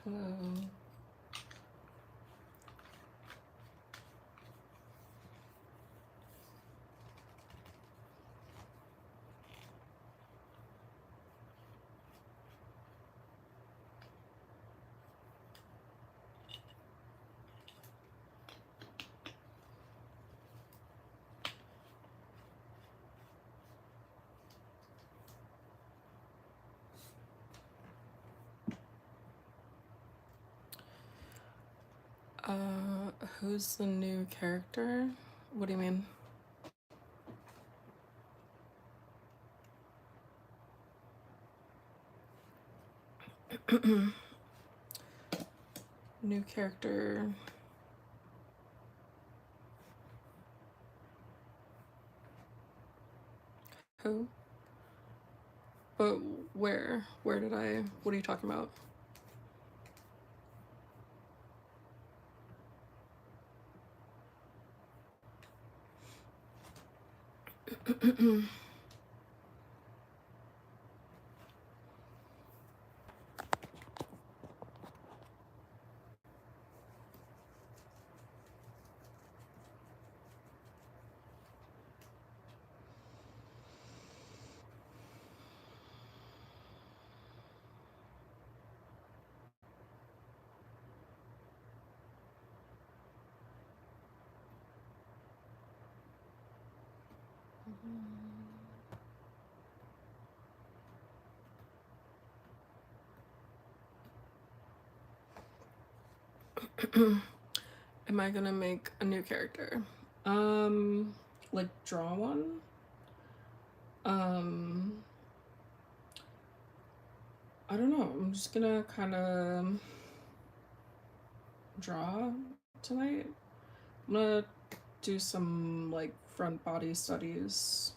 Hello. Who's the new character? What do you mean? New character. Who? But where? Where did I? What are you talking about? Am I gonna make a new character? Like draw one? I don't know. I'm just gonna kind of draw tonight. I'm gonna do some like front body studies.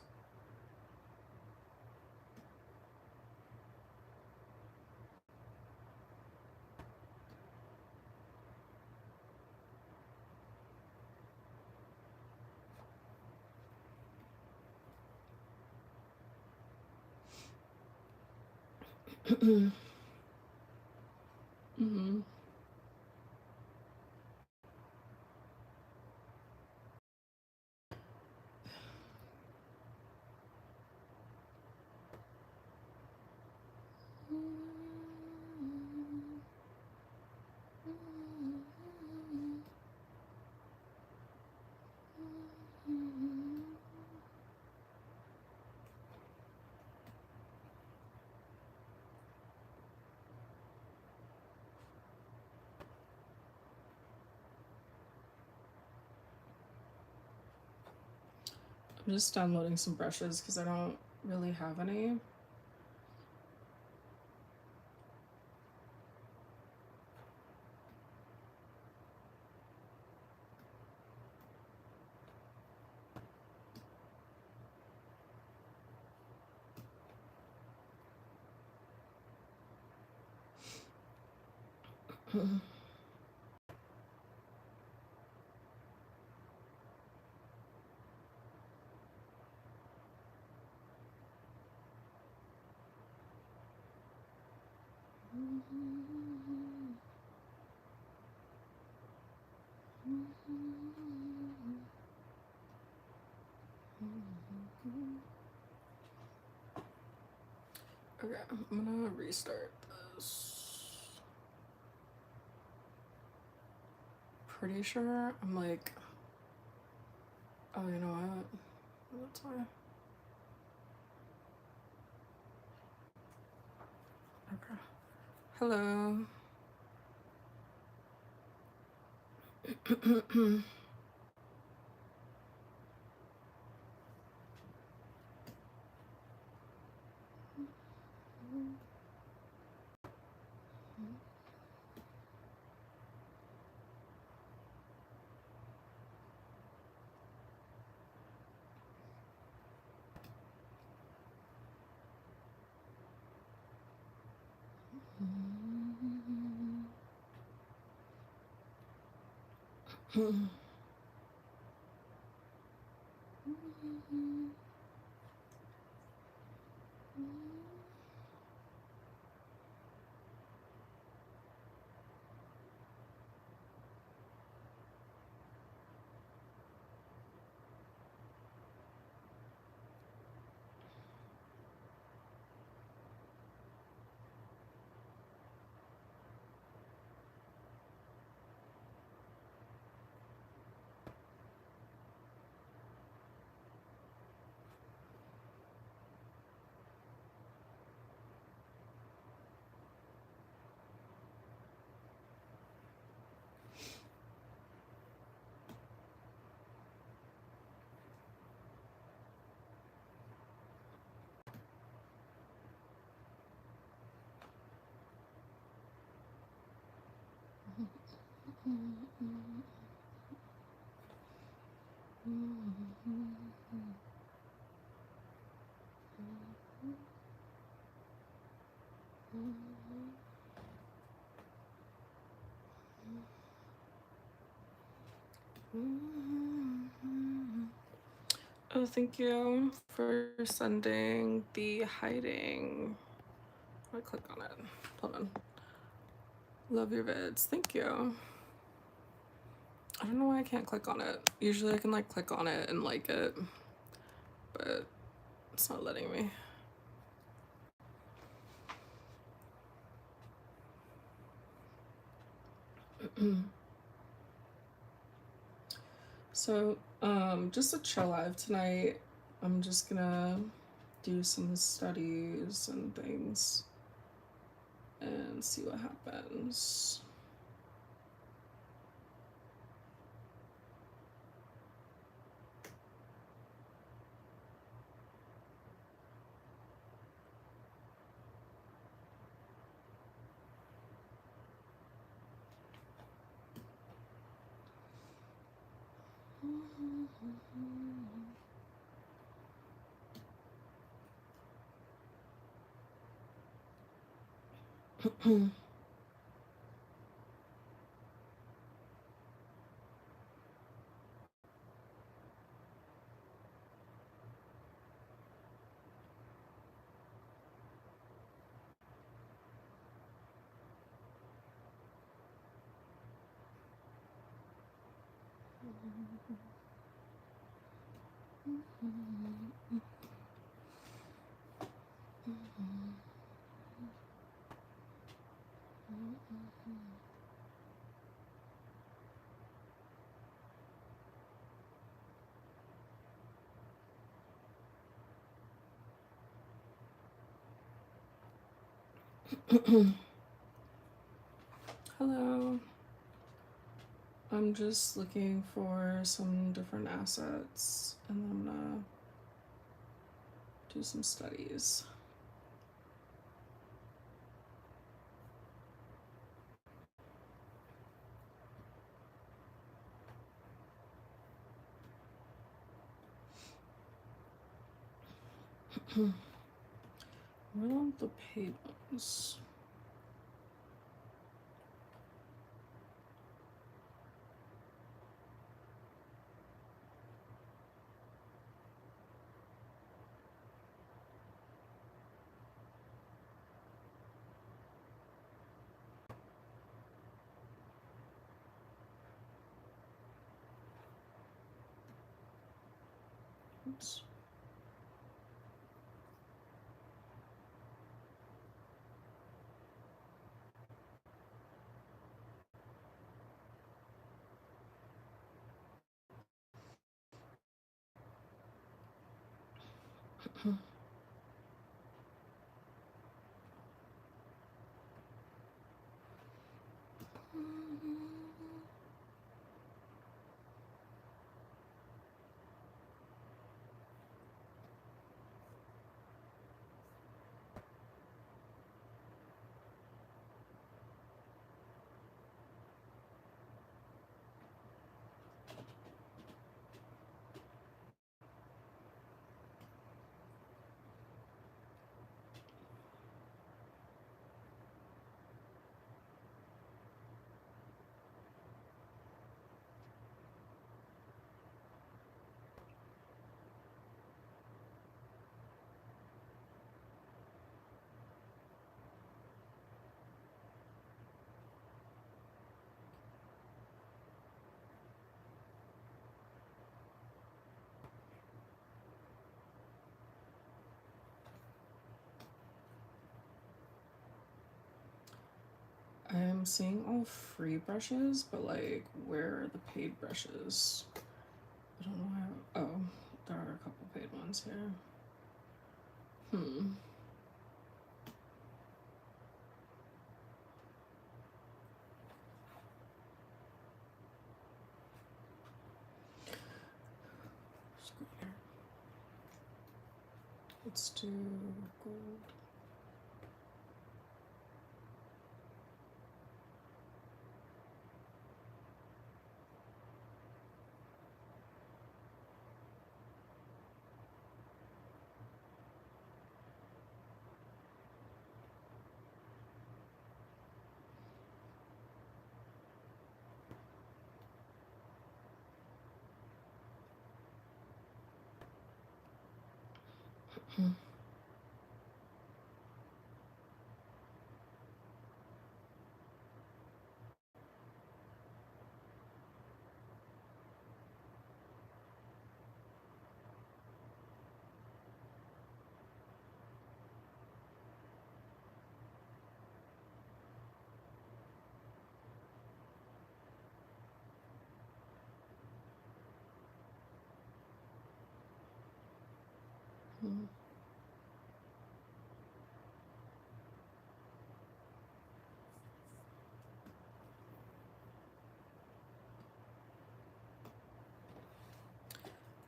Mm-hmm. I'm just downloading some brushes because I don't really have any. Okay, I'm gonna restart this. Pretty sure I'm like, oh, you know what? That's why. Okay. Hello. Oh, thank you for sending the hiding. I click on it. Hold on. Love your vids. Thank you. I don't know why I can't click on it. Usually I can like click on it and like it, but it's not letting me. So, just a chill live tonight. I'm just gonna do some studies and things and see what happens. Hello. I'm just looking for some different assets and then I'm gonna do some studies. Where are the paid ones? Oops. I'm seeing all free brushes, but like, where are the paid brushes? I don't know how. Oh, there are a couple paid ones here. Let's do gold.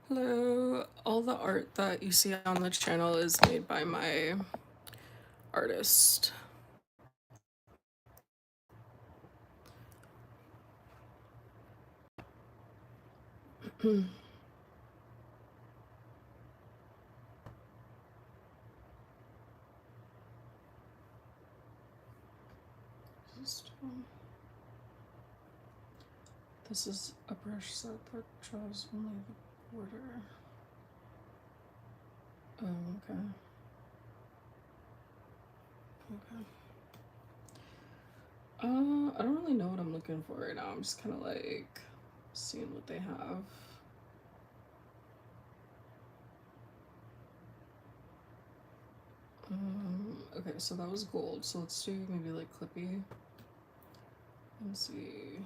Hello. All the art that you see on the channel is made by my artist. This is a brush set that draws only the border. Oh, okay. Okay. I don't really know what I'm looking for right now. I'm just kind of like seeing what they have. Okay, so that was gold. So let's do maybe like Clippy. Let's see.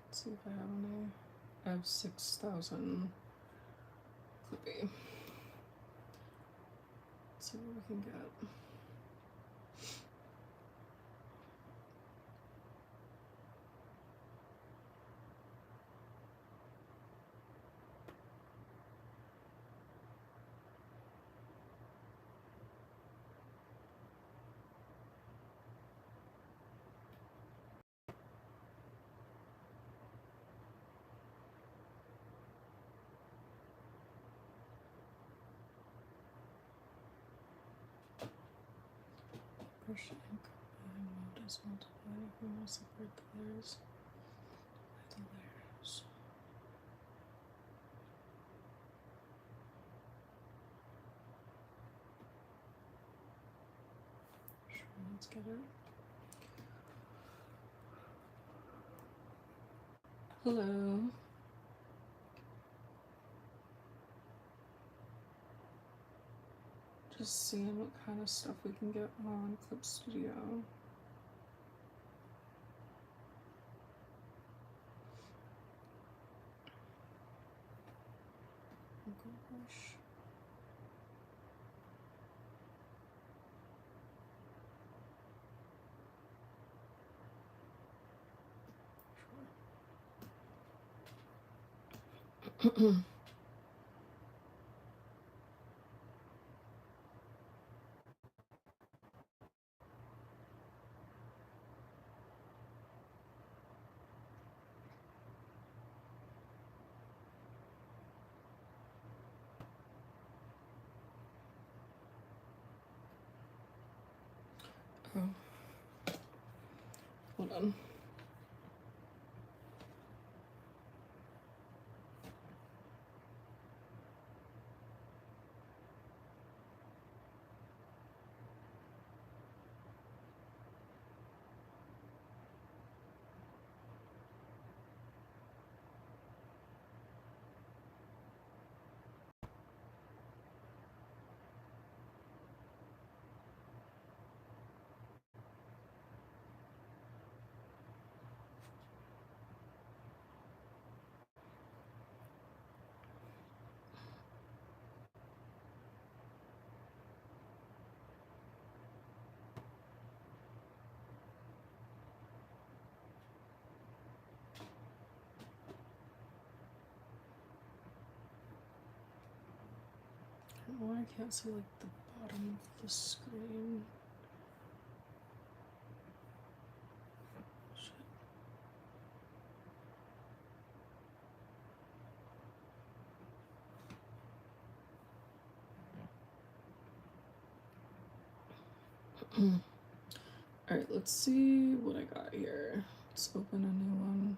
Let's see if I have any. I have 6,000 Clippy. Let's see what we can get. Brush ink and mode is multiplied. If we want to separate the layers, the layers. Sure, let's get it. Hello. Just seeing what kind of stuff we can get on Clip Studio. Brush. Sure. Oh. Hold on. Oh, I can't see like the bottom of the screen. Shit. Alright, let's see what I got here. Let's open a new one.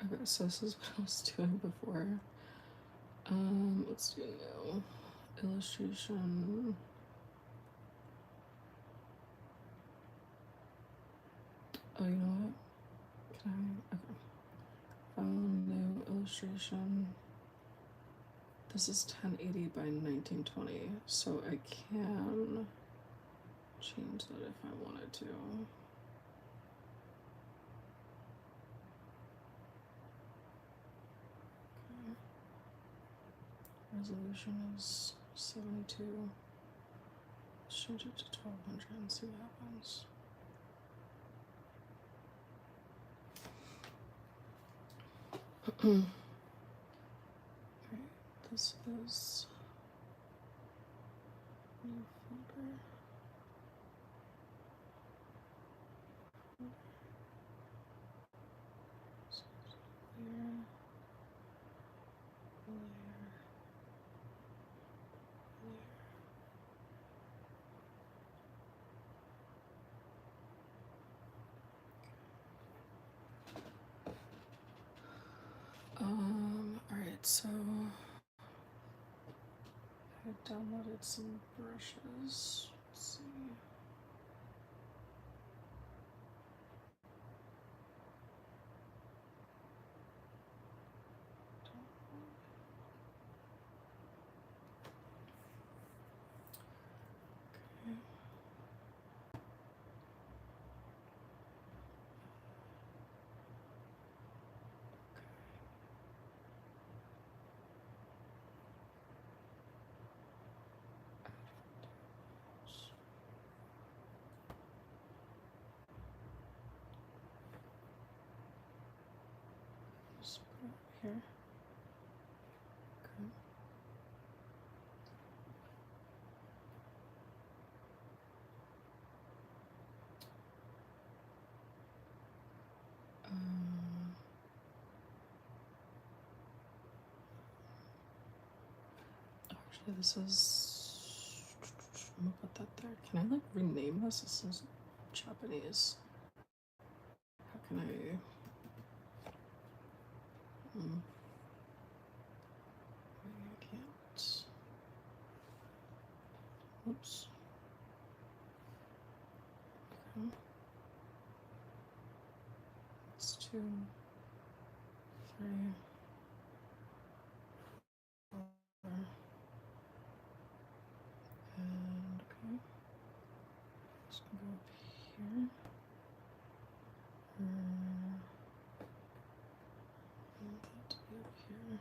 Okay, so this is what I was doing before. Let's do a new illustration. Oh, you know what? Can I? Okay. Found new illustration. This is 1080 by 1920, so I can change that if I wanted to. Okay. Resolution is 72. Let's change it to 1200 and see what happens. Alright, this is new folder. Alright, so I downloaded some brushes. Let's see. Okay. Just put it here. Okay. Actually, this is. I'm gonna put that there. Can I like rename this? This is Japanese. How can I? Maybe I can't. Oops. Okay. It's 2, 3, 4, and okay. Just gonna go up here. I want that to be up here.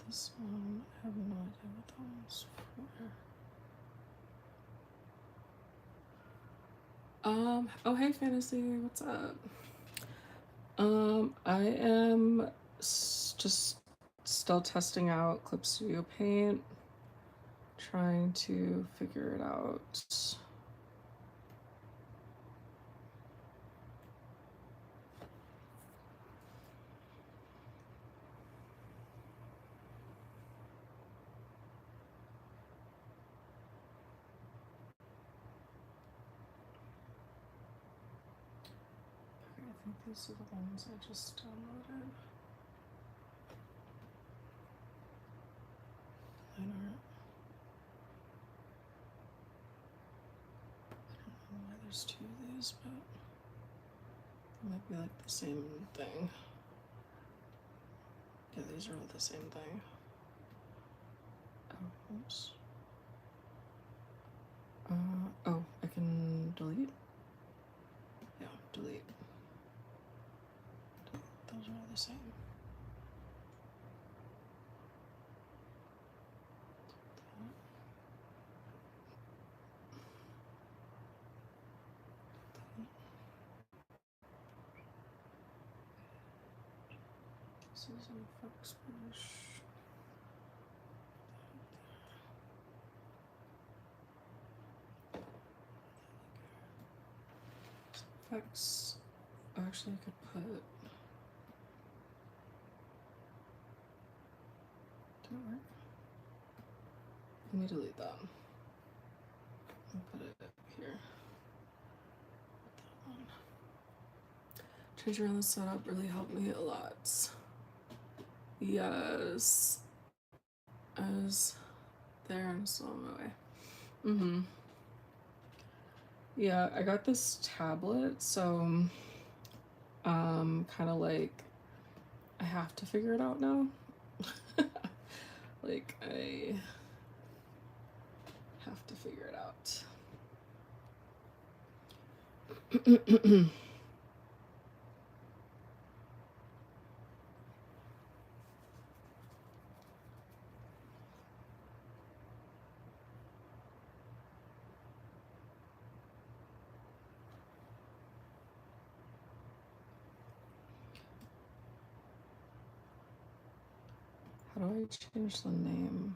This one, I have no idea what that one's for. Oh hey Fantasy, what's up? I am just still testing out Clip Studio Paint, trying to figure it out. Okay, I think these are the ones I just downloaded. Line art. I don't know why there's 2 of these, but it might be like the same thing. Yeah, these are all the same thing. Oh, oops. Oh, I can delete? Yeah, delete. Those are all the same. This is an effects brush. Effects. Actually, I could put. Did it work? Let me delete that. I'll put it here. Put that one. Changing around the setup really helped me a lot. Yes. I was there and still on my way. Mm-hmm. Yeah, I got this tablet, so kind of like I have to figure it out now. Like I have to figure it out. How do I change the name?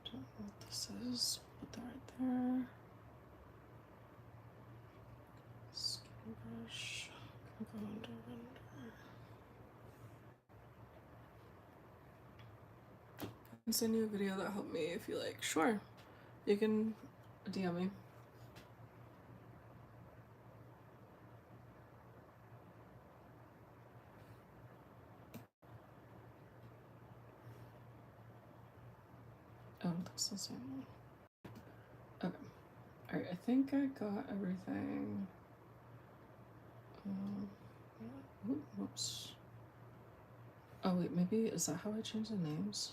Don't know what this is. Put that right there. Skin brush. Can go under render. I can send you a video that helped me if you like. Sure. You can DM me. Oh, that's the same one. Okay. Alright, I think I got everything. Whoops. Oh wait, maybe is that how I change the names?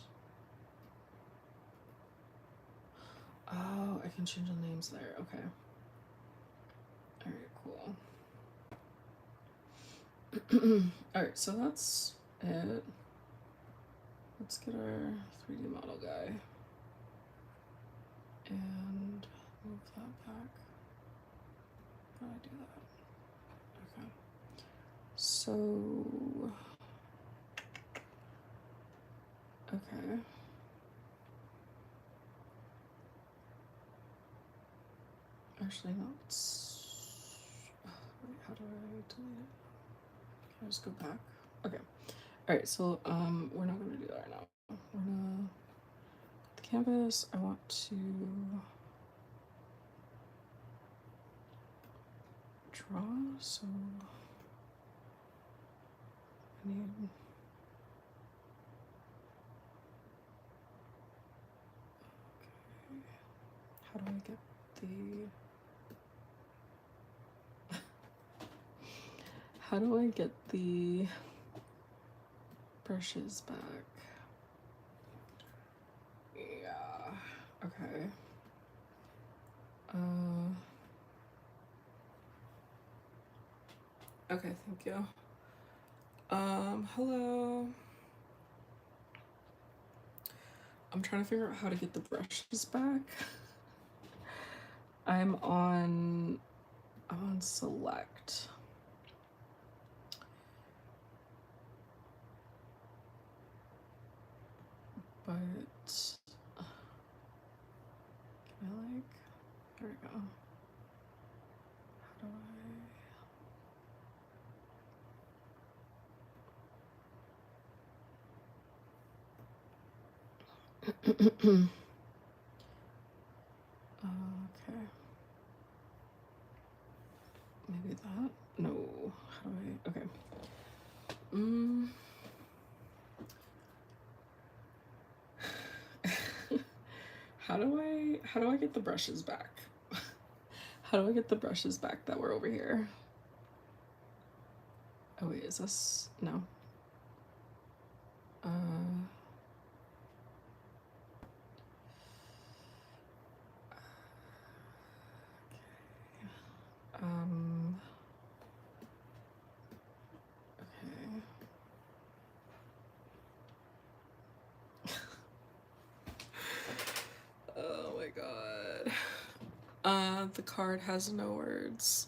Oh, I can change the names there. Okay. Alright, cool. Alright, so that's it. Let's get our 3D model guy. And move that back. How do I do that? Okay. So, okay. Actually, no. Wait, how do I delete it? Can I just go back? Okay. All right. So, we're not gonna do that right now. We're gonna the canvas. I want to draw. So, I need. How do I get the? How do I get the brushes back? Yeah. Okay. Okay, thank you. Hello. I'm trying to figure out how to get the brushes back. I'm on select. But can I like, there we go. How do I okay. maybe that? No. How do I? Okay. How do I get the brushes back? How do I get the brushes back that were over here? Oh wait, is this? No. Um, okay. Oh my god. The card has no words.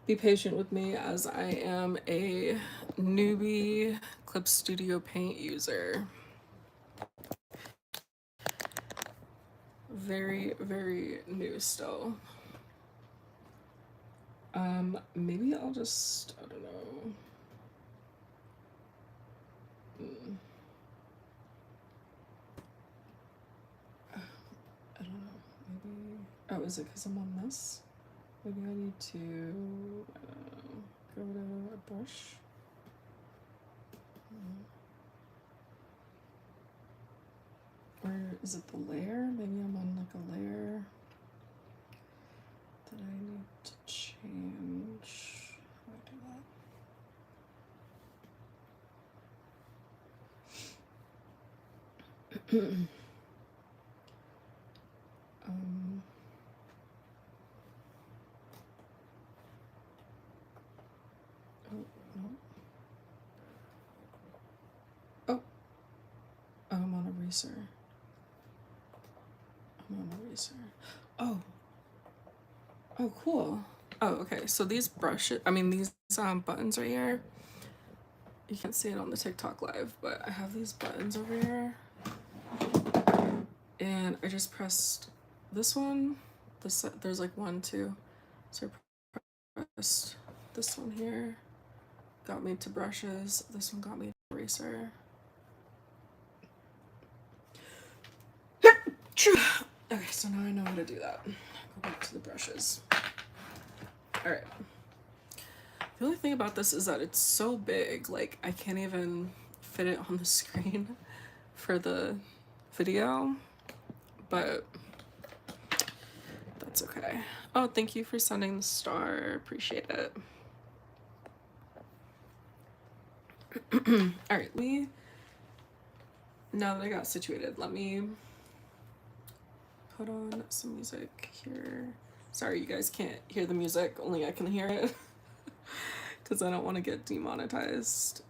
Be patient with me as I am a newbie Clip Studio Paint user. Very, very new still. Maybe I'll just, I don't know. I don't know, maybe, oh, is it because I'm on this? Maybe I need to go to a brush. Or is it the layer? Maybe I'm on like a layer that I need to change. How do I do that? Oh, no. Oh, I'm on eraser. Oh. Oh, cool. Oh, okay. So these brushes, I mean, these buttons right here, you can't see it on the TikTok live, but I have these buttons over here. And I just pressed this one. There's like 1, 2. So I pressed this one here. Got me to brushes. This one got me to eraser. Okay, so now I know how to do that. Go back to the brushes. Alright. The only thing about this is that it's so big, like I can't even fit it on the screen for the video, but that's okay. Oh, thank you for sending the star. Appreciate it. Alright, now that I got situated, let me put on some music here. Sorry, you guys can't hear the music, only I can hear it. Because I don't want to get demonetized.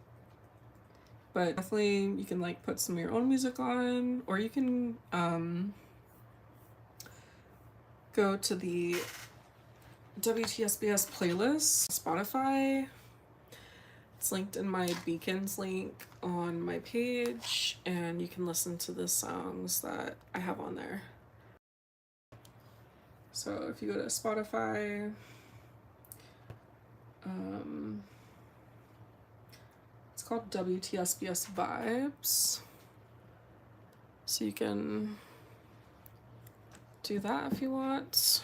But definitely you can like put some of your own music on, or you can go to the WTSBS playlist, Spotify. It's linked in my Beacons link on my page, and you can listen to the songs that I have on there. So if you go to Spotify, it's called WTSBS Vibes. So you can do that if you want.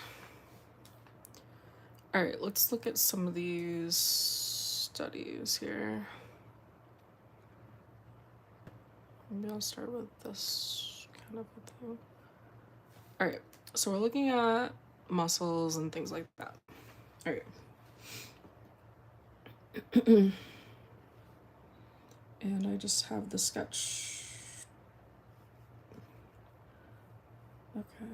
All right, let's look at some of these studies here. Maybe I'll start with this kind of a thing. All right, so we're looking at muscles and things like that. All right. And I just have the sketch. Okay.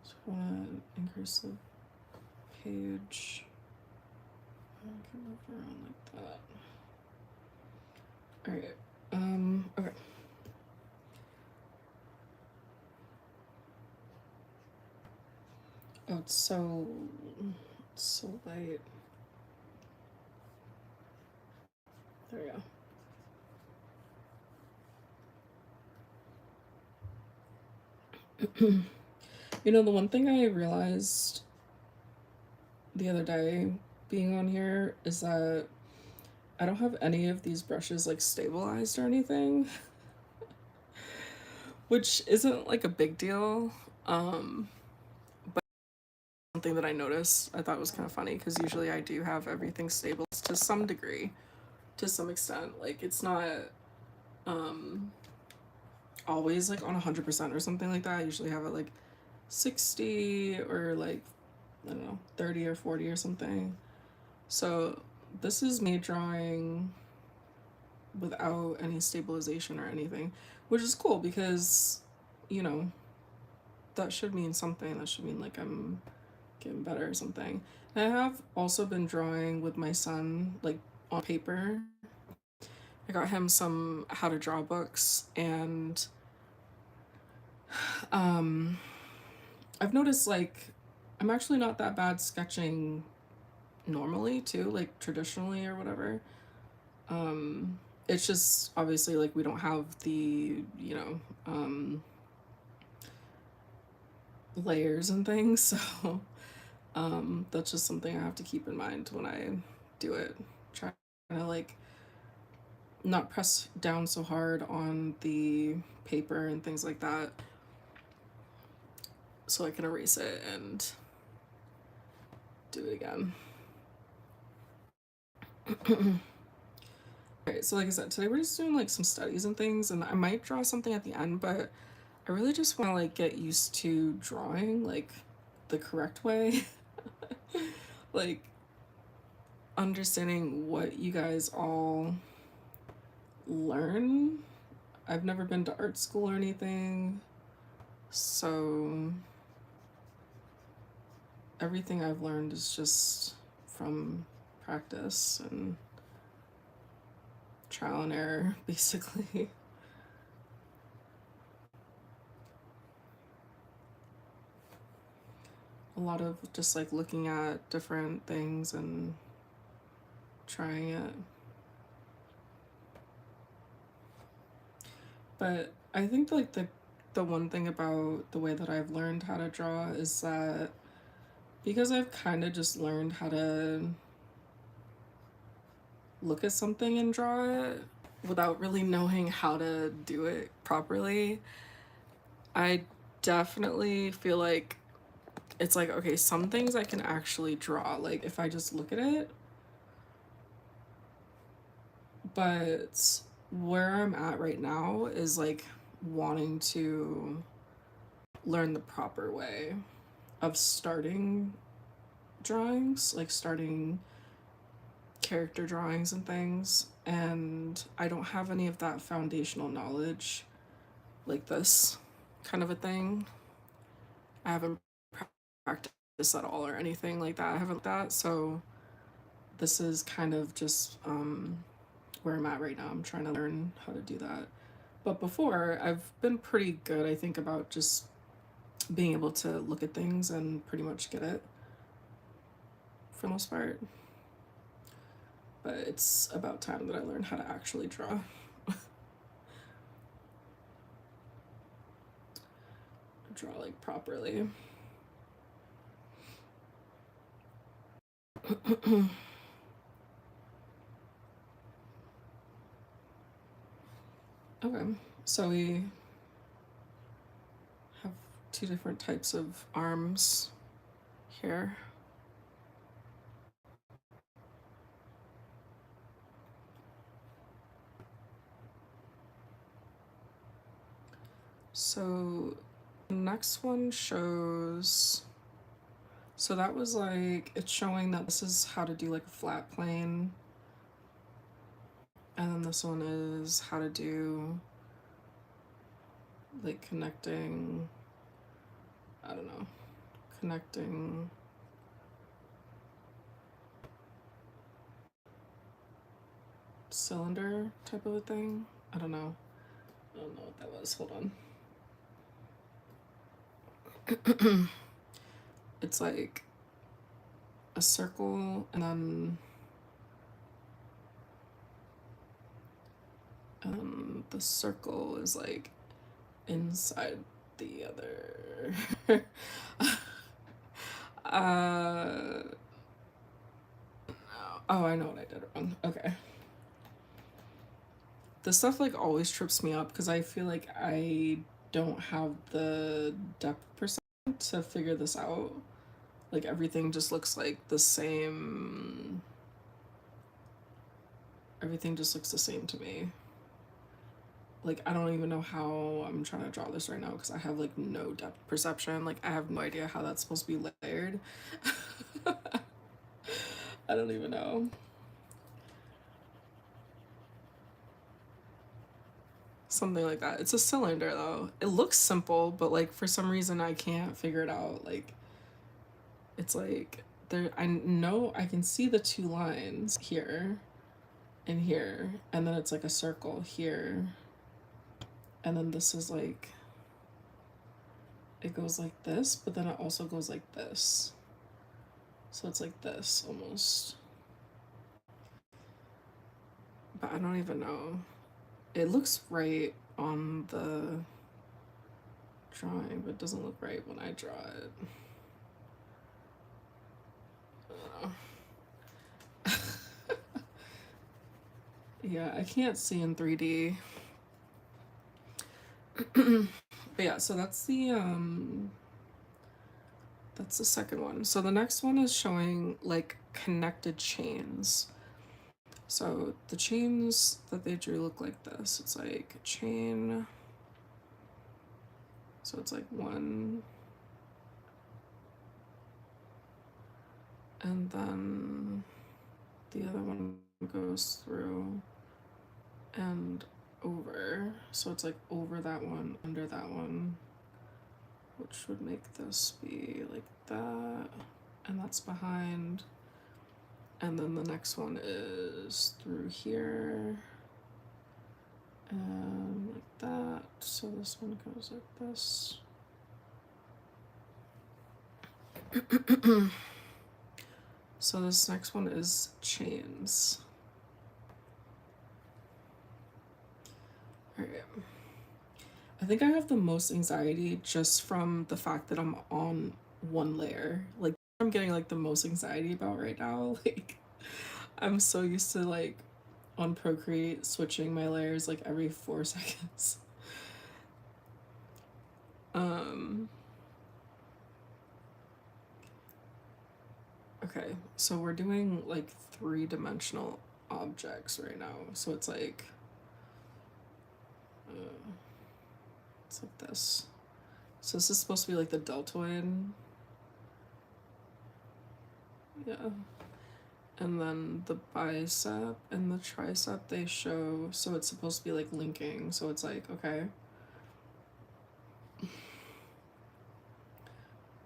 So I want to increase the page. I can move around like that. All right. Okay. Oh, it's so light. There we go. You know, the one thing I realized the other day being on here is that I don't have any of these brushes like stabilized or anything, which isn't like a big deal. But something that I noticed, I thought was kind of funny because usually I do have everything stable to some degree, to some extent. Like it's not um always like on 100% or something like that. I usually have it like 60 or like, I don't know, 30 or 40 or something. So this is me drawing without any stabilization or anything, which is cool because, you know, that should mean something. That should mean like I'm getting better or something. And I have also been drawing with my son, like on paper. I got him some how to draw books, and um, I've noticed like I'm actually not that bad sketching normally too, like traditionally or whatever. It's just obviously like we don't have the, you know, layers and things, so that's just something I have to keep in mind when I do it. Try to like not press down so hard on the paper and things like that so I can erase it and do it again. Okay, so like I said, today we're just doing like some studies and things, and I might draw something at the end, but I really just want to like get used to drawing like the correct way. Like understanding what you guys all learn. I've never been to art school or anything, so everything I've learned is just from practice and trial and error, basically. A lot of just like looking at different things and trying it. But I think like the one thing about the way that I've learned how to draw is that because I've kind of just learned how to look at something and draw it without really knowing how to do it properly, I definitely feel like it's like, okay, some things I can actually draw, like if I just look at it. But where I'm at right now is like wanting to learn the proper way of starting drawings, like starting character drawings and things. And I don't have any of that foundational knowledge, like this kind of a thing. I haven't practiced at all or anything like that. I haven't that. So this is kind of just where I'm at right now. I'm trying to learn how to do that. But before, I've been pretty good, I think, about just being able to look at things and pretty much get it for the most part. But it's about time that I learn how to actually draw. Draw like properly. Okay, so we have two different types of arms here. So the next one shows, so that was like, it's showing that this is how to do like a flat plane. And then this one is how to do like connecting, I don't know, connecting cylinder type of a thing. I don't know. I don't know what that was. Hold on. It's like a circle and then the circle is like inside the other. uh oh, I know what I did wrong. Okay. This stuff like always trips me up because I feel like I don't have the depth percent to figure this out. Like everything just looks like the same. Everything just looks the same to me. Like I don't even know how I'm trying to draw this right now because I have like no depth perception. Like I have no idea how that's supposed to be layered. I don't even know. Something like that. It's a cylinder though. It looks simple, but like for some reason I can't figure it out. Like it's like there I know I can see the two lines here and here, and then it's like a circle here. And then this is like it goes like this, but then it also goes like this. So it's like this almost. But I don't even know. It looks right on the drawing, but it doesn't look right when I draw it. Yeah, I can't see in 3D. But yeah, so that's the second one. So the next one is showing like connected chains. So the chains that they drew look like this. It's like a chain. So it's like one. And then the other one goes through and over. So it's like over that one, under that one, which would make this be like that. And that's behind. And then the next one is through here and like that. So this one goes like this. So this next one is chains. All right. I think I have the most anxiety just from the fact that I'm on one layer. Like I'm getting like the most anxiety about right now. Like I'm so used to like on Procreate switching my layers like every 4 seconds. Okay, so we're doing like 3-dimensional objects right now. So it's like it's like this. So this is supposed to be like the deltoid. Yeah. And then the bicep and the tricep they show, so it's supposed to be like linking. So it's like, okay.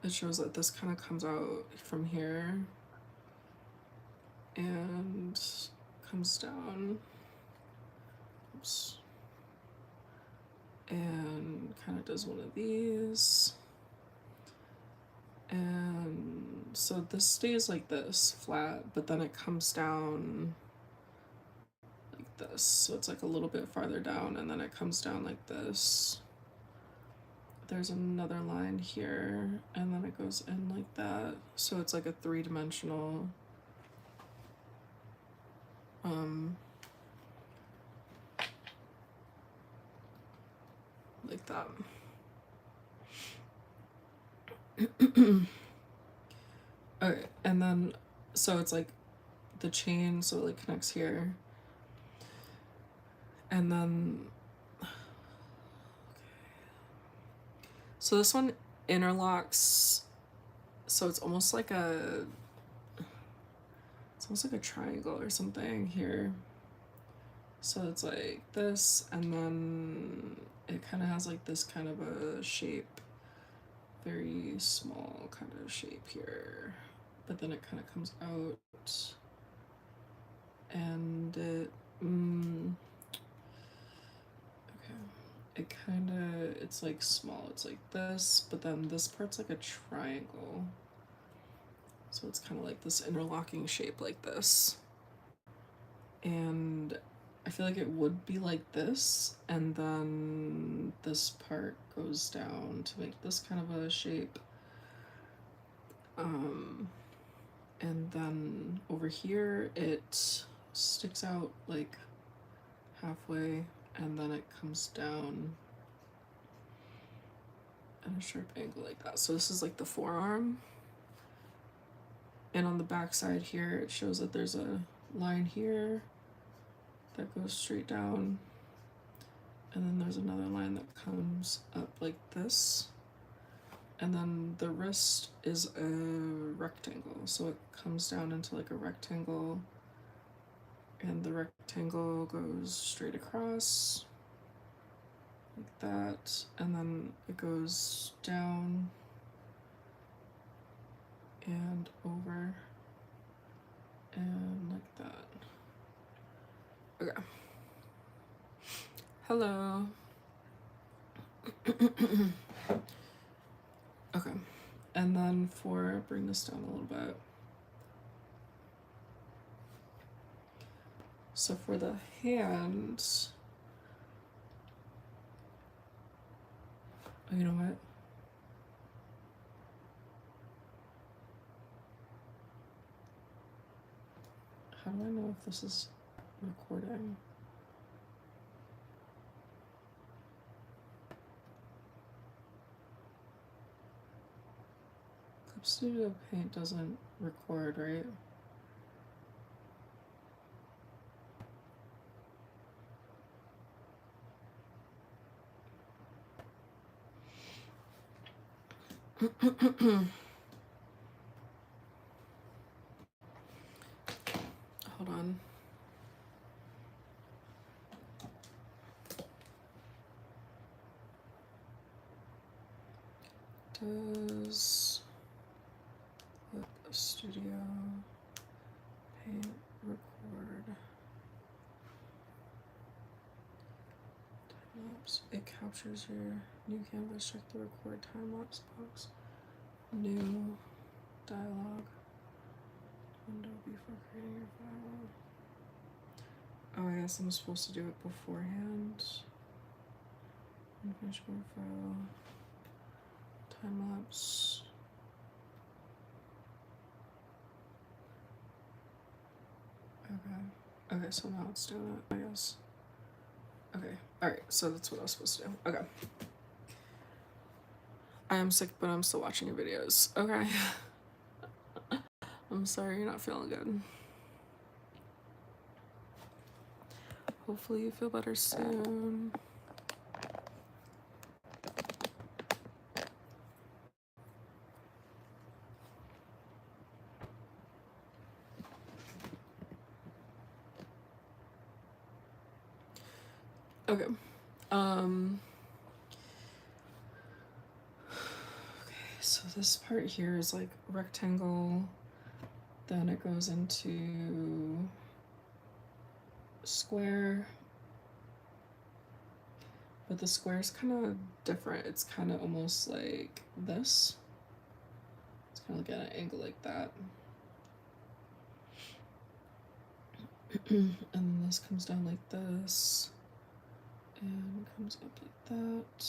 It shows that this kind of comes out from here and comes down. Oops. And kind of does one of these. And so this stays like this, flat, but then it comes down like this. So it's like a little bit farther down, and then it comes down like this. There's another line here, and then it goes in like that. So it's like a 3-dimensional like that. Okay, and then so it's like the chain, so it like connects here, and then so this one interlocks, so it's almost like a triangle or something here. So it's like this, and then it kind of has like this kind of a shape, very small kind of shape here, but then it kind of comes out, and it it kind of, it's like small, it's like this, but then this part's like a triangle, so it's kind of like this interlocking shape like this. And I feel like it would be like this, and then this part goes down to make this kind of a shape. And then over here it sticks out like halfway, and then it comes down at a sharp angle like that. So this is like the forearm. And on the back side here, it shows that there's a line here that goes straight down. And then there's another line that comes up like this. And then the wrist is a rectangle. So it comes down into like a rectangle. And the rectangle goes straight across like that. And then it goes down and over and like that. Okay. Hello. Okay. And then bring this down a little bit. So for the hands, oh, you know what? How do I know if this is recording? Clip Studio Paint doesn't record, right? Hold on. Does Clip Studio Paint record time-lapse? It captures your new canvas. Check the record time-lapse box. New dialog window before creating your file. Oh, I guess I'm supposed to do it beforehand. Unfinished file. Time lapse. Okay. Okay, so now it's doing it, I guess. Okay. Alright, so that's what I was supposed to do. Okay. I am sick, but I'm still watching your videos. Okay. I'm sorry you're not feeling good. Hopefully you feel better soon. Okay. Okay, so this part here is like rectangle, then it goes into square, but the square is kind of different. It's kind of almost like this. It's kind of like at an angle like that. And then this comes down like this and comes up like that.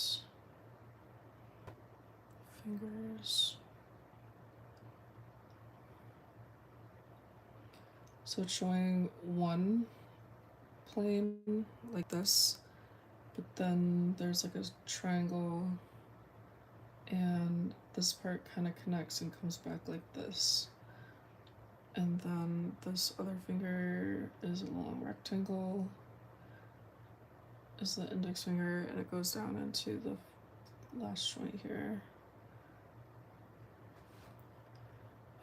Fingers. So it's showing one plane like this, but then there's like a triangle and this part kind of connects and comes back like this. And then this other finger is a long rectangle, is the index finger, and it goes down into the last joint here.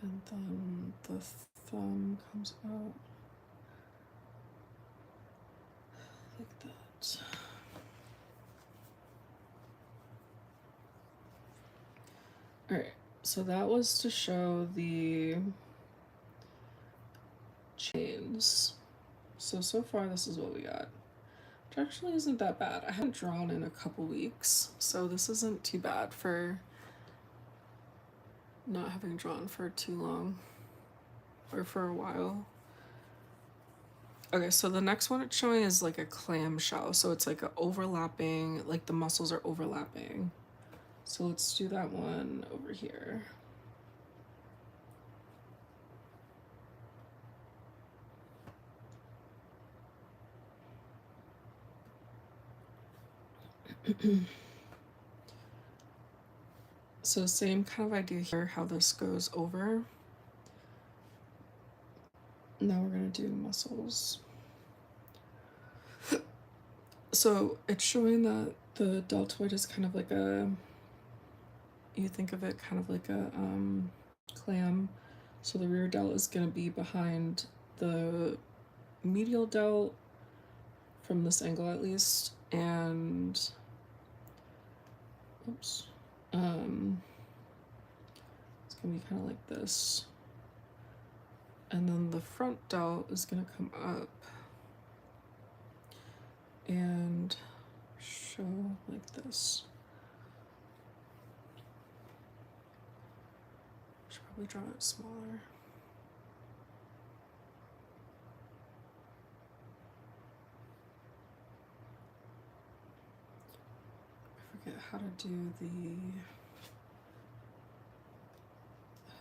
And then the thumb comes out like that. Alright, so that was to show the chains. So far this is what we got. Which actually isn't that bad. I haven't drawn in a couple weeks, so this isn't too bad for not having drawn for too long. Or for a while. Okay, so the next one it's showing is like a clamshell. So it's like a overlapping, like the muscles are overlapping. So let's do that one over here. So same kind of idea here, how this goes over. Now we're gonna do muscles. So it's showing that the deltoid is kind of like a, you think of it kind of like a clam. So the rear delt is gonna be behind the medial delt from this angle at least, and oops, it's gonna be kind of like this, and then the front delt is gonna come up and show like this. Should probably draw it smaller. I forget how to do the,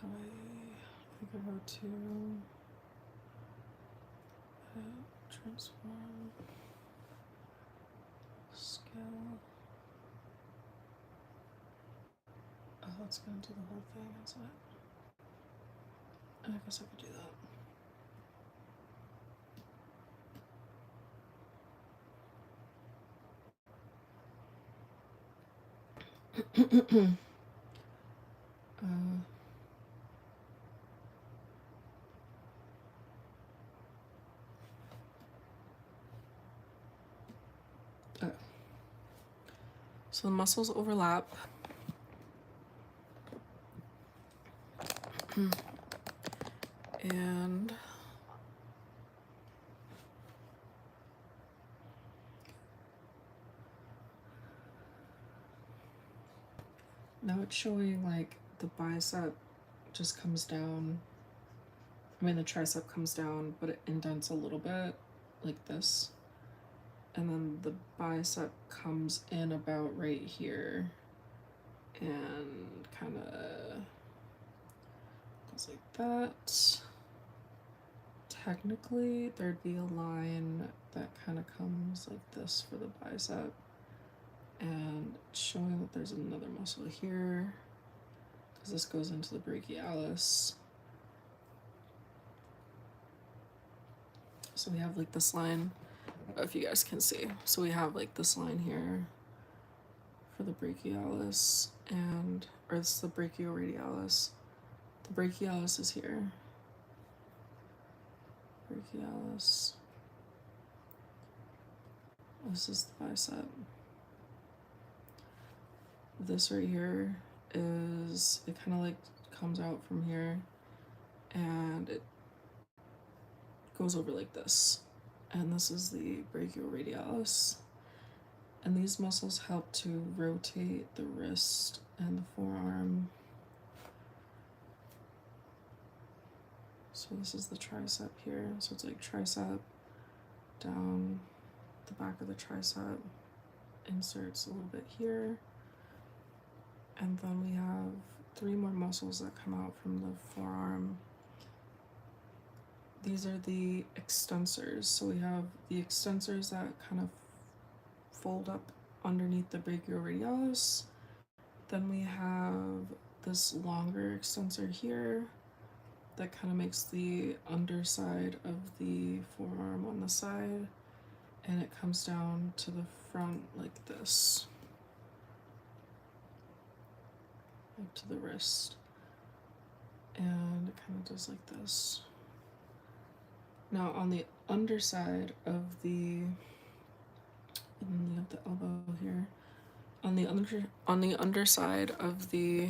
how I think about to transform scale. Oh, it's gonna do the whole thing, isn't it? I guess I could do that. So the muscles overlap. And now it's showing like the bicep just comes down. I mean, the tricep comes down, but it indents a little bit like this. And then the bicep comes in about right here and kind of goes like that. Technically, there'd be a line that kind of comes like this for the bicep, and it's showing that there's another muscle here because this goes into the brachialis. So we have like this line, if you guys can see. So we have like this line here for the brachialis, and, or it's the brachioradialis. The brachialis is here. Brachialis. This is the bicep. This right here is, it kind of like comes out from here and it goes over like this. And this is the brachioradialis. And these muscles help to rotate the wrist and the forearm. So this is the tricep here. So it's like tricep, down the back of the tricep, inserts a little bit here. And then we have 3 more muscles that come out from the forearm. These are the extensors. So we have the extensors that kind of fold up underneath the brachioradialis. Then we have this longer extensor here that kind of makes the underside of the forearm on the side, and it comes down to the front like this, like to the wrist, and it kind of does like this. Now on the underside of the, and then you have the elbow here, on the underside of the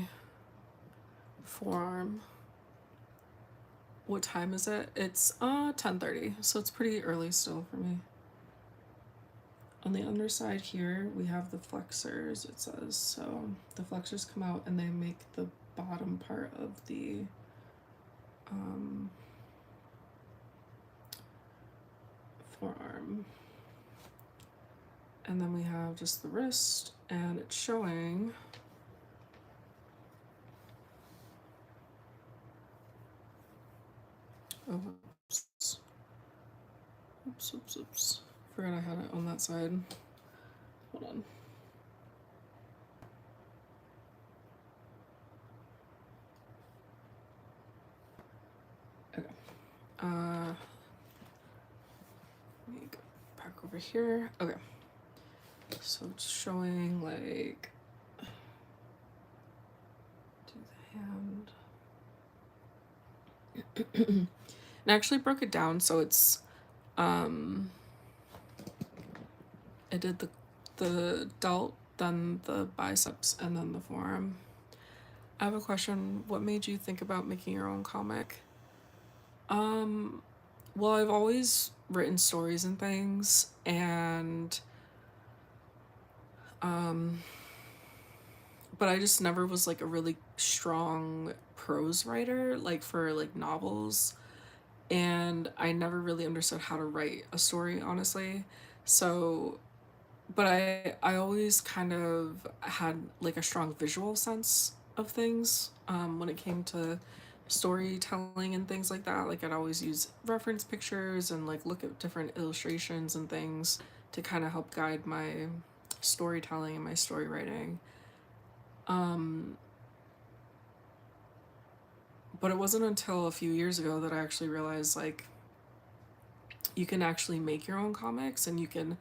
forearm. What time is it? It's 10:30, so it's pretty early still for me. On the underside here, we have the flexors, it says. So the flexors come out and they make the bottom part of the forearm. And then we have just the wrist, and it's showing oops. Forgot I had it on that side. Hold on. Let me go back over here. Okay. So it's showing like do the hand. And I actually broke it down so it's I did the delt, then the biceps, and then the forearm. I have a question. What made you think about making your own comic? Well, I've always written stories and things, and but I just never was like a really strong prose writer, like for like novels, and I never really understood how to write a story, honestly. So, but I always kind of had like a strong visual sense of things when it came to storytelling and things like that. Like I'd always use reference pictures and like look at different illustrations and things to kind of help guide my storytelling and my story writing. But it wasn't until a few years ago that I actually realized like you can actually make your own comics and you can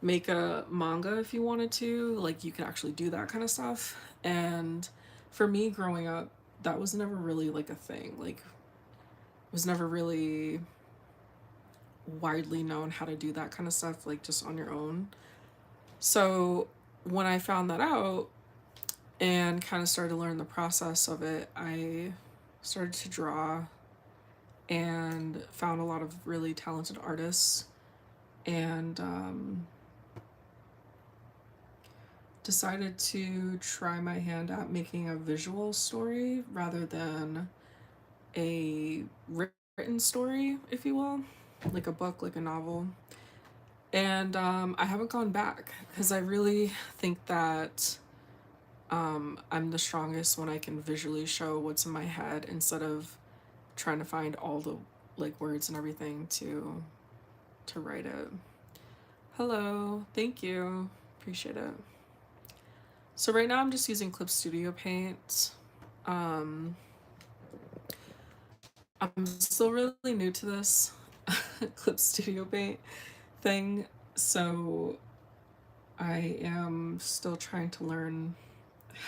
make a manga if you wanted to. Like you can actually do that kind of stuff. And for me growing up, that was never really like a thing. Like it was never really widely known how to do that kind of stuff, like just on your own. So when I found that out and kind of started to learn the process of it, I started to draw and found a lot of really talented artists and decided to try my hand at making a visual story rather than a written story, if you will, like a book, like a novel. And I haven't gone back because I really think that I'm the strongest when I can visually show what's in my head instead of trying to find all the like words and everything to write it. Hello, thank you, appreciate it. So right now I'm just using Clip Studio Paint. I'm still really new to this Clip Studio Paint thing, so I am still trying to learn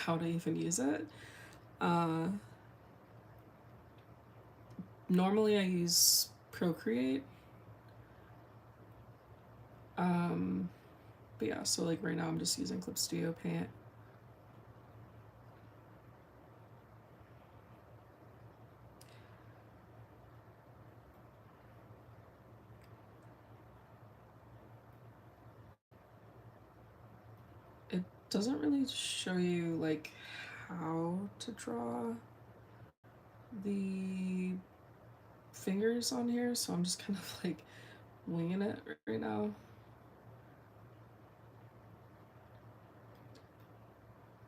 how to even use it. Normally I use Procreate. But yeah, so like right now I'm just using Clip Studio Paint. It doesn't really show you like how to draw the fingers on here, so I'm just kind of like winging it right now.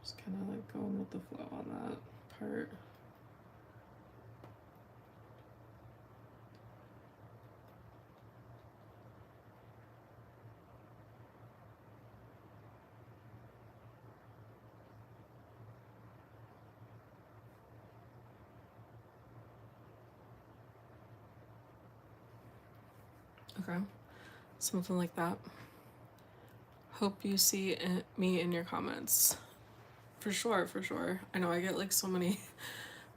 Just kind of like going with the flow on that part. Okay, something like that. Hope you see me in your comments. For sure, for sure. I know I get like so many,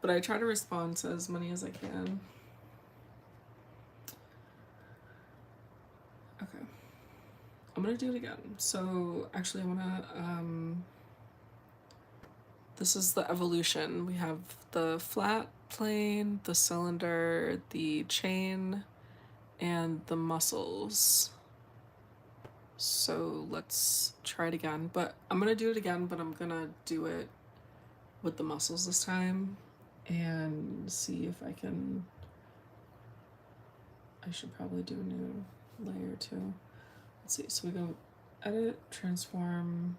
but I try to respond to as many as I can. Okay, I'm gonna do it again. So actually, I wanna this is the evolution. We have the flat plane, the cylinder, the chain, and the muscles. So let's try it again. But I'm gonna do it again, but I'm gonna do it with the muscles this time and see if I can. I should probably do a new layer too. Let's see. So we go edit, transform,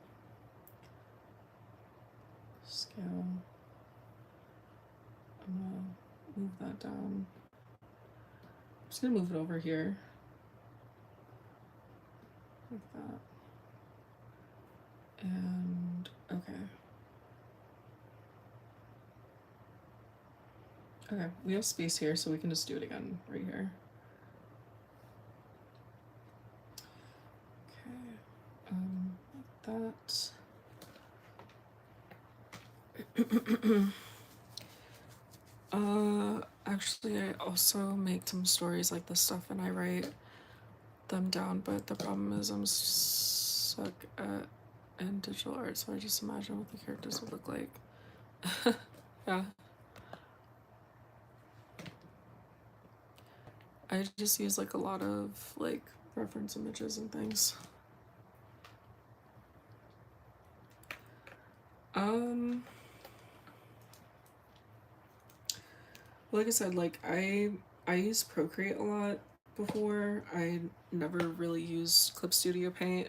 scale. I'm gonna move that down. I'm just gonna move it over here. Like that. And okay. Okay, we have space here, so we can just do it again right here. Okay, like that. Actually, I also make some stories like this stuff and I write them down, but the problem is I'm suck at in digital art, so I just imagine what the characters would look like. Yeah. I just use like a lot of like reference images and things. Like I said, like I use Procreate a lot before. I never really used Clip Studio Paint,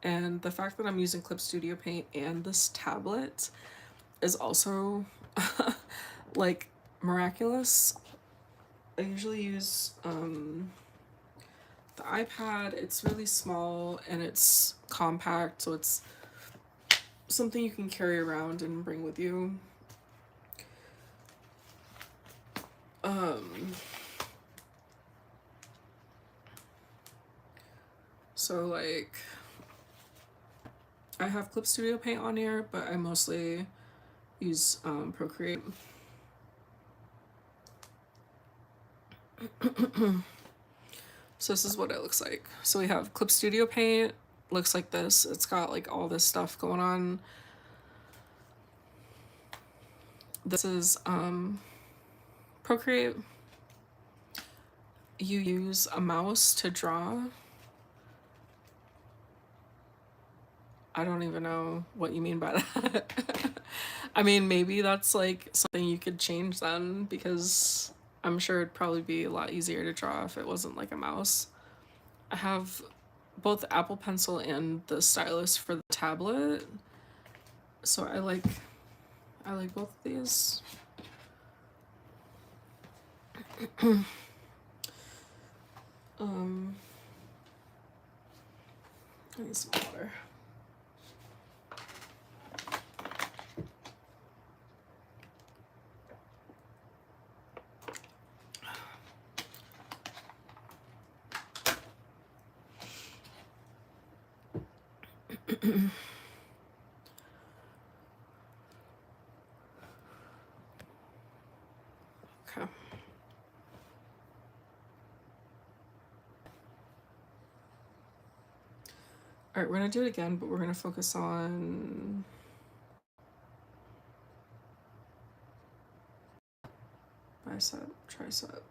and the fact that I'm using Clip Studio Paint and this tablet is also like miraculous. I usually use the iPad. It's really small and it's compact, so it's something you can carry around and bring with you. So like I have Clip Studio Paint on here, but I mostly use Procreate. So this is what it looks like. So we have Clip Studio Paint, looks like this. It's got like all this stuff going on. This is Procreate. You use a mouse to draw. I don't even know what you mean by that. I mean, maybe that's like something you could change then, because I'm sure it'd probably be a lot easier to draw if it wasn't like a mouse. I have both the Apple Pencil and the stylus for the tablet. So I like both of these. I need some water. Okay. All right, we're gonna do it again, but we're gonna focus on bicep, tricep.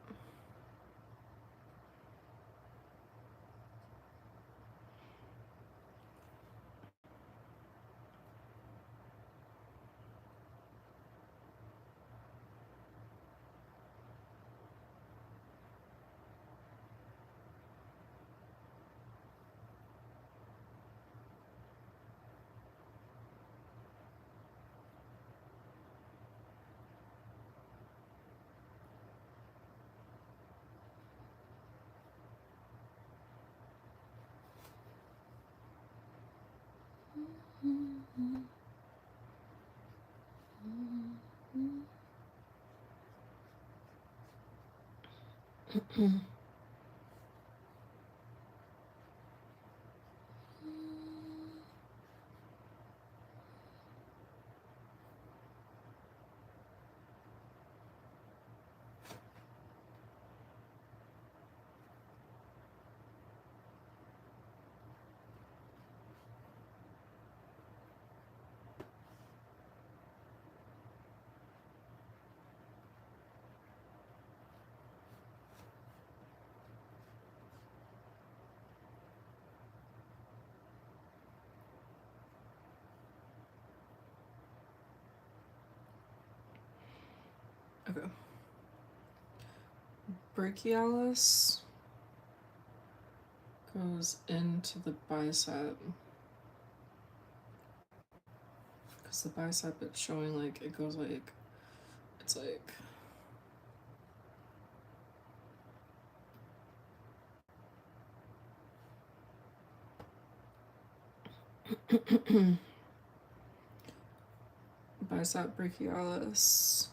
Okay. Brachialis goes into the bicep. Because the bicep, it's showing like, it goes like, it's like, bicep brachialis.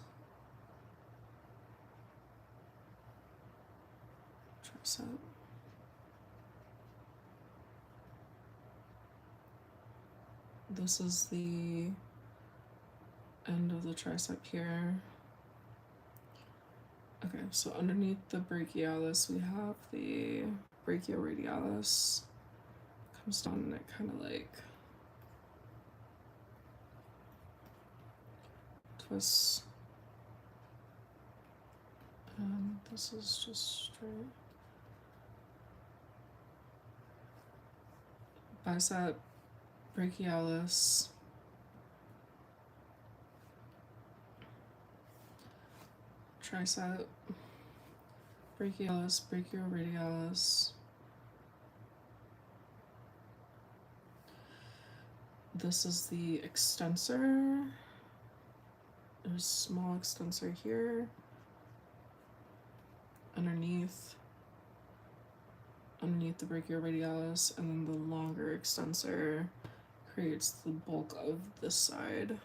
this is the end of the tricep here. Okay, so underneath the brachialis, we have the brachioradialis. Comes down and it kind of like twists. And this is just straight. Bicep, brachialis. Tricep, brachialis, brachioradialis. This is the extensor. There's a small extensor here. Underneath the brachioradialis, and then the longer extensor creates the bulk of this side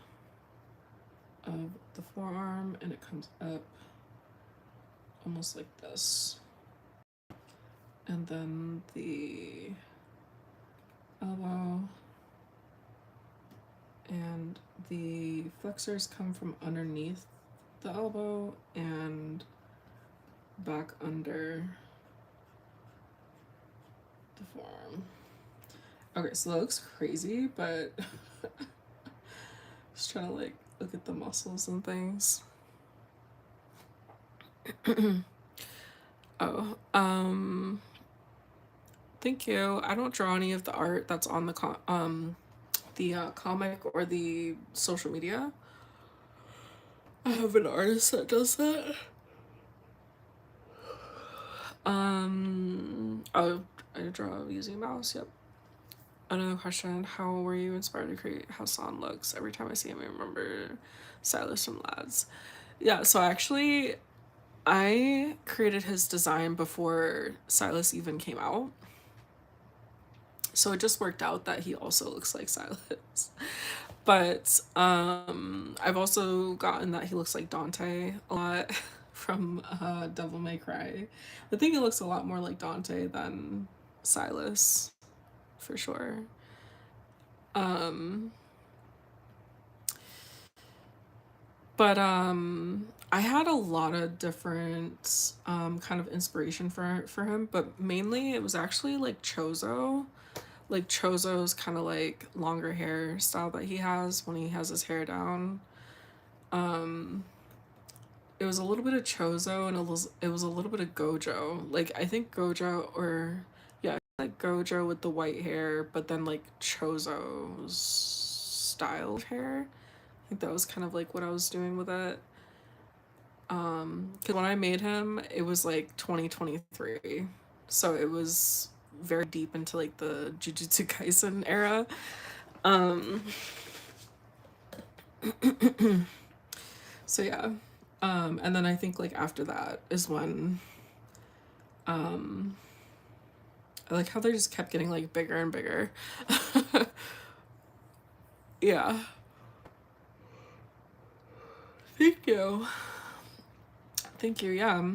of the forearm, and it comes up almost like this. And then the elbow, and the flexors come from underneath the elbow and back under the forearm. Okay, so that looks crazy, but just trying to like look at the muscles and things. Oh, thank you. I don't draw any of the art that's on the comic or the social media. I have an artist that does that. Oh, I draw using a mouse. Yep. Another question: how were you inspired to create how San looks? Every time I see him, I remember Silas from Lads. Yeah. So actually, I created his design before Silas even came out. So it just worked out that he also looks like Silas. But I've also gotten that he looks like Dante a lot from Devil May Cry. I think he looks a lot more like Dante than Silas, for sure. But I had a lot of different kind of inspiration for him, but mainly it was actually like Chozo. Like Chozo's kind of like longer hair style that he has when he has his hair down. It was a little bit of Chozo and it was a little bit of Gojo. Like I think Gojo, or yeah, like Gojo with the white hair, but then like Chozo's style of hair. I think that was kind of like what I was doing with it. Because when I made him, it was like 2023, so it was very deep into like the Jujutsu Kaisen era. So yeah, and then I think like after that is when, I like how they just kept getting like bigger and bigger. Yeah. Thank you. Thank you. Yeah.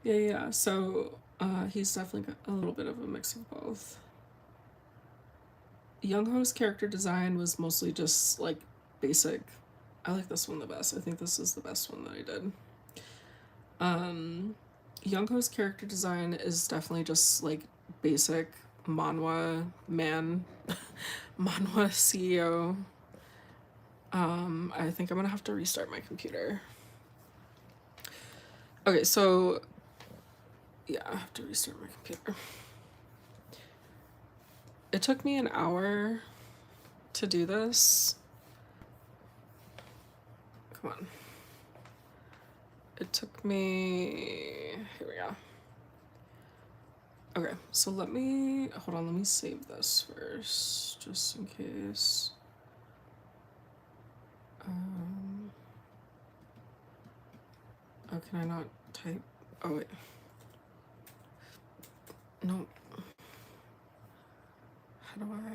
Yeah. So he's definitely got a little bit of a mix of both. Young Ho's character design was mostly just like basic. I like this one the best. I think this is the best one that I did. Young Ho's character design is definitely just like basic manhwa man, manhwa CEO. I think I'm gonna have to restart my computer. Okay, so yeah, I have to restart my computer. It took me an hour to do this. Come on. It took me, here we go. Okay, so let me save this first, just in case. Oh, can I not type? Oh, wait. No. How do I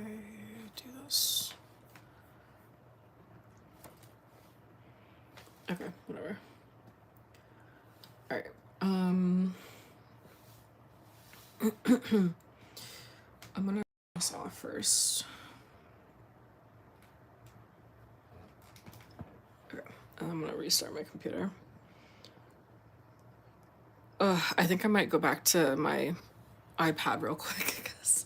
do this? Okay, whatever. All right. I'm gonna turn this off first. I'm gonna restart my computer. I think I might go back to my iPad real quick because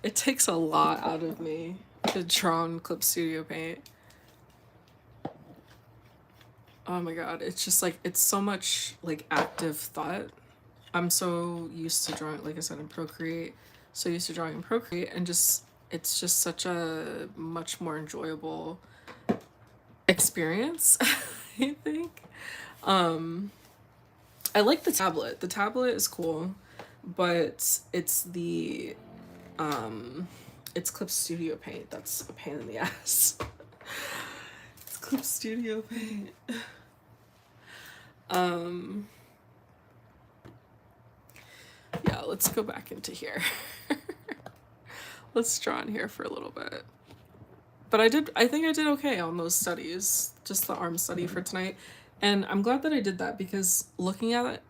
it takes a lot out of me to draw on Clip Studio Paint. Oh my god, it's just like, it's so much like active thought. I'm so used to drawing, like I said, in Procreate, so used to drawing in Procreate, and just, it's just such a much more enjoyable experience, I think. I like the tablet. The tablet is cool, but it's Clip Studio Paint that's a pain in the ass. It's Clip Studio Paint. Yeah, let's go back into here. Let's draw in here for a little bit. But I think I did okay on those studies, just the arm study for tonight. And I'm glad that I did that because looking at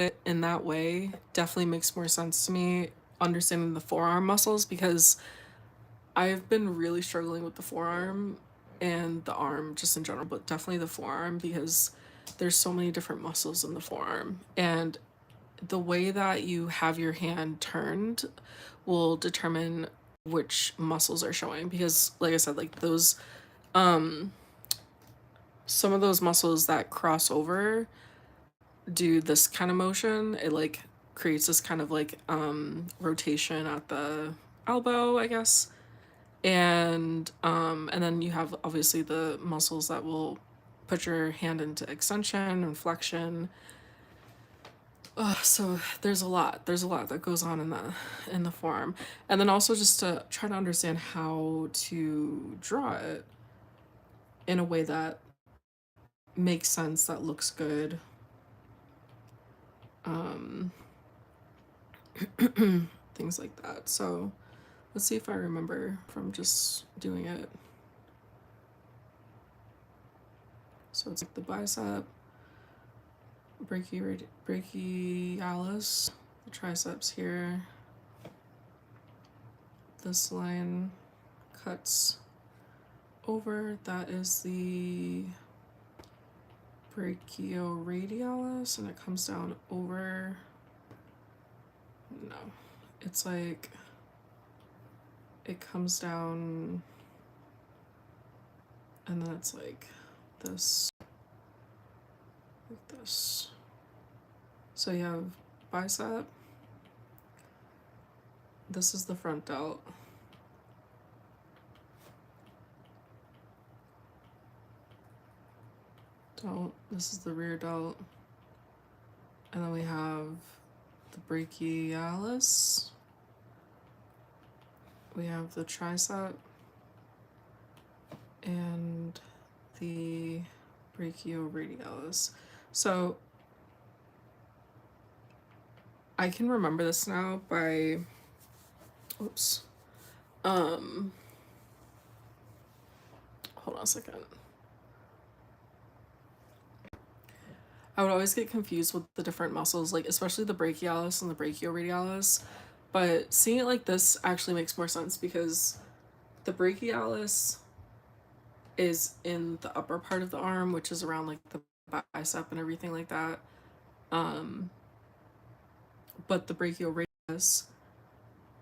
it in that way definitely makes more sense to me, understanding the forearm muscles, because I've been really struggling with the forearm and the arm just in general, but definitely the forearm because there's so many different muscles in the forearm. And the way that you have your hand turned will determine which muscles are showing, because like I said, like those some of those muscles that cross over do this kind of motion. It like creates this kind of like rotation at the elbow, I guess. And then you have obviously the muscles that will put your hand into extension and flexion. So there's a lot. There's a lot that goes on in the forearm, and then also just to try to understand how to draw it in a way that makes sense, that looks good. Things like that. So let's see if I remember from just doing it. So it's like the bicep, brachialis, the triceps here. This line cuts over, that is the brachioradialis, and it comes down over. No, it's like it comes down and then it's like this, like this. So you have bicep, this is the front delt, this is the rear delt, and then we have the brachialis, we have the tricep, and the brachioradialis. So I can remember this now by, oops, hold on a second. I would always get confused with the different muscles, like especially the brachialis and the brachioradialis. But seeing it like this actually makes more sense because the brachialis is in the upper part of the arm, which is around like the bicep and everything like that. But the brachioradialis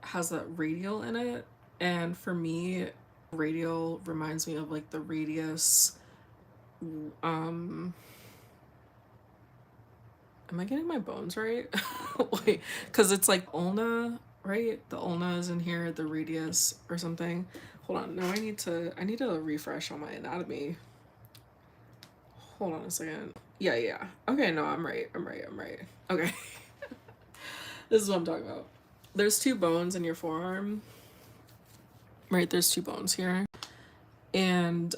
has that radial in it, and for me, radial reminds me of like the radius. Am I getting my bones right? Wait, because it's like ulna, right? The ulna is in here, the radius or something. Hold on, now I need to refresh on my anatomy. Hold on a second. Yeah. Okay, no, I'm right. Okay. This is what I'm talking about. There's two bones in your forearm. Right, there's two bones here. And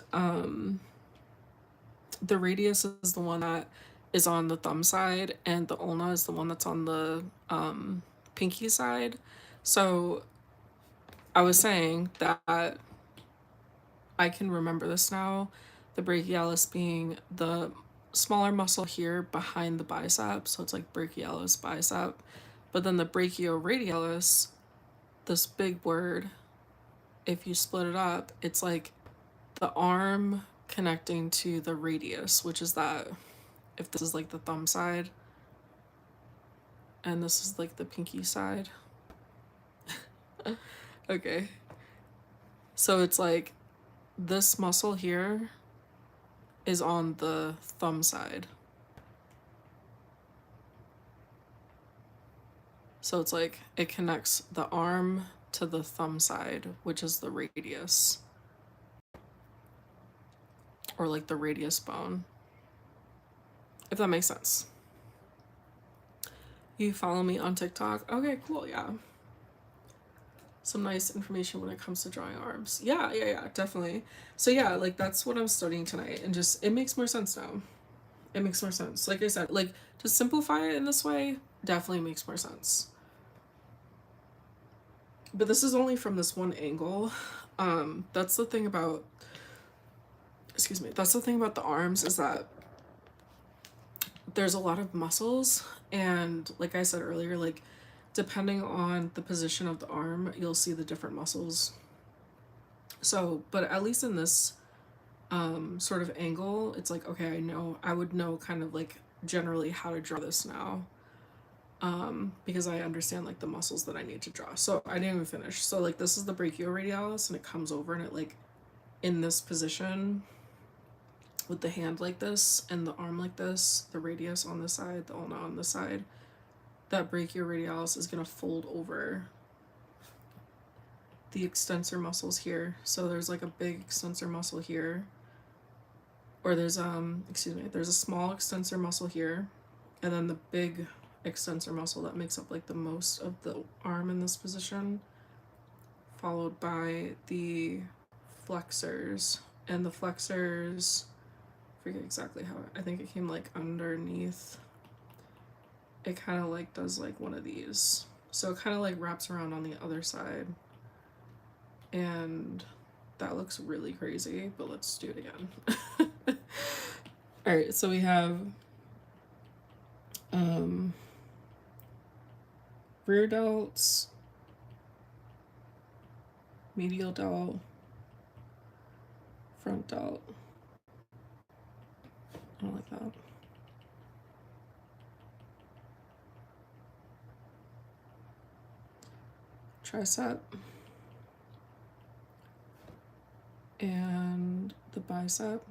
the radius is the one that is on the thumb side, and the ulna is the one that's on the pinky side. So I was saying that I can remember this now, the brachialis being the smaller muscle here behind the bicep, so it's like brachialis bicep. But then the brachioradialis, this big word, if you split it up, it's like the arm connecting to the radius, which is that if this is like the thumb side and this is like the pinky side. Okay. So it's like this muscle here is on the thumb side. So it's like it connects the arm to the thumb side, which is the radius. Or like the radius bone. If that makes sense. You follow me on TikTok? Okay, cool, yeah. Some nice information when it comes to drawing arms. Yeah, definitely. So yeah, like that's what I'm studying tonight, and just it makes more sense now. It makes more sense. Like I said, like to simplify it in this way definitely makes more sense. But this is only from this one angle. That's the thing about, excuse me, that's the thing about the arms, is that there's a lot of muscles, and like I said earlier, like depending on the position of the arm, you'll see the different muscles. So, but at least in this sort of angle, it's like, okay, I would know kind of like generally how to draw this now, because I understand like the muscles that I need to draw. So I didn't even finish. So like this is the brachioradialis, and it comes over and it like in this position with the hand like this and the arm like this, the radius on this side, the ulna on this side, that brachioradialis is going to fold over the extensor muscles here. So there's like a big extensor muscle here, or there's there's a small extensor muscle here, and then the big extensor muscle that makes up like the most of the arm in this position, followed by the flexors. And the flexors, I forget exactly how, I think it came like underneath. It kind of like does like one of these, so it kind of like wraps around on the other side, and that looks really crazy, but let's do it again. All right, so we have rear delts, medial delt, front delt. I don't like that. Tricep, and the bicep,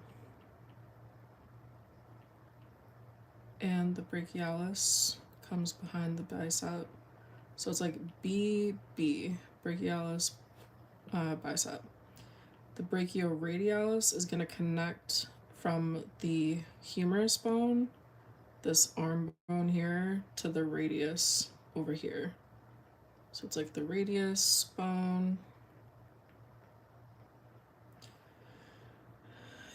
and the brachialis comes behind the bicep. So it's like BB, brachialis, bicep. The brachioradialis is going to connect from the humerus bone, this arm bone here, to the radius over here. So it's like the radius bone,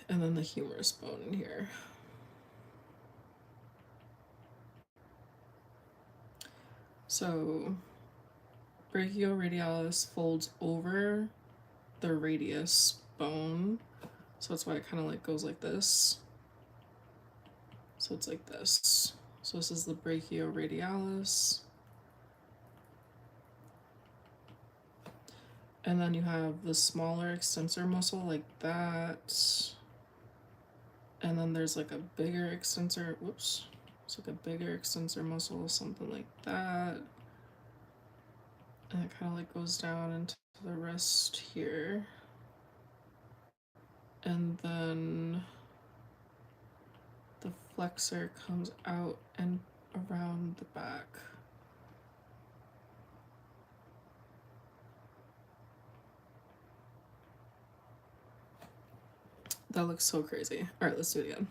and then the humerus bone in here. So brachioradialis folds over the radius bone, so that's why it kind of like goes like this. So it's like this. So this is the brachioradialis. And then you have the smaller extensor muscle like that. And then there's like a bigger extensor, whoops. It's like a bigger extensor muscle, something like that. And it kind of like goes down into the wrist here. And then the flexor comes out and around the back. That looks so crazy. All right, let's do it again.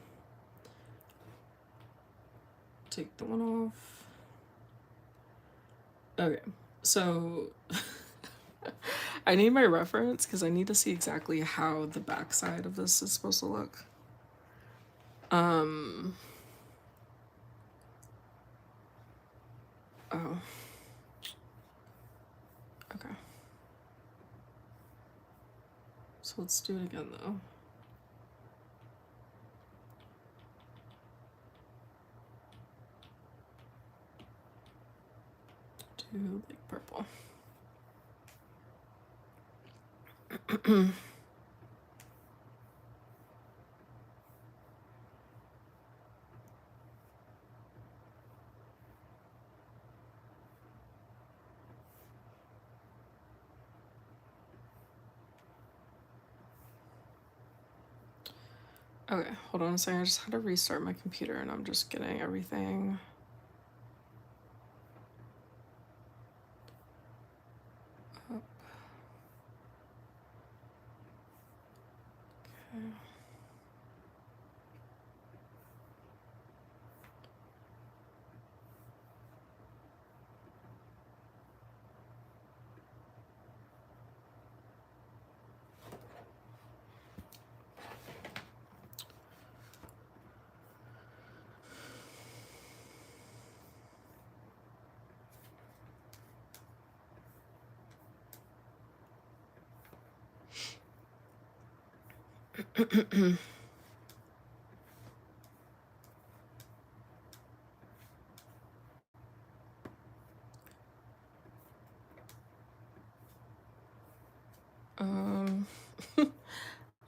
Take the one off. Okay, so I need my reference because I need to see exactly how the back side of this is supposed to look. Oh. Okay. So let's do it again though. Do like purple. Okay, hold on a second. I just had to restart my computer and I'm just getting everything. Up. Okay.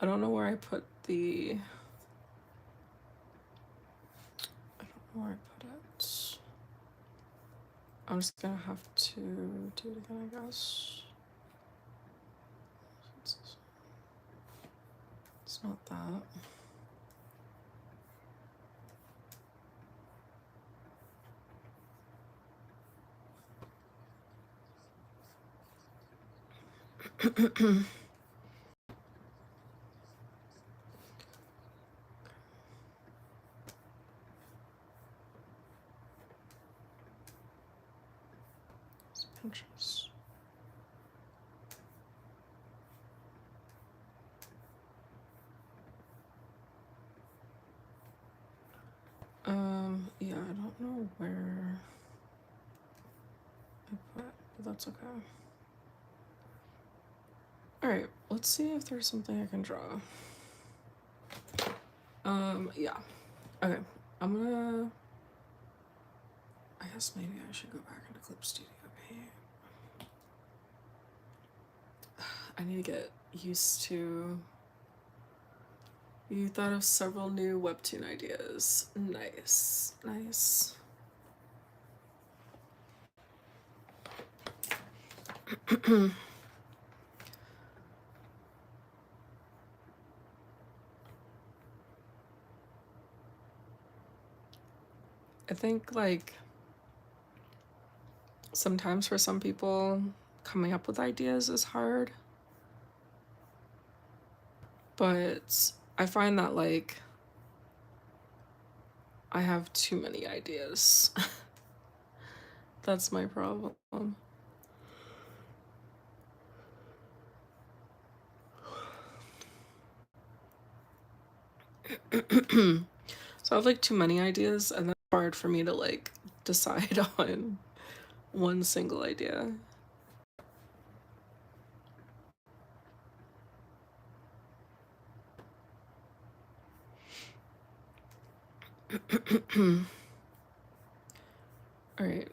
I don't know where I put the. I don't know where I put it. I'm just gonna have to do it again, I guess. It's not that. Pinterest. Yeah, I don't know where I put it, but that's okay. Alright, let's see if there's something I can draw. Yeah. Okay, I'm gonna. I guess maybe I should go back into Clip Studio Paint. I need to get used to. You thought of several new webtoon ideas. Nice, nice. I think, like, sometimes for some people, coming up with ideas is hard. But I find that, like, I have too many ideas. That's my problem. So I have, like, too many ideas, and that's hard for me to, like, decide on one single idea. All right.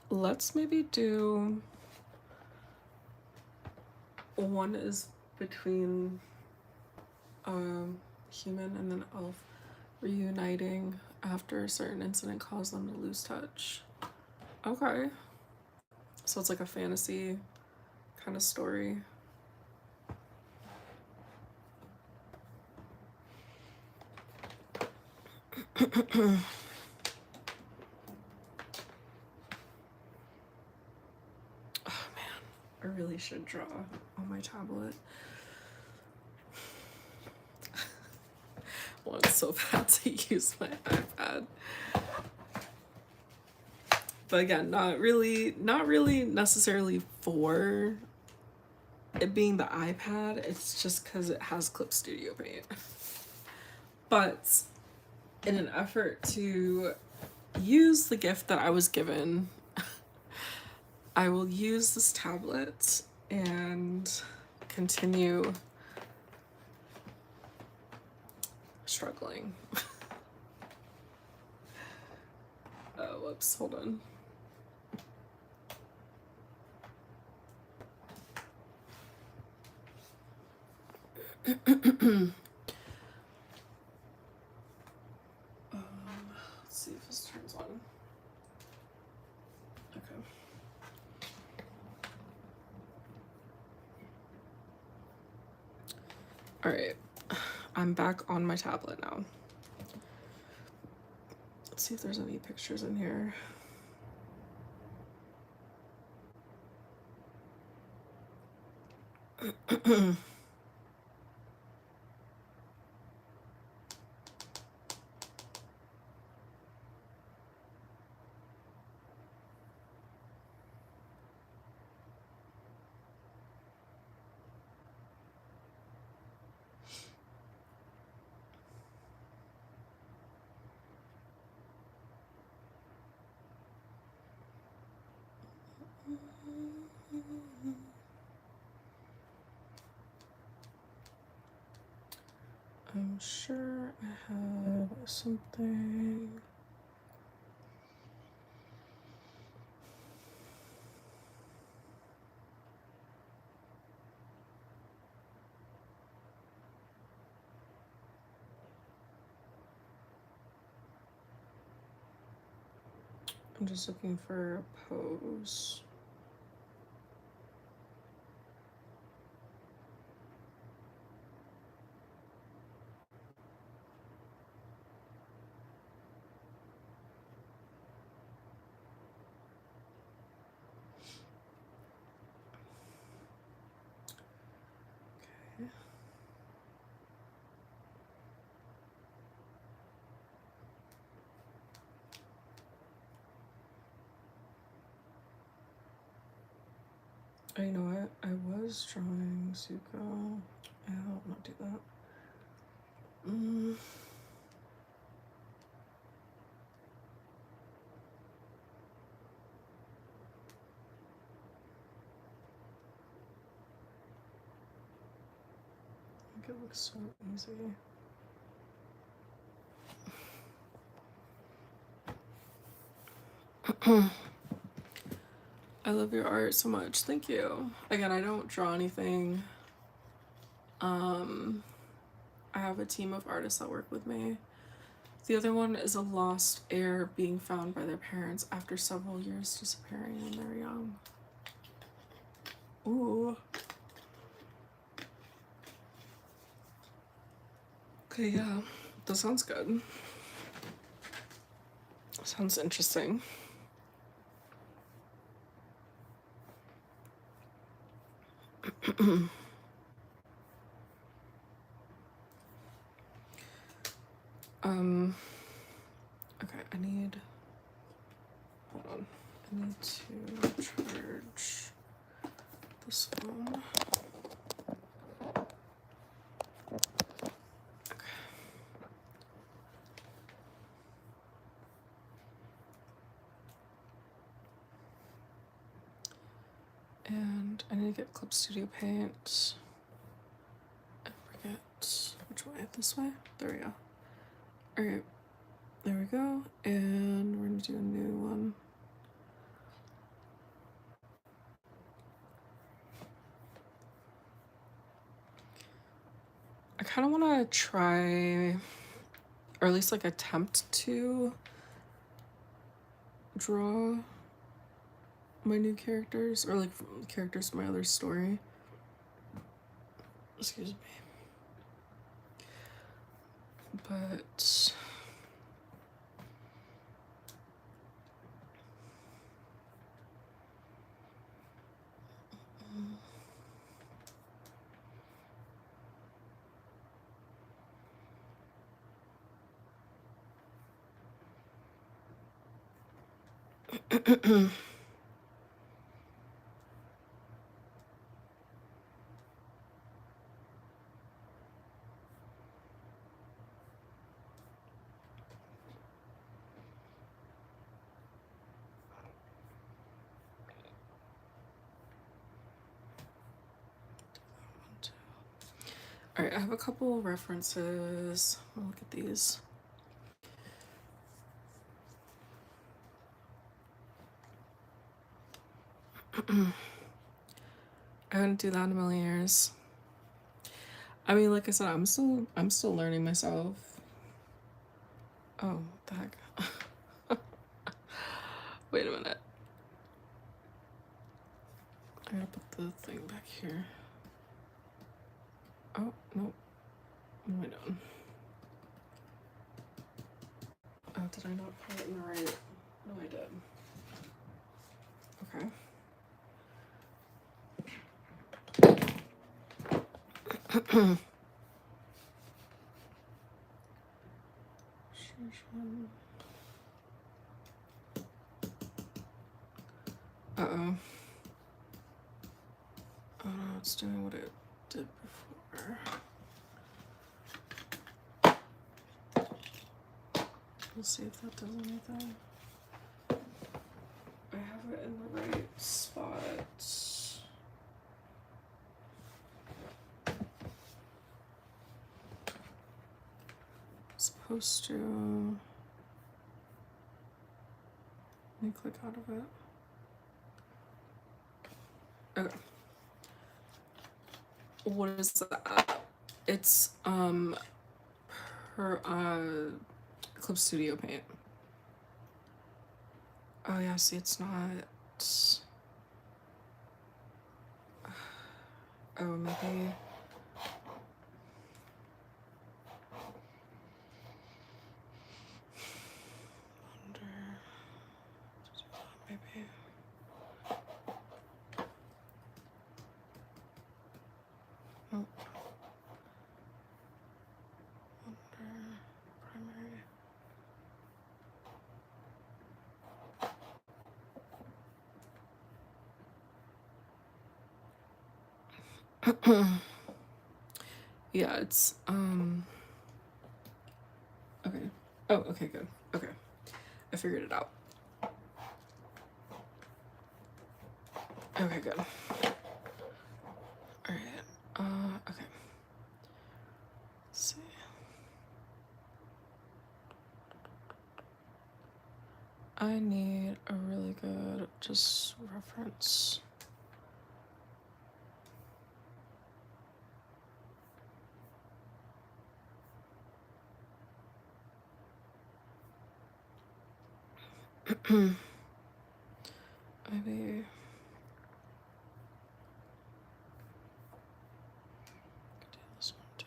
Let's maybe do one is between human and then elf reuniting after a certain incident caused them to lose touch. Okay. So it's like a fantasy kind of story. Oh man, I really should draw on my tablet. I want so bad to use my iPad. But again, not really necessarily for it being the iPad. It's just because it has Clip Studio Paint. But in an effort to use the gift that I was given, I will use this tablet and continue struggling. Oh, whoops, hold on. Let's see if this turns on. Okay. All right. I'm back on my tablet now. Let's see if there's any pictures in here. I'm sure I have something. I'm just looking for a pose. Okay. Oh, you know what? I was drawing Zuko. I'll not do that. I think it looks so easy. I love your art so much. Thank you. Again, I don't draw anything. I have a team of artists that work with me. The other one is a lost heir being found by their parents after several years disappearing when they're young. Ooh. Okay, yeah. That sounds good. Sounds interesting. Okay, I need, hold on. I need to charge this phone. Okay. And I need to get Clip Studio Paint. I forget which way. This way? There we go. Alright. There we go. And we're gonna do a new one. I kind of want to try, or at least like attempt to draw my new characters, or like characters from my other story. Excuse me. But all right, I have a couple references. I'll look at these. I wouldn't do that in a million years. I mean, like I said, I'm still learning myself. Oh, what the heck? Wait a minute. I gotta put the thing back here. Oh, no. What am I doing? Oh, did I not put it in the right? No, I did. Okay. Uh-oh. Oh no, it's doing what it did before. We'll see if that does anything. I have it in the right spot. Supposed to. Let me click out of it. Okay. What is that? It's her Eclipse Studio Paint. Oh yeah, see it's not. Oh, maybe. Maybe. Oh. Primary. Yeah, it's okay. Oh, okay, good. Okay. I figured it out. Okay, good. Alright. Okay. Let's see. I need a really good just reference. Maybe do this one too.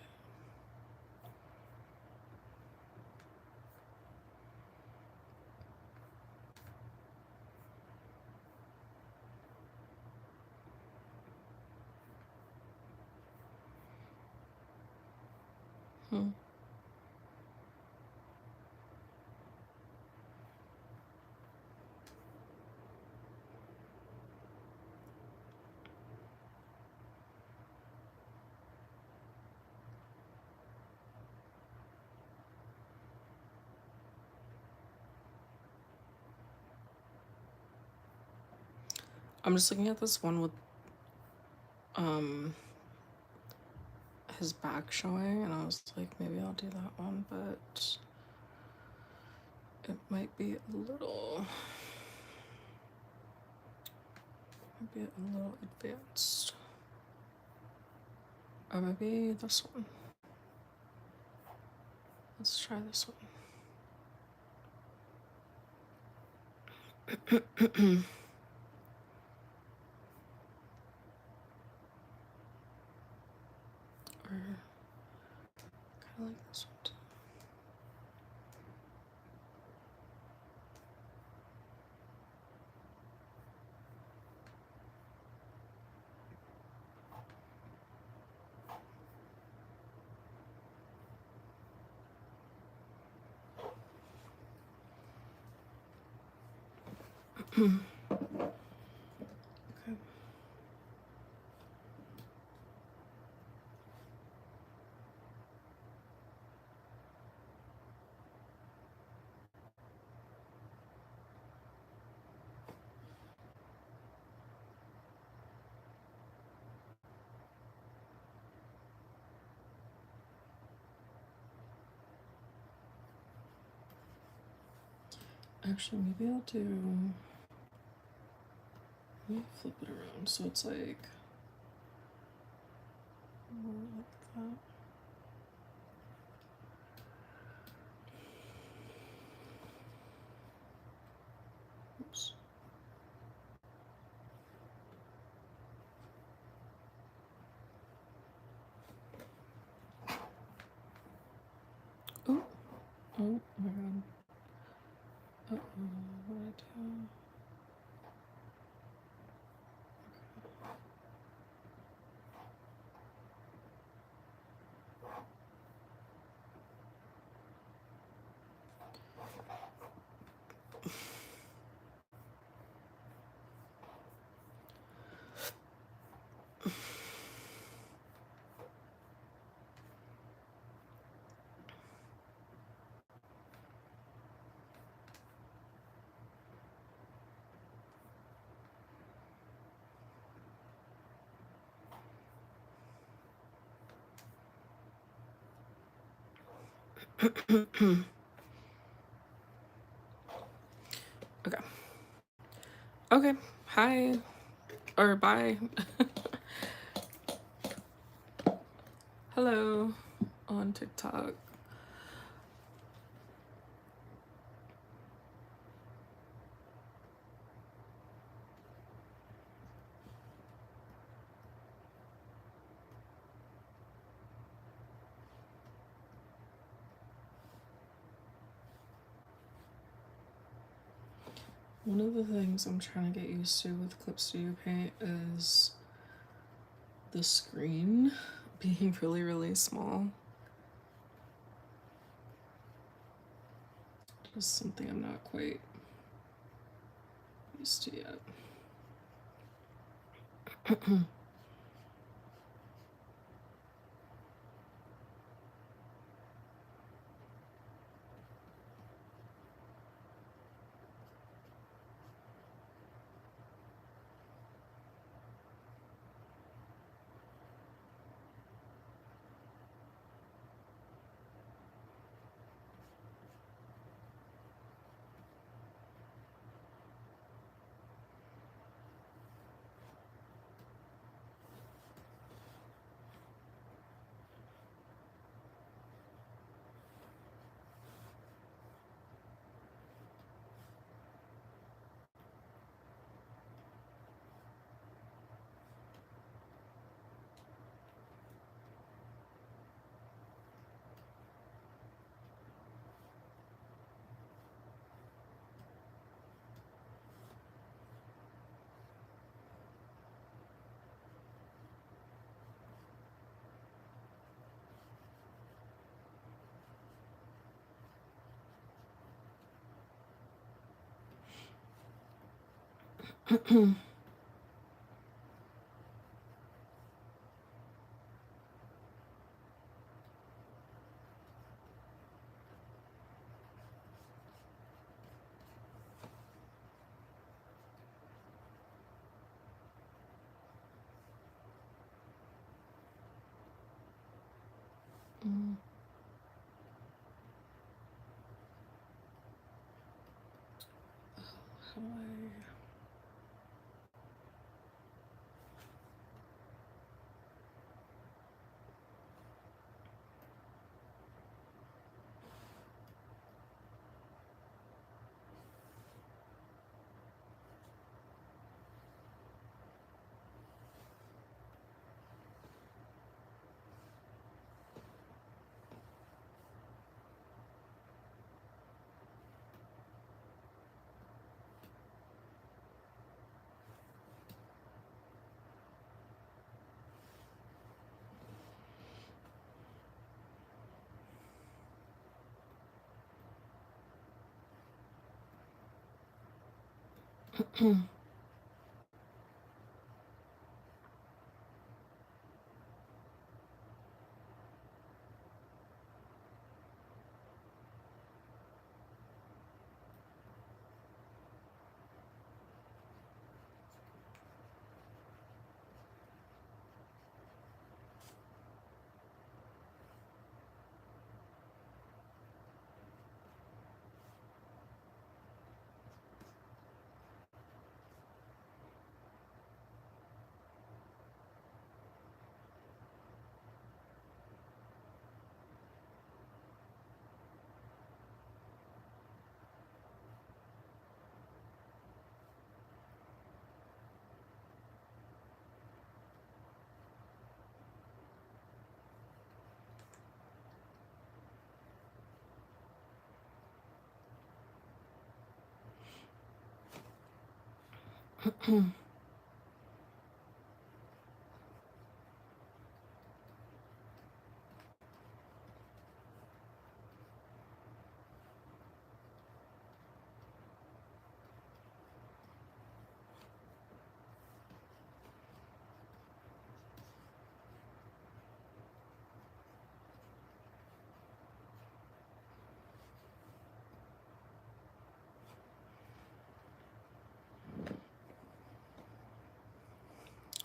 I'm just looking at this one with his back showing, and I was like, maybe I'll do that one, but it might be a little advanced. Or maybe this one. Let's try this one. Or kind of like this one too. Okay. Actually, maybe I'll do. Let me flip it around so it's like more like that. Oops. Oh my god. Uh-oh, what did I do? Okay. Okay. Hi. Or bye. Hello on TikTok. One of the things I'm trying to get used to with Clip Studio Paint is the screen being really, really small. Just something I'm not quite used to yet. Mm, how do I...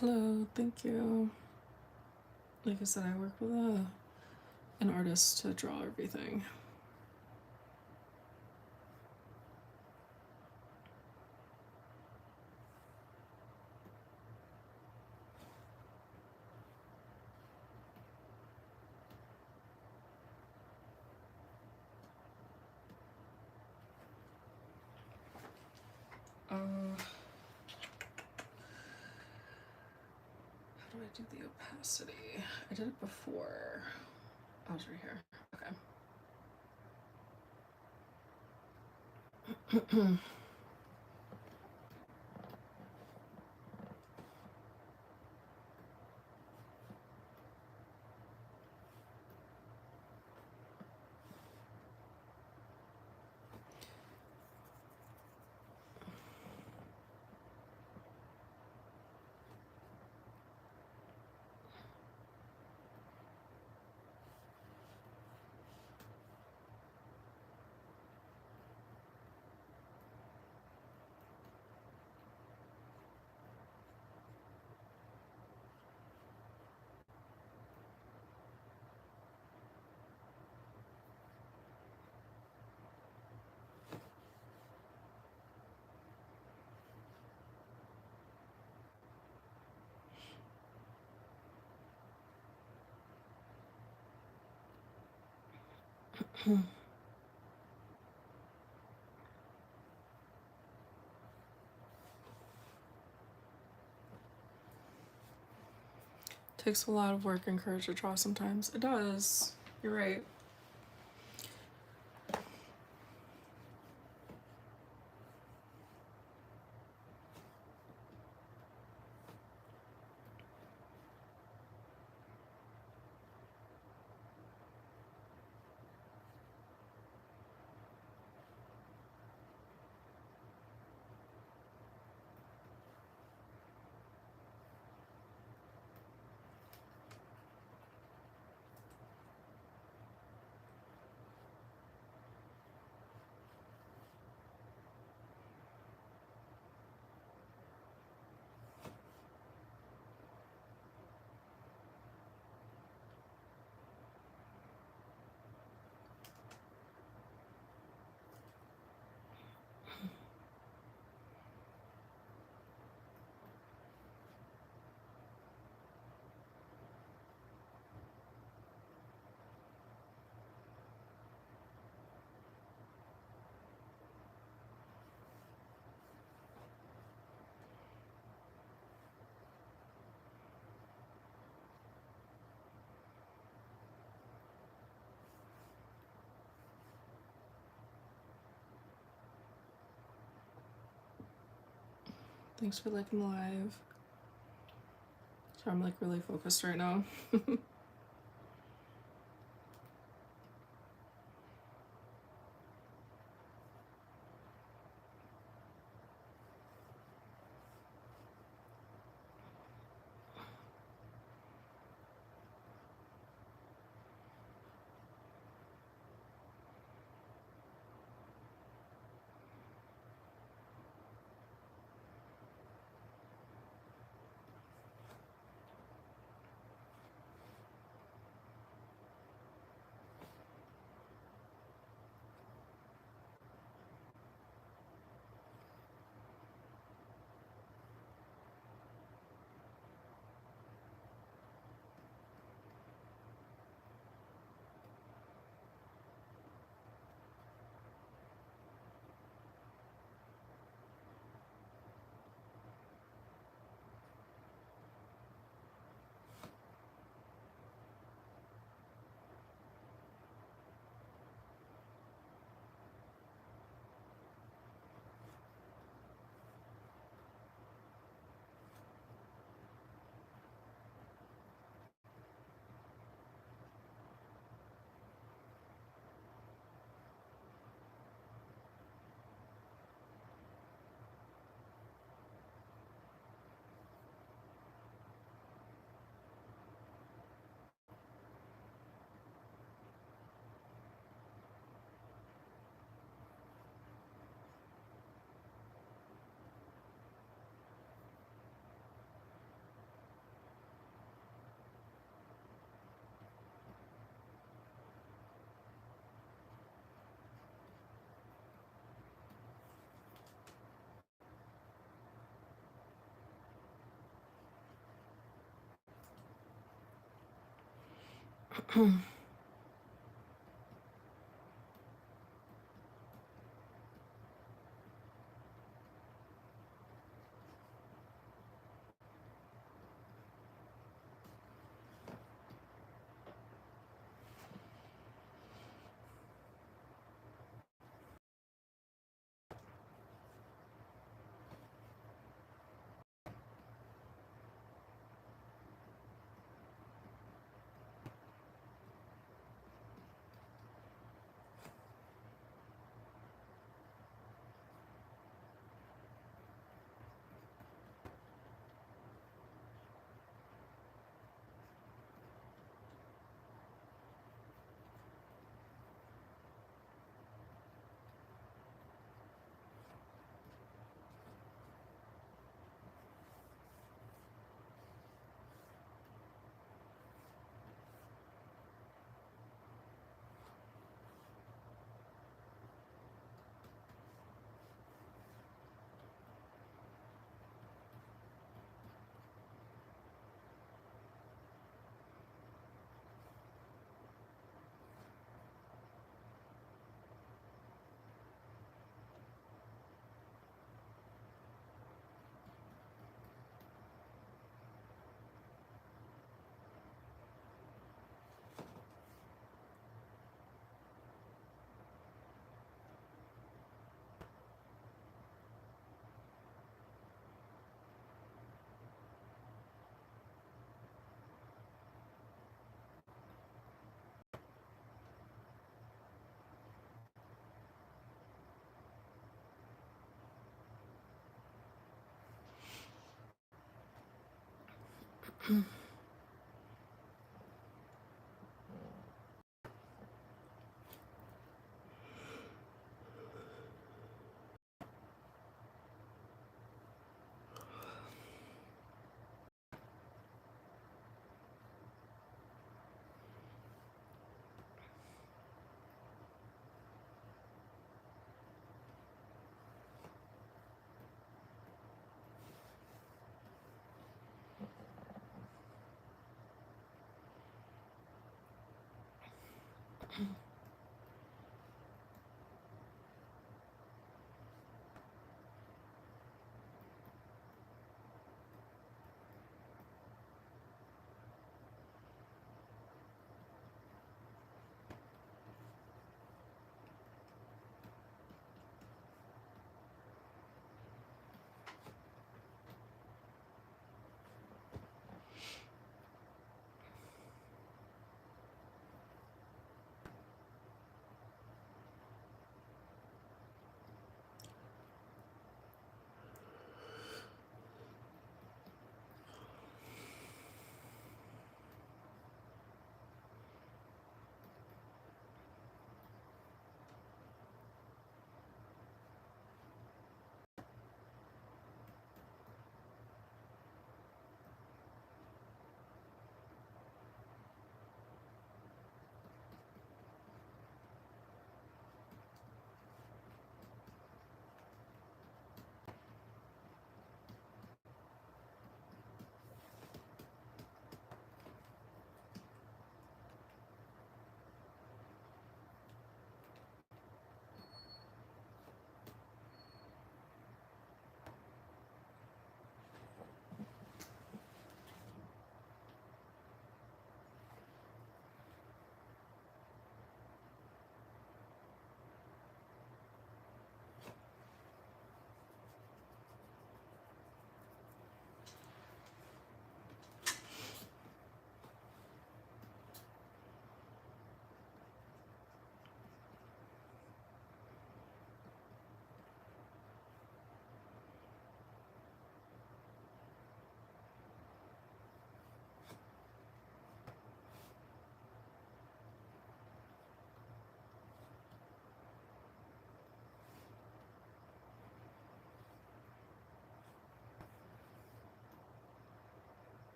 Hello, thank you. Like I said, I work with an artist to draw everything. How do I do the opacity? I did it before. Oh, it's right here. Okay. Takes a lot of work and courage to draw sometimes. It does. You're right. Thanks for liking the live. So I'm like really focused right now.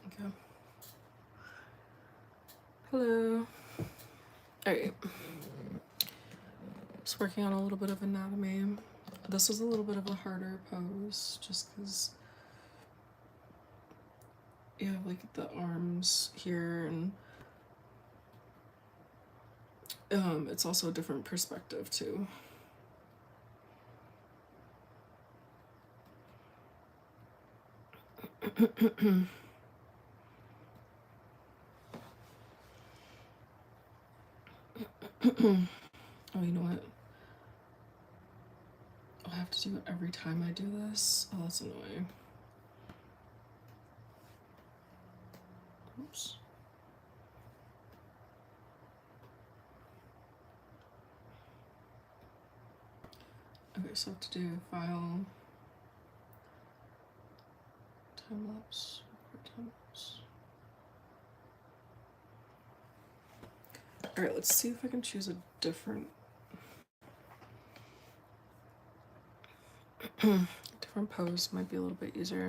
Okay. Hello. Alright. Just working on a little bit of anatomy. This was a little bit of a harder pose just because you have like the arms here, and it's also a different perspective too. Oh, you know what? I'll have to do it every time I do this. Oh, that's annoying. Oops. Okay, so I have to do file, time lapse, record time lapse. Alright, let's see if I can choose a different different pose. Might be a little bit easier.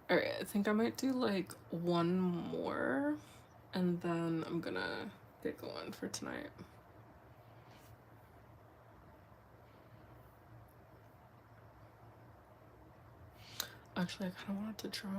Alright, I think I might do like one more and then I'm gonna get going for tonight. Actually, I kind of wanted to draw.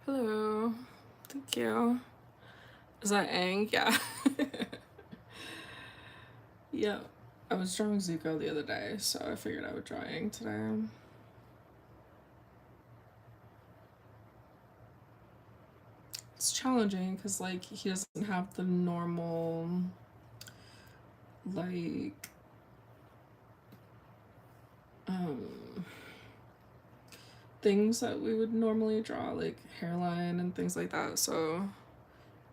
Hello. Thank you. Is that Aang? Yeah. Yeah. I was drawing Zuko the other day, so I figured I would draw Aang today. It's challenging because, like, he doesn't have the normal, like, um, things that we would normally draw, like hairline and things like that. So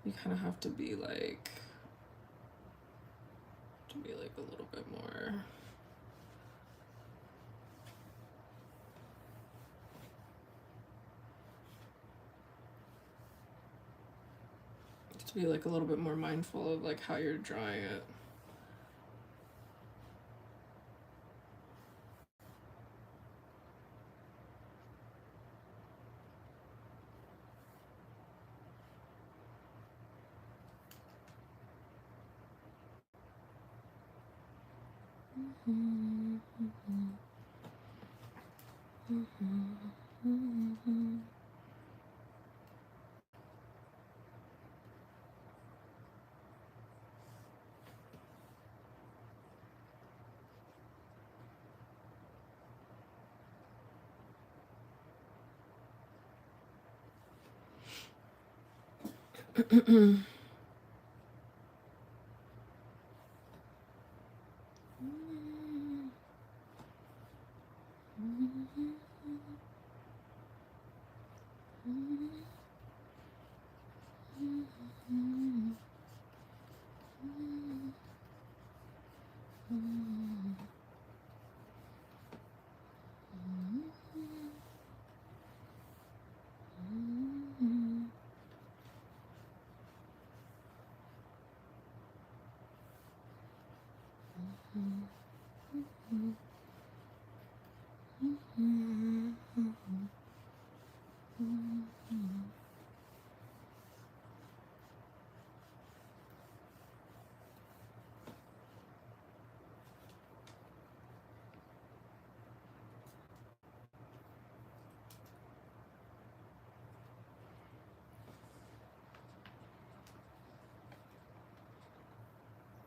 you kind of have to be like a little bit more. To be like a little bit more mindful of like how you're drawing it.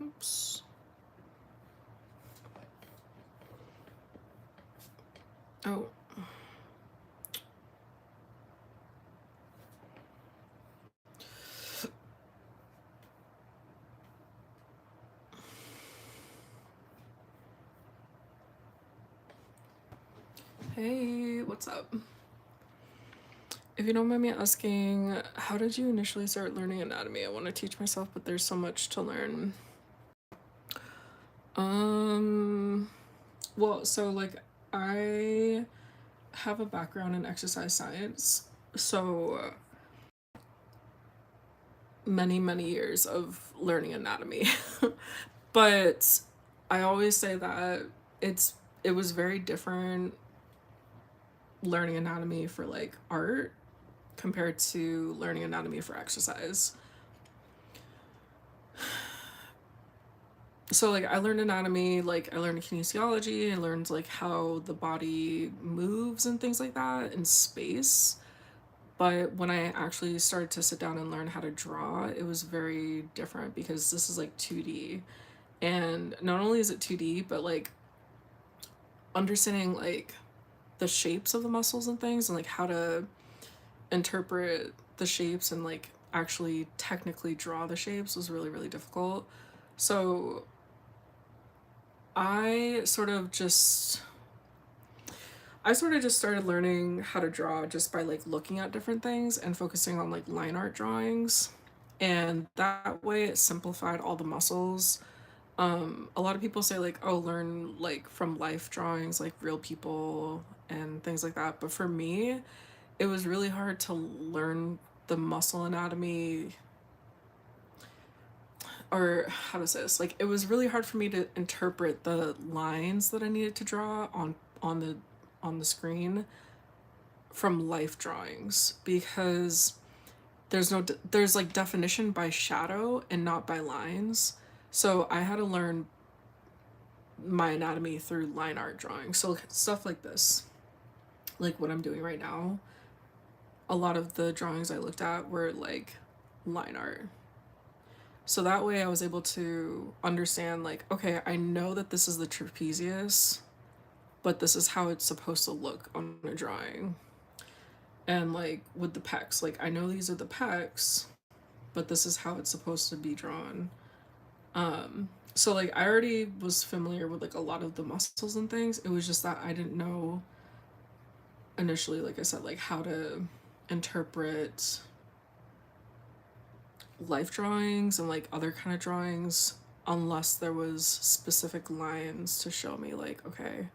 Oops. Oh. Hey, what's up? If you don't mind me asking, how did you initially start learning anatomy? I want to teach myself, but there's so much to learn. Um, well, so like I have a background in exercise science, so many years of learning anatomy. But I always say that it's it was very different learning anatomy for like art compared to learning anatomy for exercise. So like I learned anatomy, like I learned kinesiology, I learned like how the body moves and things like that in space. But when I actually started to sit down and learn how to draw, it was very different because this is like 2D. And not only is it 2D, but like understanding like the shapes of the muscles and things and like how to interpret the shapes and like actually technically draw the shapes was really difficult. So I sort of just I sort of just started learning how to draw just by like looking at different things and focusing on like line art drawings. And that way it simplified all the muscles. A lot of people say like, oh, learn like from life drawings, like real people and things like that. But for me, it was really hard to learn the muscle anatomy, or how to say this, like it was really hard for me to interpret the lines that I needed to draw on the on the screen from life drawings because there's like definition by shadow and not by lines. So I had to learn my anatomy through line art drawing. So stuff like this, like what I'm doing right now, a lot of the drawings I looked at were like line art. So that way I was able to understand like, okay, I know that this is the trapezius, but this is how it's supposed to look on a drawing. And like with the pecs, like I know these are the pecs, but this is how it's supposed to be drawn. So like I already was familiar with like a lot of the muscles and things. It was just that I didn't know initially, like I said, like how to interpret life drawings and like other kind of drawings unless there was specific lines to show me like, okay,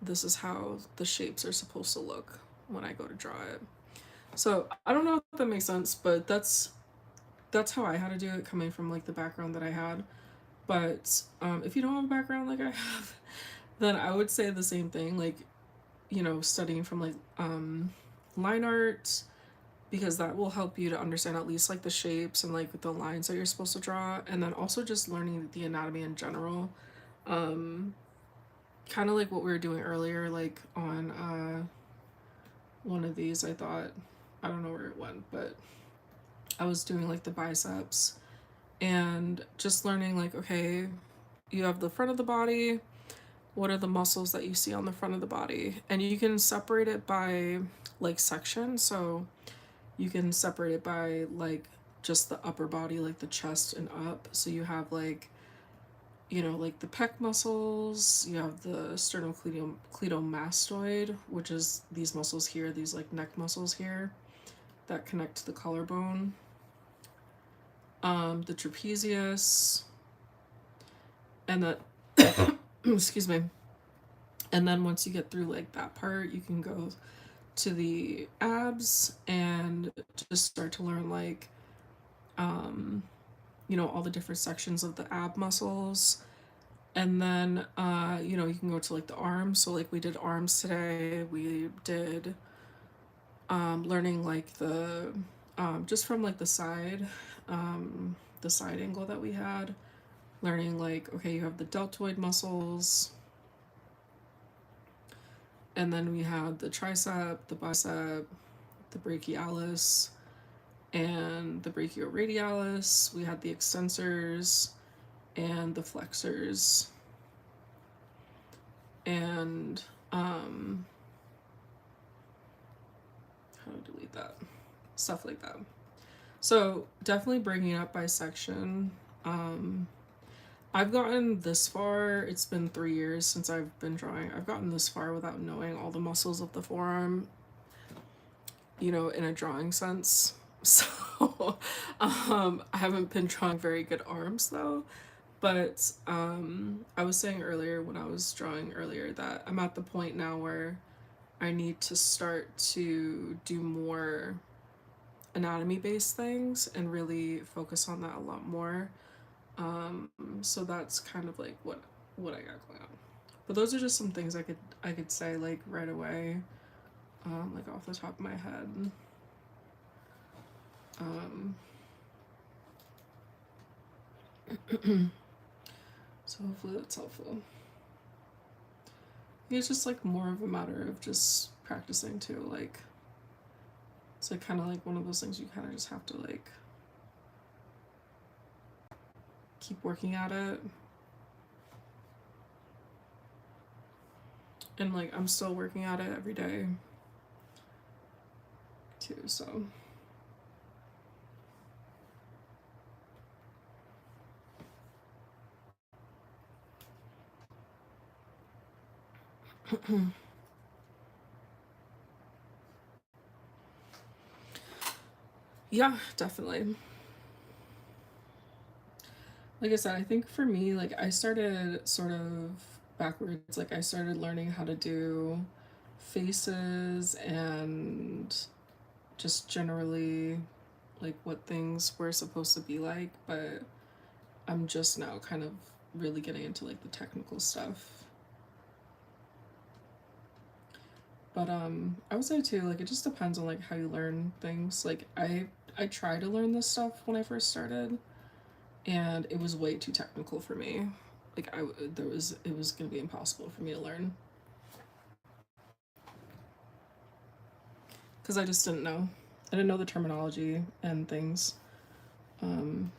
this is how the shapes are supposed to look when I go to draw it. So I don't know if that makes sense, but that's how I had to do it coming from like the background that I had. But if you don't have a background like I have, then I would say the same thing, like, you know, studying from like line art, because that will help you to understand at least like the shapes and like the lines that you're supposed to draw, and then also just learning the anatomy in general. kind of like what we were doing earlier, like on one of these. I thought, I don't know where it went, but I was doing like the biceps and just learning like, okay, you have the front of the body, what are the muscles that you see on the front of the body, and you can separate it by like section. So you can separate it by like just the upper body, like the chest and up. So you have like, you know, like the pec muscles, you have the sternocleidomastoid, which is these muscles here, these like neck muscles here that connect to the collarbone. The trapezius, and that, excuse me. And then once you get through like that part, you can go to the abs and just start to learn like, you know, all the different sections of the ab muscles. And then, you know, you can go to like the arms. So like we did arms today. We did learning like the, just from like the side angle that we had, learning like, okay, you have the deltoid muscles, and then we had the tricep, the bicep, the brachialis, and the brachioradialis. We had the extensors and the flexors, and how to delete that, stuff like that. So definitely breaking it up by section. I've gotten this far. It's been 3 years since I've been drawing. I've gotten this far without knowing all the muscles of the forearm, you know, in a drawing sense. So I haven't been drawing very good arms though. But I was saying earlier when I was drawing earlier that I'm at the point now where I need to start to do more anatomy based things and really focus on that a lot more. So that's kind of like what I got going on. But those are just some things I could say like right away, like off the top of my head. So hopefully that's helpful. It's just like more of a matter of just practicing too. Like it's like kind of like one of those things you kind of just have to like keep working at it. And like I'm still working at it every day too, so yeah, definitely. Like I said, I think for me, like I started sort of backwards. Like I started learning how to do faces and just generally like what things were supposed to be like, but I'm just now kind of really getting into like the technical stuff. But I would say too, like it just depends on like how you learn things. Like I tried to learn this stuff when I first started, and it was way too technical for me. Like it was gonna be impossible for me to learn because I just didn't know. I didn't know the terminology and things. Um,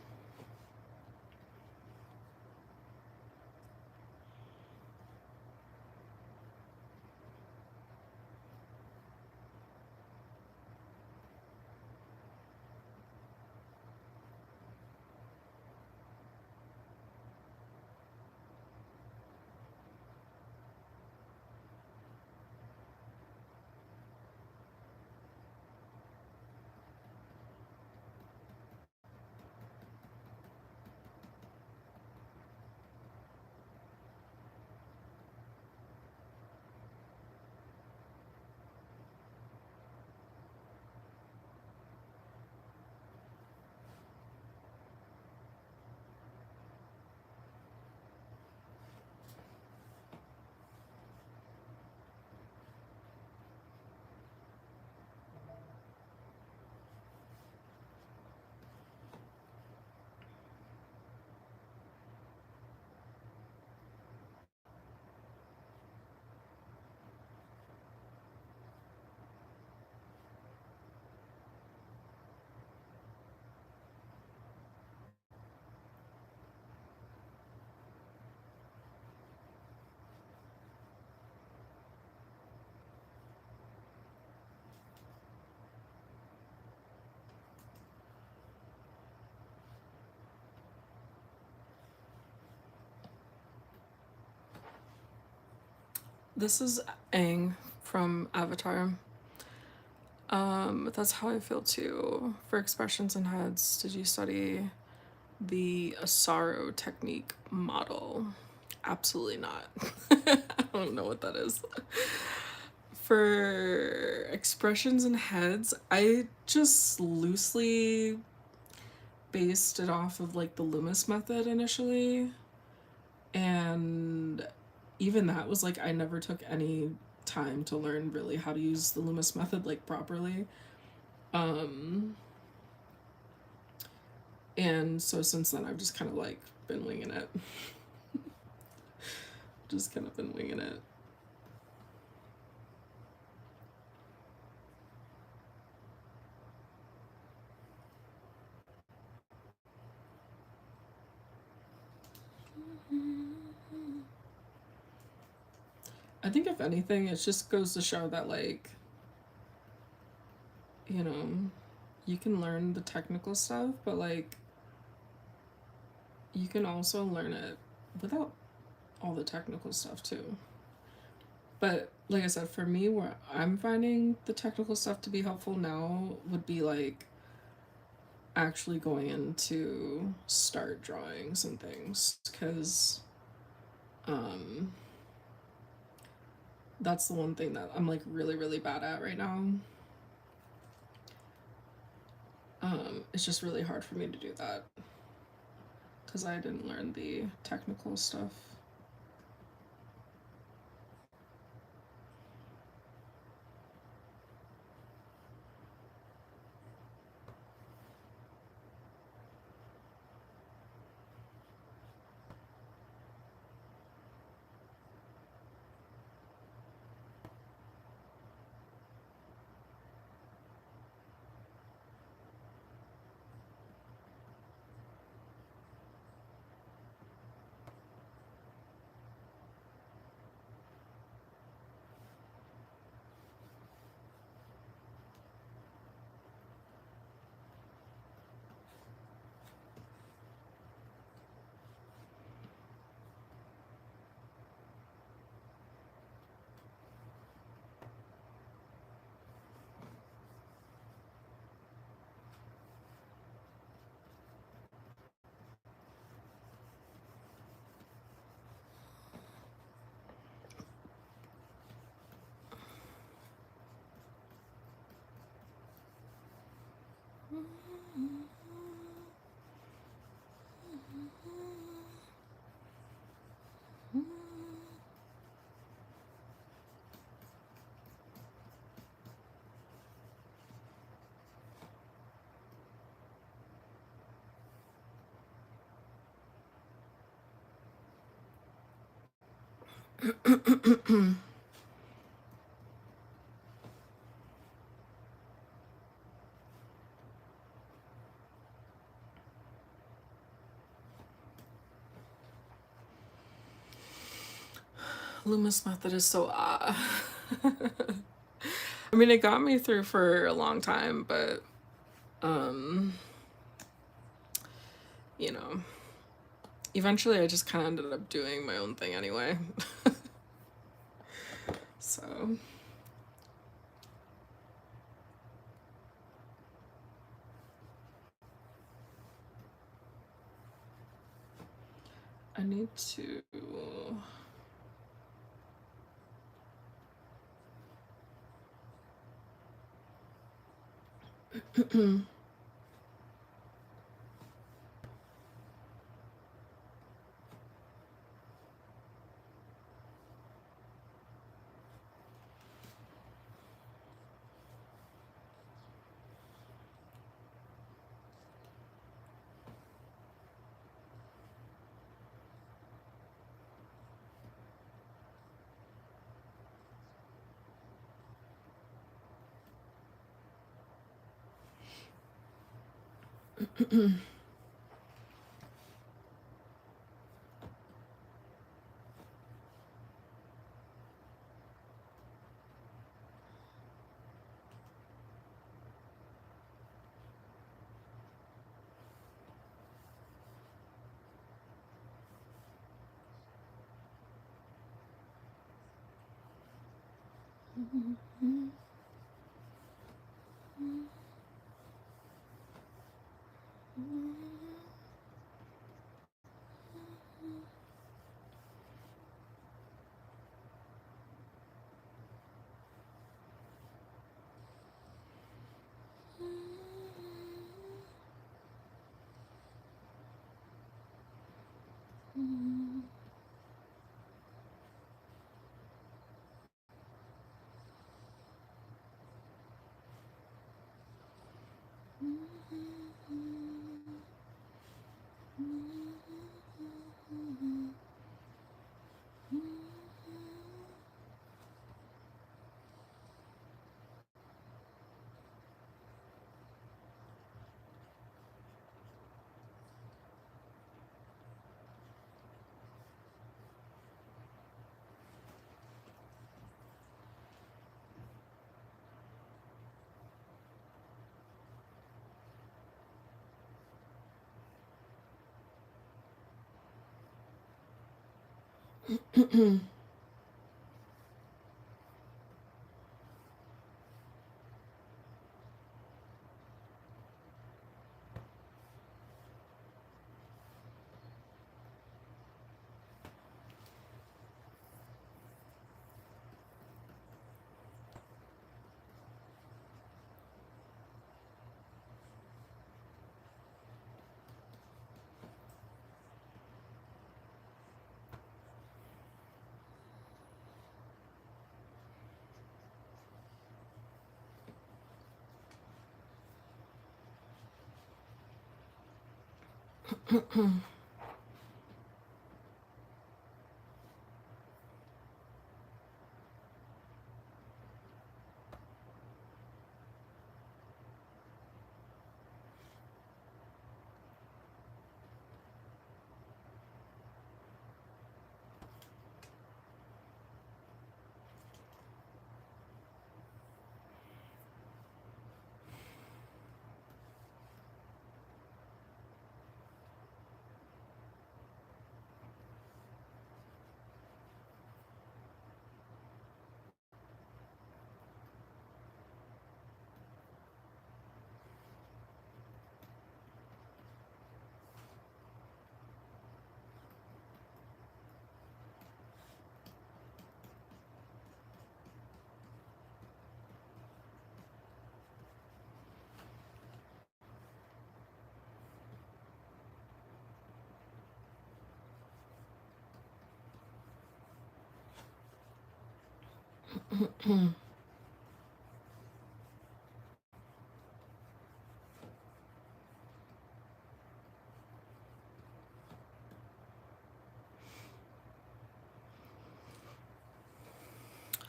This is Aang from Avatar. That's how I feel too. For expressions and heads, did you study the Asaro technique model? Absolutely not. I don't know what that is. For expressions and heads, I just loosely based it off of like the Loomis method initially. And even that was like I never took any time to learn really how to use the Loomis method like properly. And so since then I've just kind of like been winging it. Just kind of been winging it. I think if anything, it just goes to show that like, you know, you can learn the technical stuff, but like you can also learn it without all the technical stuff too. But like I said, for me, where I'm finding the technical stuff to be helpful now would be like actually going into start drawings and things, because that's the one thing that I'm like really, really bad at right now. It's just really hard for me to do that because I didn't learn the technical stuff. Loomis method is so I mean, it got me through for a long time, but you know, eventually I just kind of ended up doing my own thing anyway. So I need to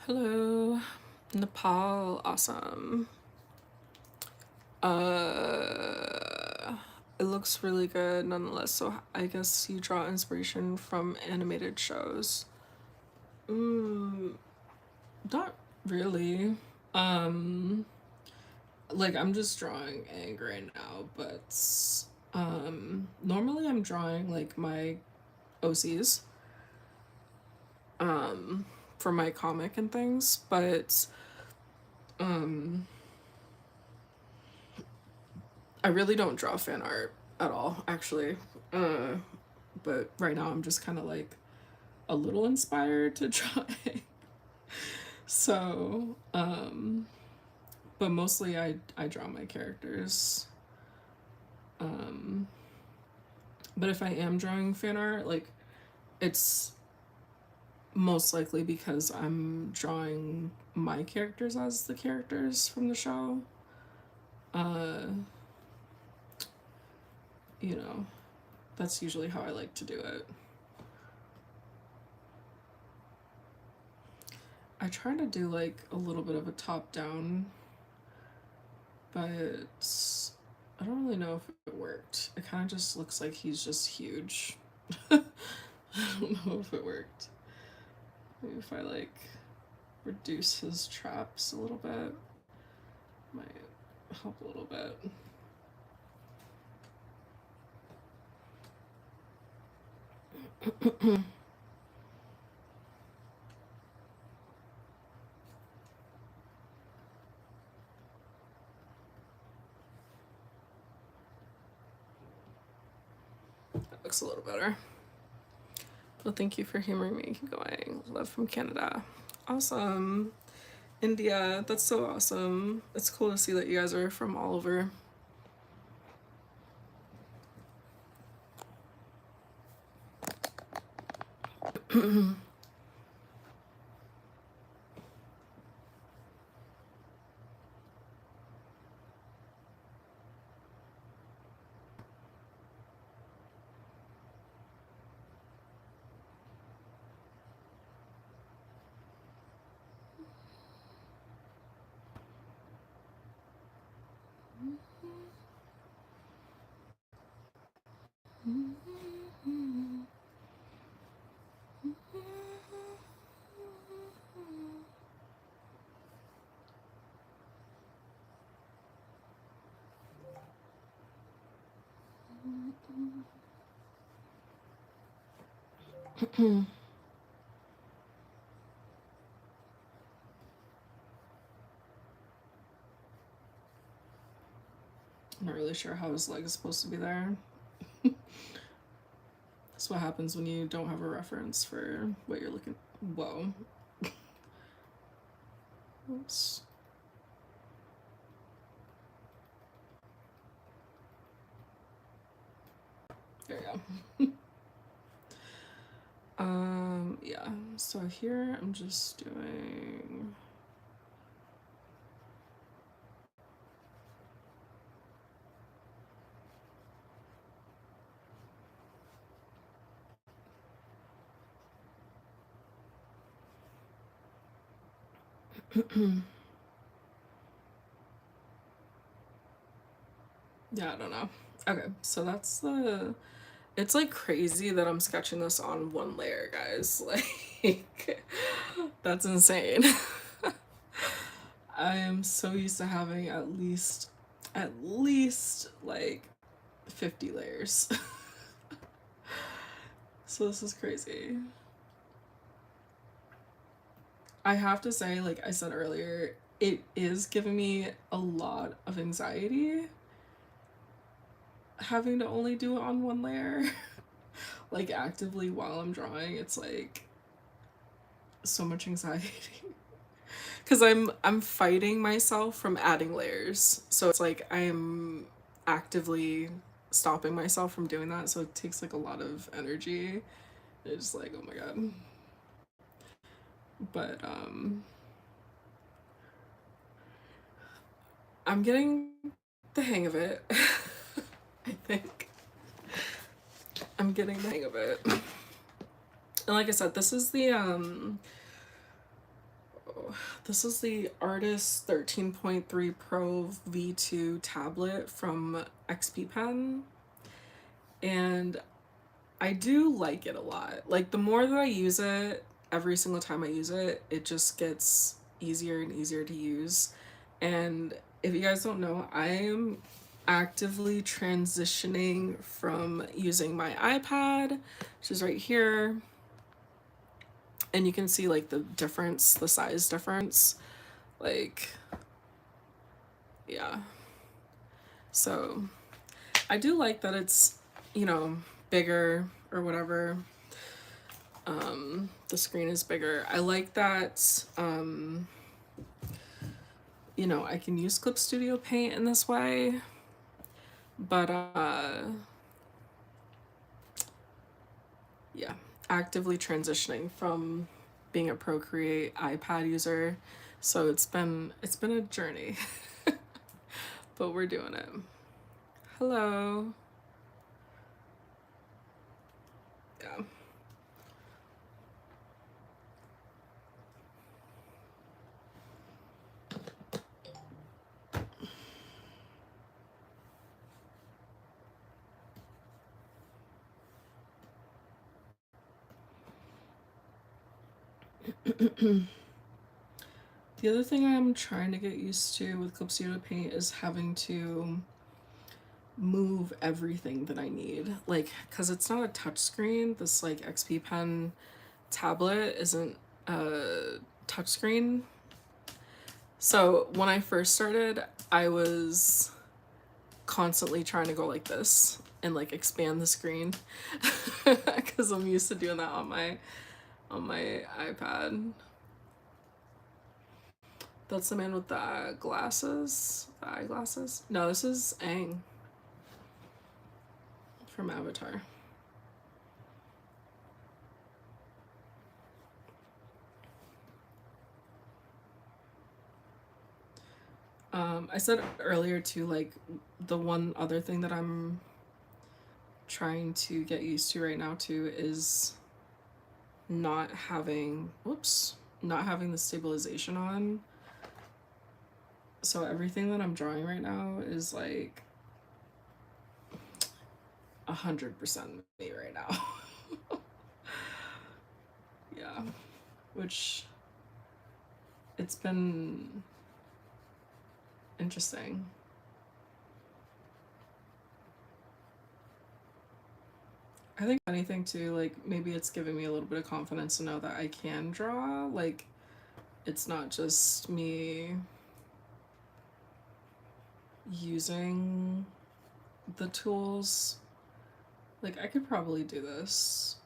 Hello, Nepal, awesome. It looks really good nonetheless. So I guess you draw inspiration from animated shows. Mm, not really. Um, like I'm just drawing Aang right now, but normally I'm drawing like my OCs for my comic and things, but um I really don't draw fan art at all, actually. Uh, but right now I'm just kind of like a little inspired to try. So, but mostly I draw my characters. Um, but if I am drawing fan art, like it's most likely because I'm drawing my characters as the characters from the show. Uh, you know, that's usually how I like to do it. I try to do like a little bit of a top down, but I don't really know if it worked. It kind of just looks like he's just huge. I don't know if it worked. Maybe if I like reduce his traps a little bit, might help a little bit. looks a little better. Well, thank you for humoring me. Keep going. Love from Canada. Awesome. India, that's so awesome. It's cool to see that you guys are from all over. I'm not really sure how his leg is supposed to be there. That's what happens when you don't have a reference for what you're looking. Whoa. Oops. There you go. Yeah. So here I'm just doing. Yeah, I don't know. Okay, so that's the. It's like crazy that I'm sketching this on one layer, guys. Like, that's insane. I am so used to having at least like 50 layers. So this is crazy. I have to say, like I said earlier, it is giving me a lot of anxiety having to only do it on one layer. Like actively while I'm drawing, it's like so much anxiety. Cause I'm fighting myself from adding layers. So it's like I'm actively stopping myself from doing that. So it takes like a lot of energy. It's like, oh my god. But I'm getting the hang of it. I think I'm getting the hang of it. And like I said, this is the Artist 13.3 Pro V2 tablet from XP Pen, and I do like it a lot. Like the more that I use it, every single time I use it, it just gets easier and easier to use. And if you guys don't know, I am actively transitioning from using my iPad, which is right here, and you can see like the difference, the size difference. Like, yeah. So I do like that it's, you know, bigger or whatever. The screen is bigger. I like that, you know, I can use Clip Studio Paint in this way, but yeah, actively transitioning from being a Procreate iPad user. So it's been a journey. But we're doing it. Hello. Yeah. The other thing I'm trying to get used to with Clip Studio Paint is having to move everything that I need. Like, because it's not a touch screen, this like XP Pen tablet isn't a touchscreen. So when I first started, I was constantly trying to go like this and like expand the screen because I'm used to doing that on my iPad. That's the man with the glasses, the eyeglasses. No, this is Aang from Avatar. I said earlier too, like the one other thing that I'm trying to get used to right now too is not having, not having the stabilization on. So everything that I'm drawing right now is like 100% me right now. Yeah, which it's been interesting. I think anything too, like maybe it's giving me a little bit of confidence to know that I can draw. Like it's not just me using the tools. Like I could probably do this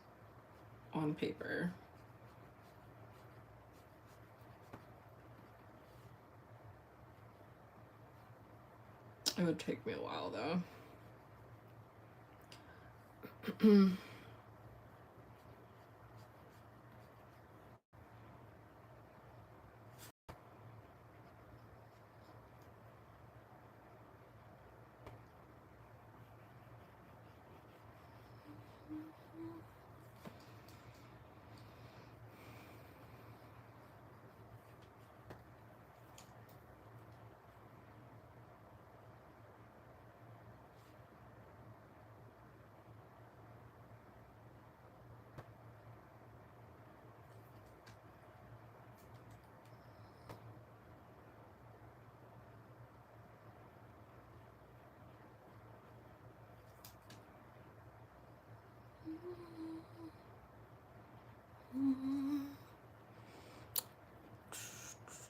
on paper. It would take me a while though.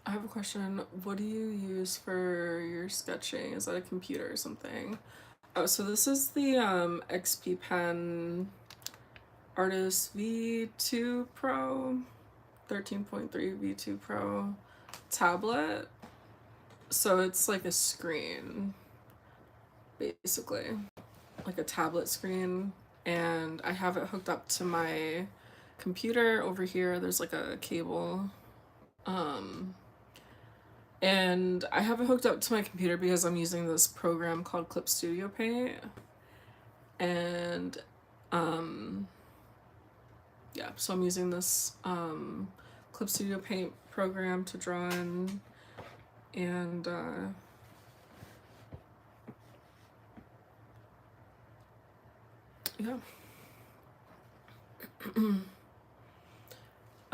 I have a question. What do you use for your sketching? Is that a computer or something? Oh, so this is the XP Pen Artist V2 Pro, 13.3 V2 Pro tablet. So it's like a screen, basically, like a tablet screen. And I have it hooked up to my computer over here. There's like a cable. And I have it hooked up to my computer because I'm using this program called Clip Studio Paint. And yeah, so I'm using this Clip Studio Paint program to draw in, and yeah.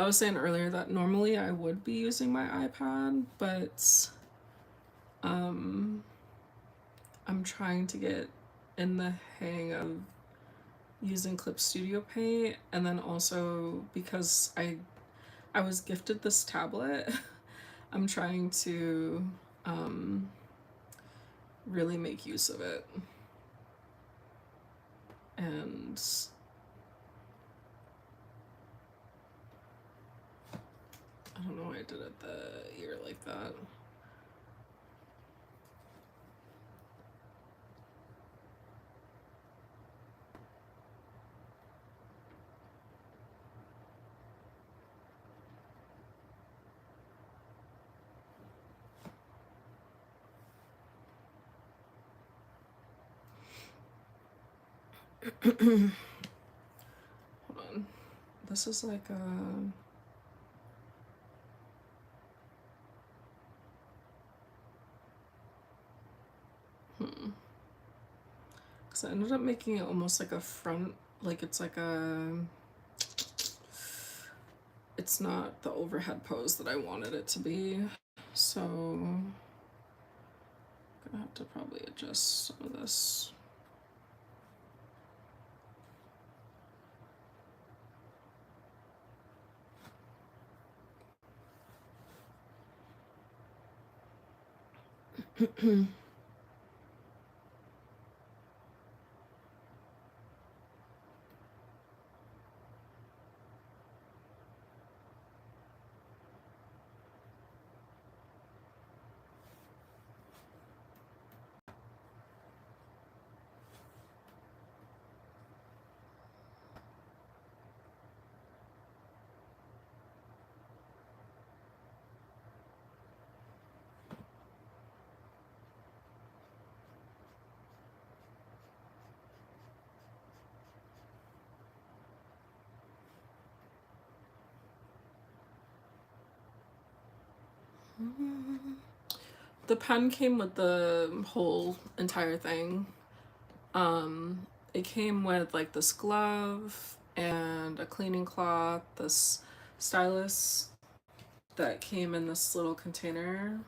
I was saying earlier that normally I would be using my iPad, but I'm trying to get in the hang of using Clip Studio Paint, and then also because I was gifted this tablet, I'm trying to really make use of it. And I don't know why I did it the ear like that. Hold on. This is like a... Because I ended up making it almost like a front, like it's like a... It's not the overhead pose that I wanted it to be. So I'm gonna have to probably adjust some of this. The pen came with the whole entire thing. It came with like this glove and a cleaning cloth, this stylus that came in this little container,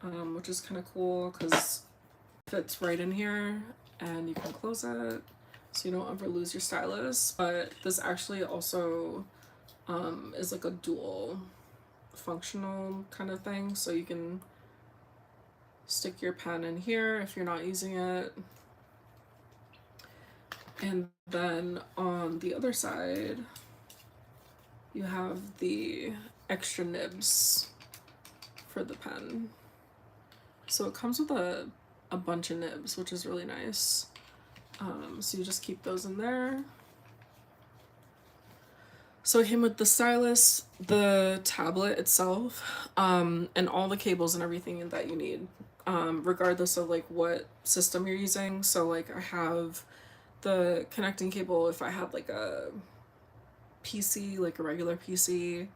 which is kind of cool because it fits right in here and you can close it so you don't ever lose your stylus. But this actually also is like a dual functional kind of thing, so you can stick your pen in here if you're not using it. And then on the other side, you have the extra nibs for the pen. So it comes with a bunch of nibs, which is really nice. So you just keep those in there. So it came with the stylus, the tablet itself, and all the cables and everything that you need, regardless of like what system you're using. So like I have the connecting cable if I had like a PC, like a regular PC,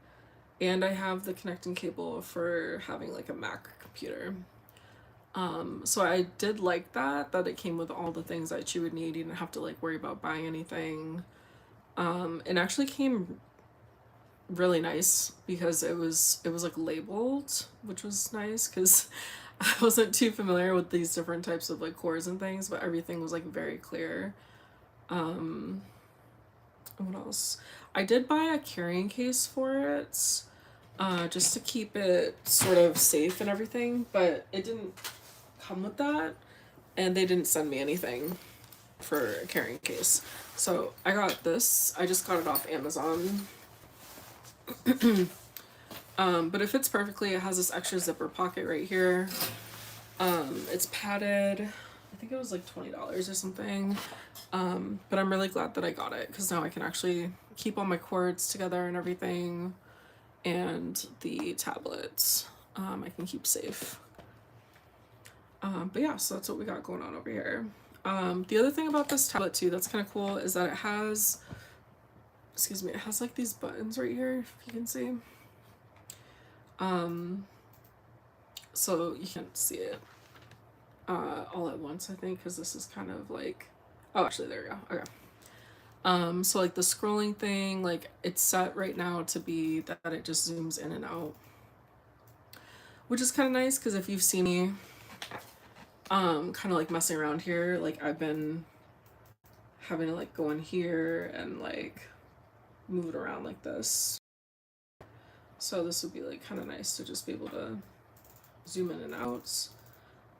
and I have the connecting cable for having like a Mac computer. So I did like that it came with all the things that you would need. You didn't have to like worry about buying anything. It actually came really nice because it was like labeled, which was nice because I wasn't too familiar with these different types of like cords and things, but everything was like very clear. What else? I did buy a carrying case for it, just to keep it sort of safe and everything, but it didn't come with that, and they didn't send me anything for a carrying case. So I got this. I just got it off Amazon. But it fits perfectly. It has this extra zipper pocket right here. It's padded. I think it was like $20 or something. But I'm really glad that I got it because now I can actually keep all my cords together and everything, and the tablets I can keep safe. But yeah, so that's what we got going on over here. The other thing about this tablet too that's kind of cool is that it has, it has like these buttons right here, if you can see. So you can't see it all at once, I think, because this is kind of like, oh, actually, there we go. Okay. So like the scrolling thing, like it's set right now to be that it just zooms in and out, which is kind of nice because if you've seen me kind of like messing around here, like I've been having to like go in here and like move it around like this. So this would be like kind of nice to just be able to zoom in and out.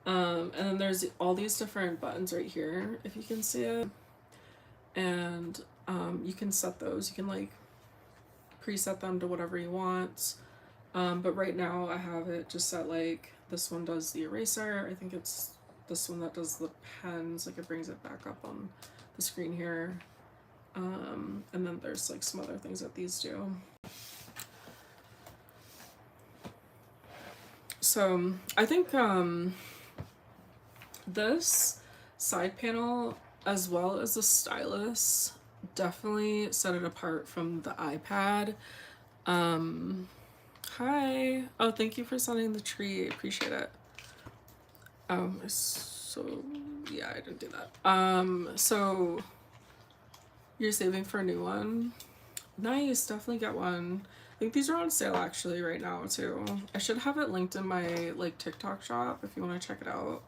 And then there's all these different buttons right here, if you can see it. And you can set those. You can like preset them to whatever you want. But right now I have it just set like this one does the eraser. I think it's this one that does the pens. Like it brings it back up on the screen here. And then there's like some other things that these do. So I think this side panel as well as the stylus definitely set it apart from the iPad. Hi. Oh, thank you for sending the tree. Appreciate it. So yeah, I didn't do that. So you're saving for a new one? Nice, definitely get one. I think these are on sale actually right now too. I should have it linked in my like TikTok shop if you want to check it out.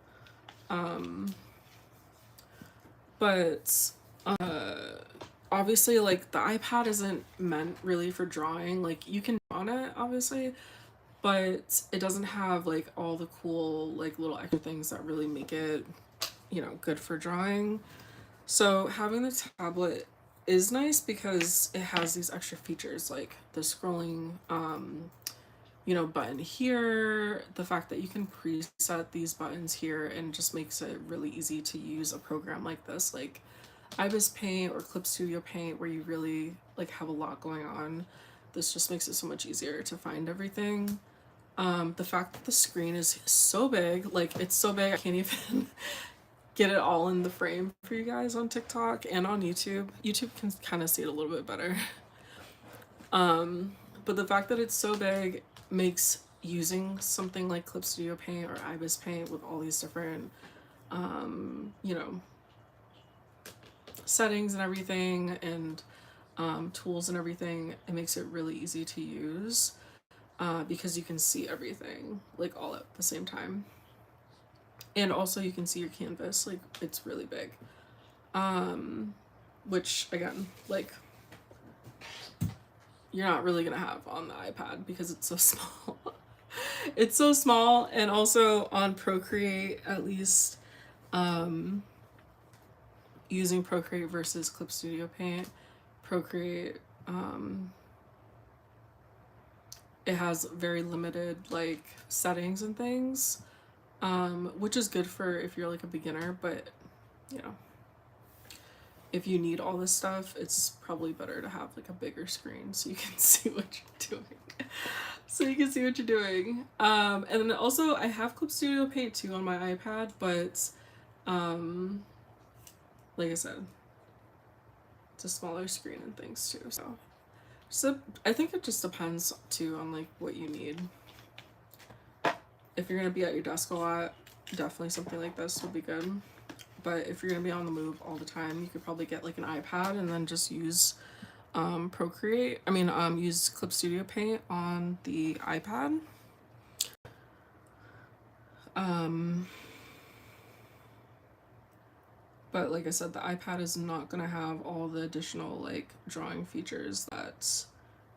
But obviously like the iPad isn't meant really for drawing. Like you can draw on it obviously, but it doesn't have like all the cool like little extra things that really make it, you know, good for drawing. So having the tablet is nice because it has these extra features like the scrolling you know, button here, the fact that you can preset these buttons here, and just makes it really easy to use a program like this, like Ibis Paint or Clip Studio Paint, where you really like have a lot going on. This just makes it so much easier to find everything. The fact that the screen is so big, like it's so big I can't even get it all in the frame for you guys on TikTok and on YouTube. YouTube can kind of see it a little bit better. But the fact that it's so big makes using something like Clip Studio Paint or Ibis Paint with all these different, you know, settings and everything, and tools and everything, it makes it really easy to use because you can see everything like all at the same time. And also you can see your canvas, like it's really big. Which again, like you're not really gonna have on the iPad because it's so small. It's so small. And also on Procreate, at least, using Procreate versus Clip Studio Paint, Procreate, it has very limited like settings and things, which is good for if you're like a beginner, but you know, if you need all this stuff, it's probably better to have like a bigger screen so you can see what you're doing. And then also I have Clip Studio Paint too on my iPad, but like I said, it's a smaller screen and things too. So I think it just depends too on like what you need. If you're gonna be at your desk a lot, definitely something like this would be good. But if you're gonna be on the move all the time, you could probably get like an iPad and then just use use Clip Studio Paint on the iPad. But like I said, the iPad is not gonna have all the additional like drawing features that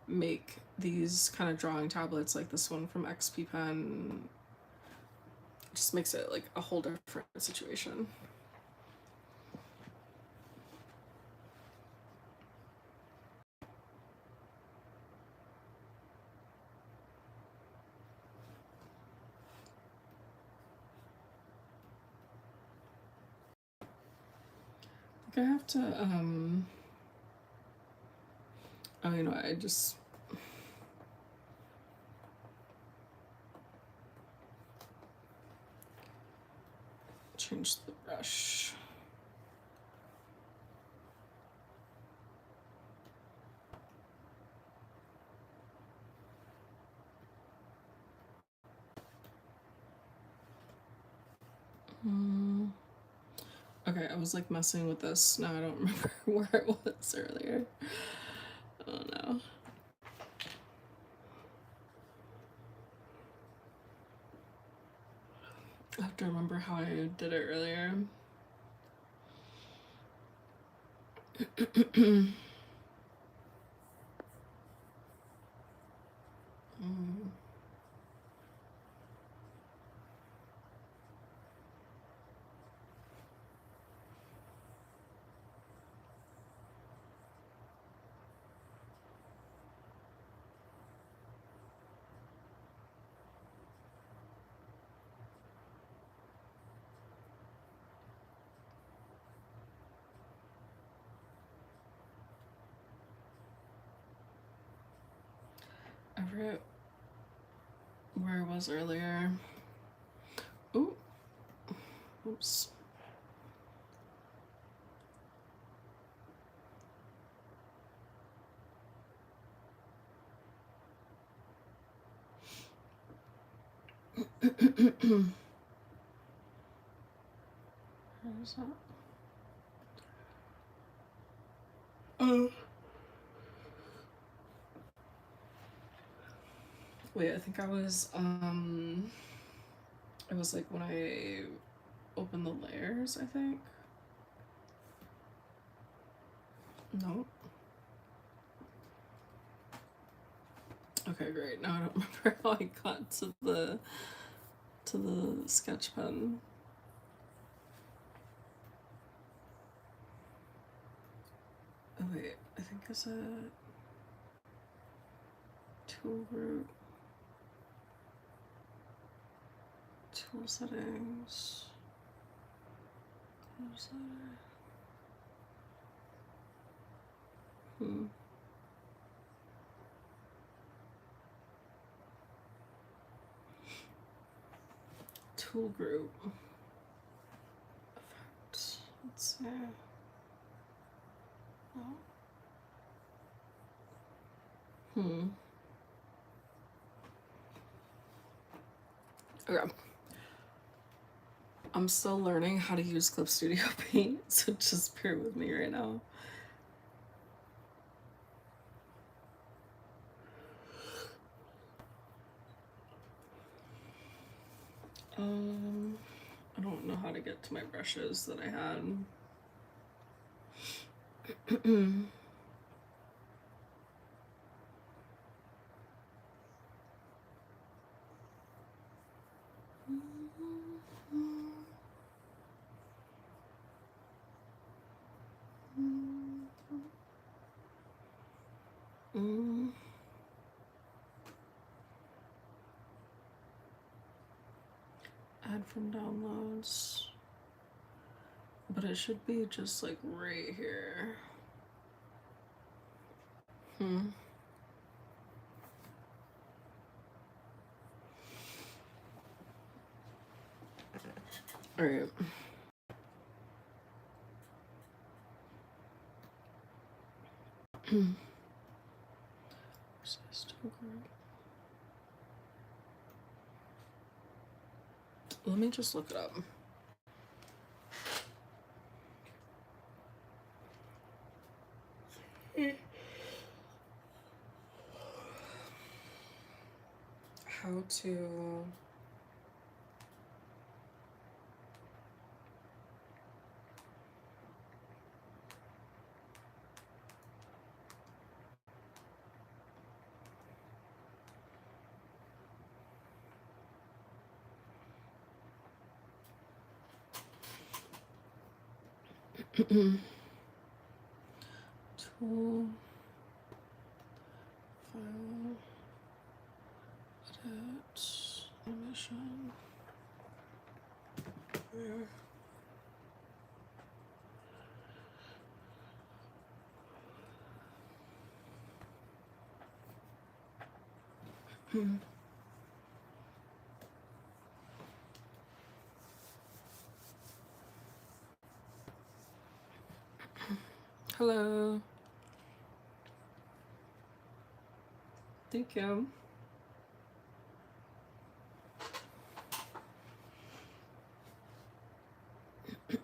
make these kind of drawing tablets like this one from XP Pen. Just makes it like a whole different situation. I have to oh, you know, I just changed the brush. Okay, I was like messing with this. Now I don't remember where it was earlier. Oh no. I have to remember how I did it earlier. I forget where I was earlier. Ooh. Oops. Where's that? Wait, I think I was it was like when I opened the layers, I think. No. Okay, great. Now I don't remember how I got to the sketch pen. Oh wait, I think it's a tool group. Tool settings. Tool group. Effect. Let's see. Oh. Okay. I'm still learning how to use Clip Studio Paint, so just bear with me right now. I don't know how to get to my brushes that I had. Add from downloads. But it should be just like right here. All right. Let me just look it up. How to tool, file, edit, animation. Where? Hello. Thank you.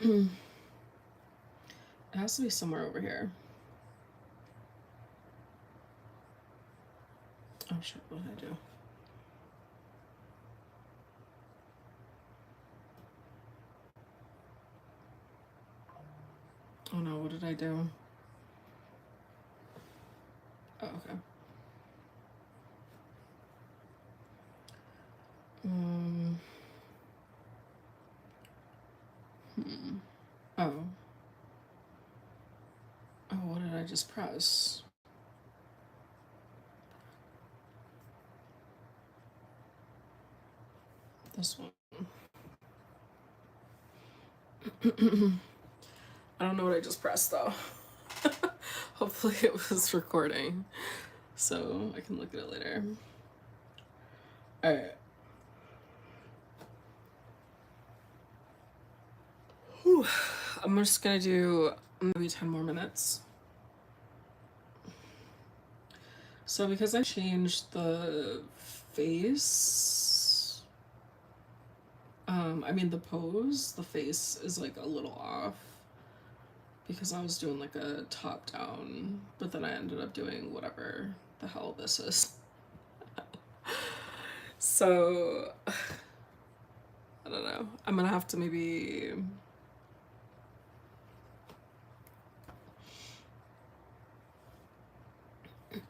It has to be somewhere over here. Oh shit, what did I do? Oh no, what did I do? Oh, okay. Oh. Oh, what did I just press? This one. I don't know what I just pressed though. Hopefully it was recording so I can look at it later. All right. Whew. I'm just gonna do maybe 10 more minutes. So because I changed the face, I mean the pose, the face is like a little off because I was doing like a top down, but then I ended up doing whatever the hell this is. So I don't know. I'm gonna have to maybe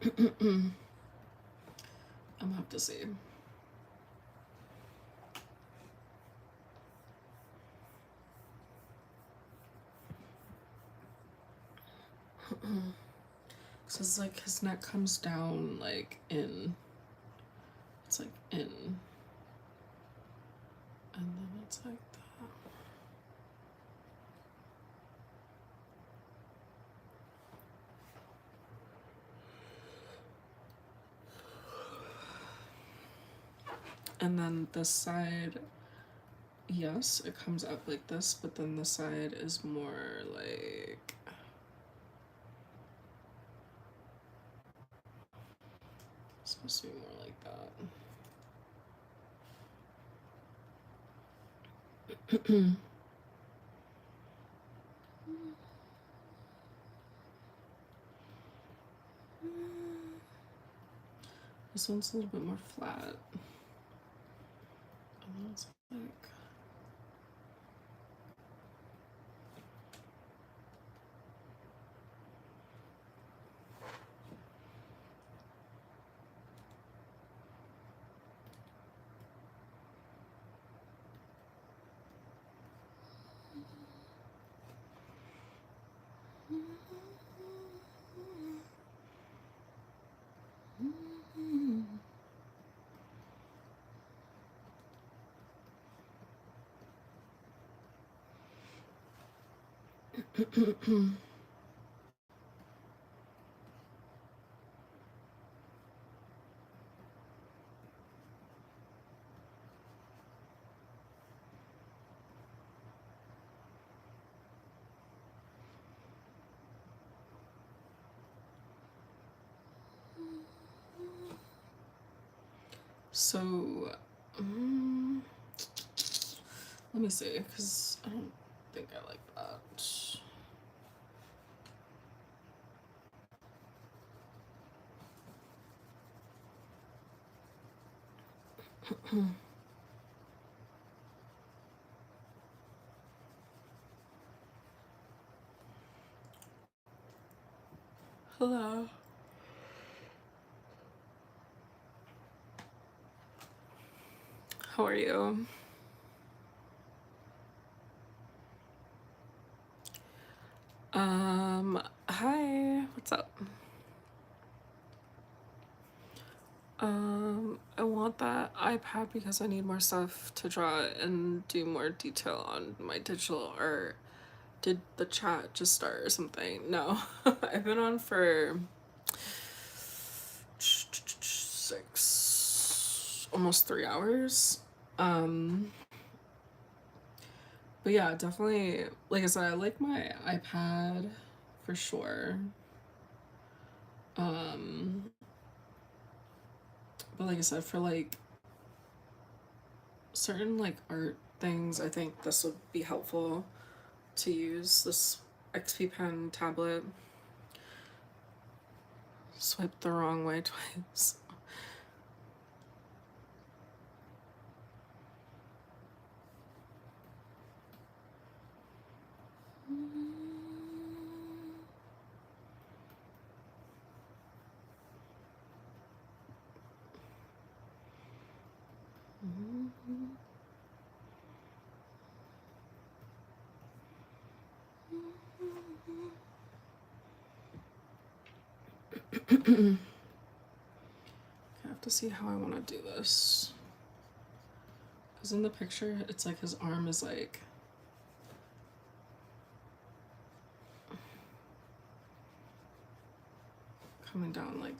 I'm gonna have to see. So it's like his neck comes down like in. It's like in. And then it's like that. And then this side, yes, it comes up like this, but then the side is more like. It's supposed to be more like that. This one's a little bit more flat. And that's like so let me see, because I don't think I like that. Hello. How are you? Hi, what's up? I want that iPad because I need more stuff to draw and do more detail on my digital art. Did the chat just start or something? No. I've been on for almost 3 hours. But yeah, definitely, like I said, I like my iPad for sure. But like I said, for like certain like art things, I think this would be helpful to use this XP Pen tablet. Swipe the wrong way twice. I have to see how I want to do this. Because in the picture, it's like his arm is like coming down like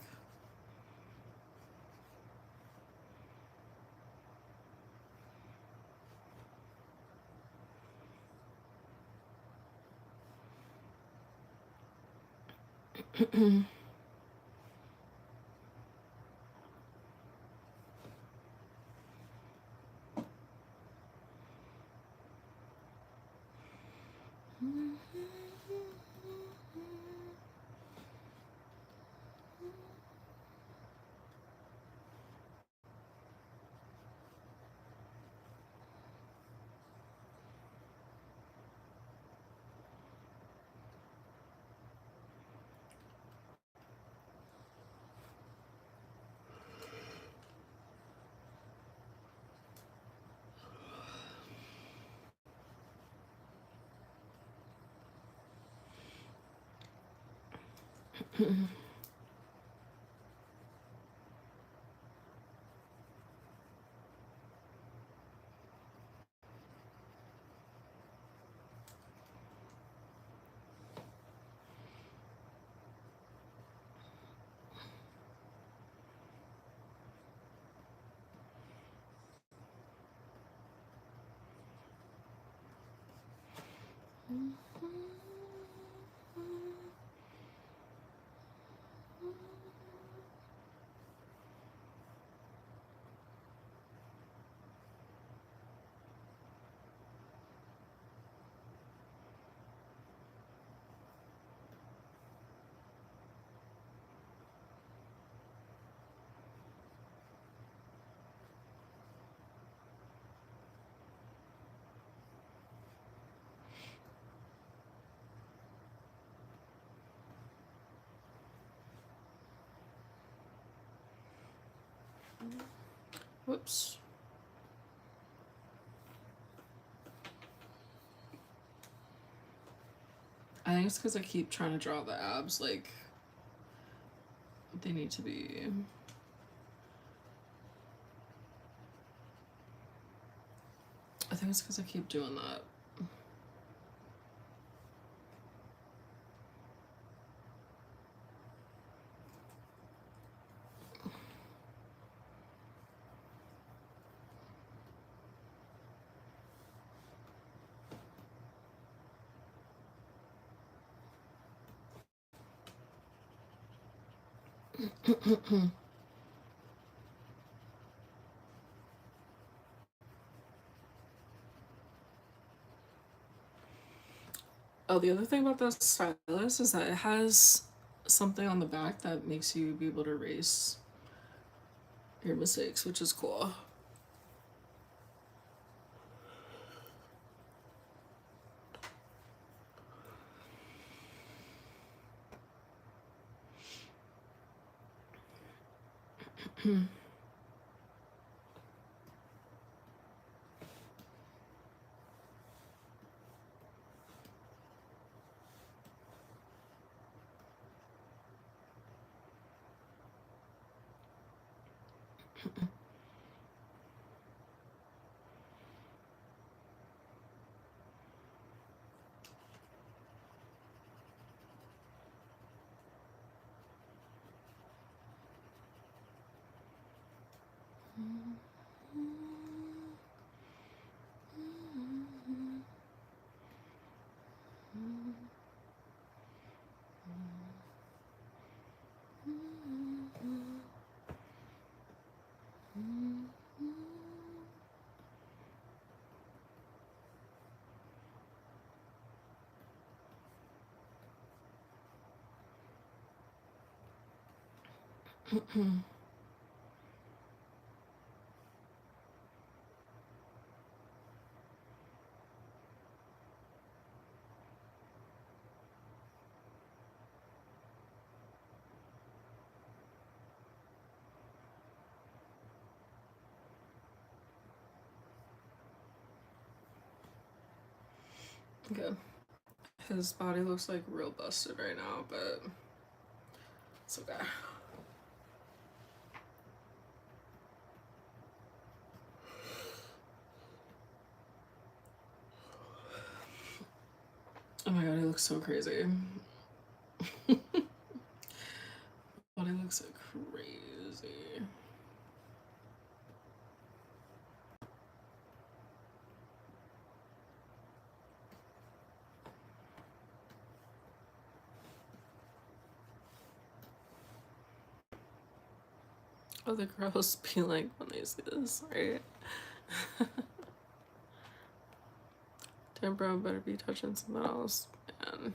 Whoops. I think it's because I keep trying to draw the abs like they need to be. I think it's because I keep doing that. Oh, the other thing about the stylus is that it has something on the back that makes you be able to erase your mistakes, which is cool. Okay. His body looks like real busted right now, but it's okay. Oh my god, he looks so crazy. Body looks like crazy. Oh, the girls be like when they see this, right? Damn, bro, better be touching something else, man.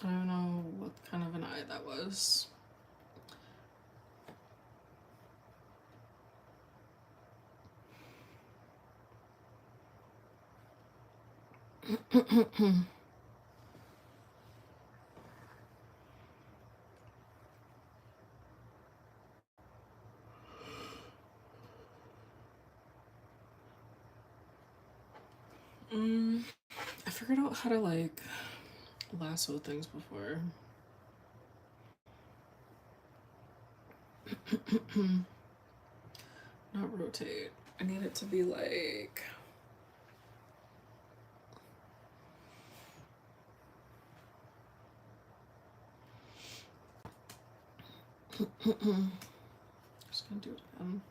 I don't know what kind of an eye that was. out how to like lasso things before. Not rotate. I need it to be like just gonna do it again.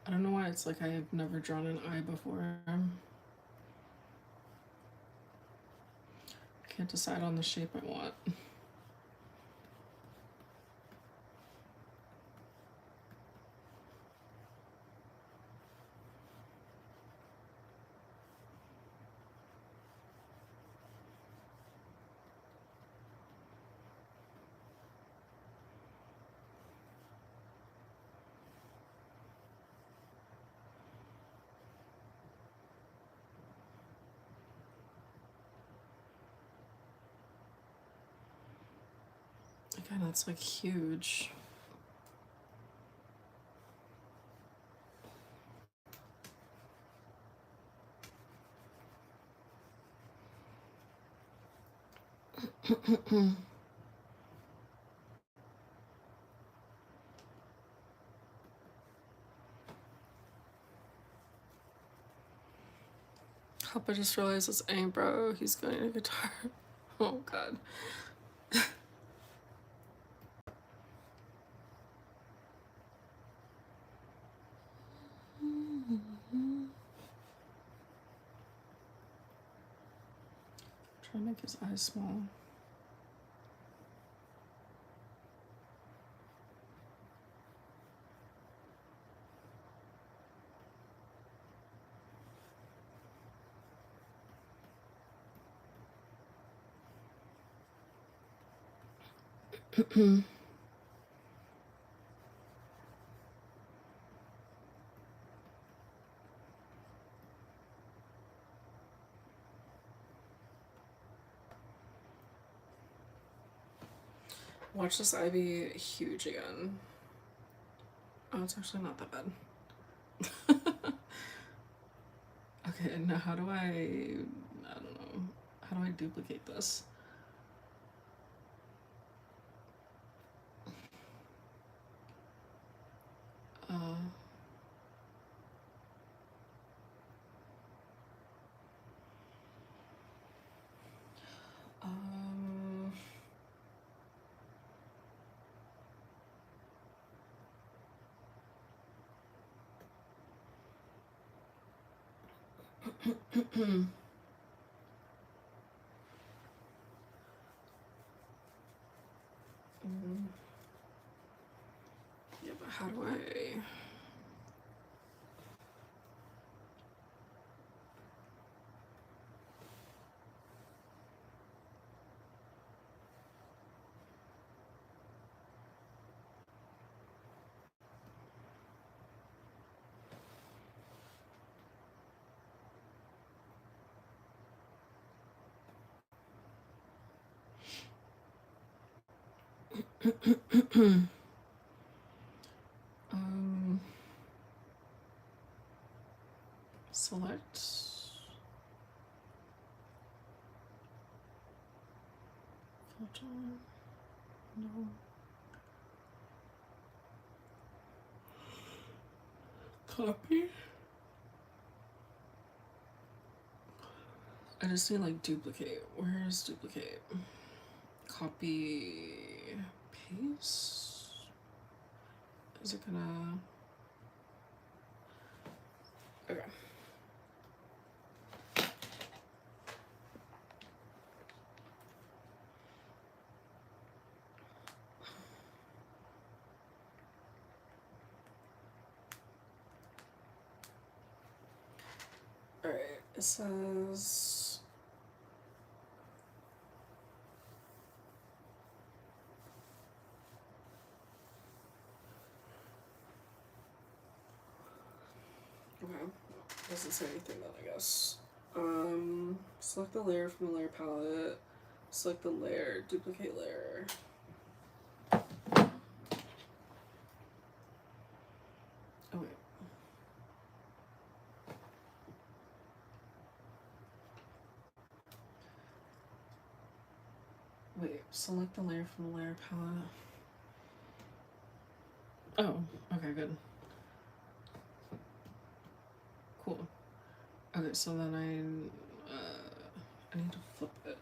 I don't know why it's like I have never drawn an eye before. I can't decide on the shape I want. Again, that's like huge. Hope I just realized it's ain't bro. He's going to guitar. Oh god. Try to make his eyes small. Watch this eye be huge again. Oh, it's actually not that bad. Okay, now how do I don't know. How do I duplicate this? Um, yeah, but how do I? Select. Filter. No. Copy. I just need like duplicate. Where's duplicate? Copy. Paste. Is it gonna? Okay. All right. It says okay, doesn't say anything then I guess. Select the layer from the layer palette, select the layer, duplicate layer. Oh wait. Wait, select the layer from the layer palette. Oh, okay, good. Cool. Okay, so then I need to flip it.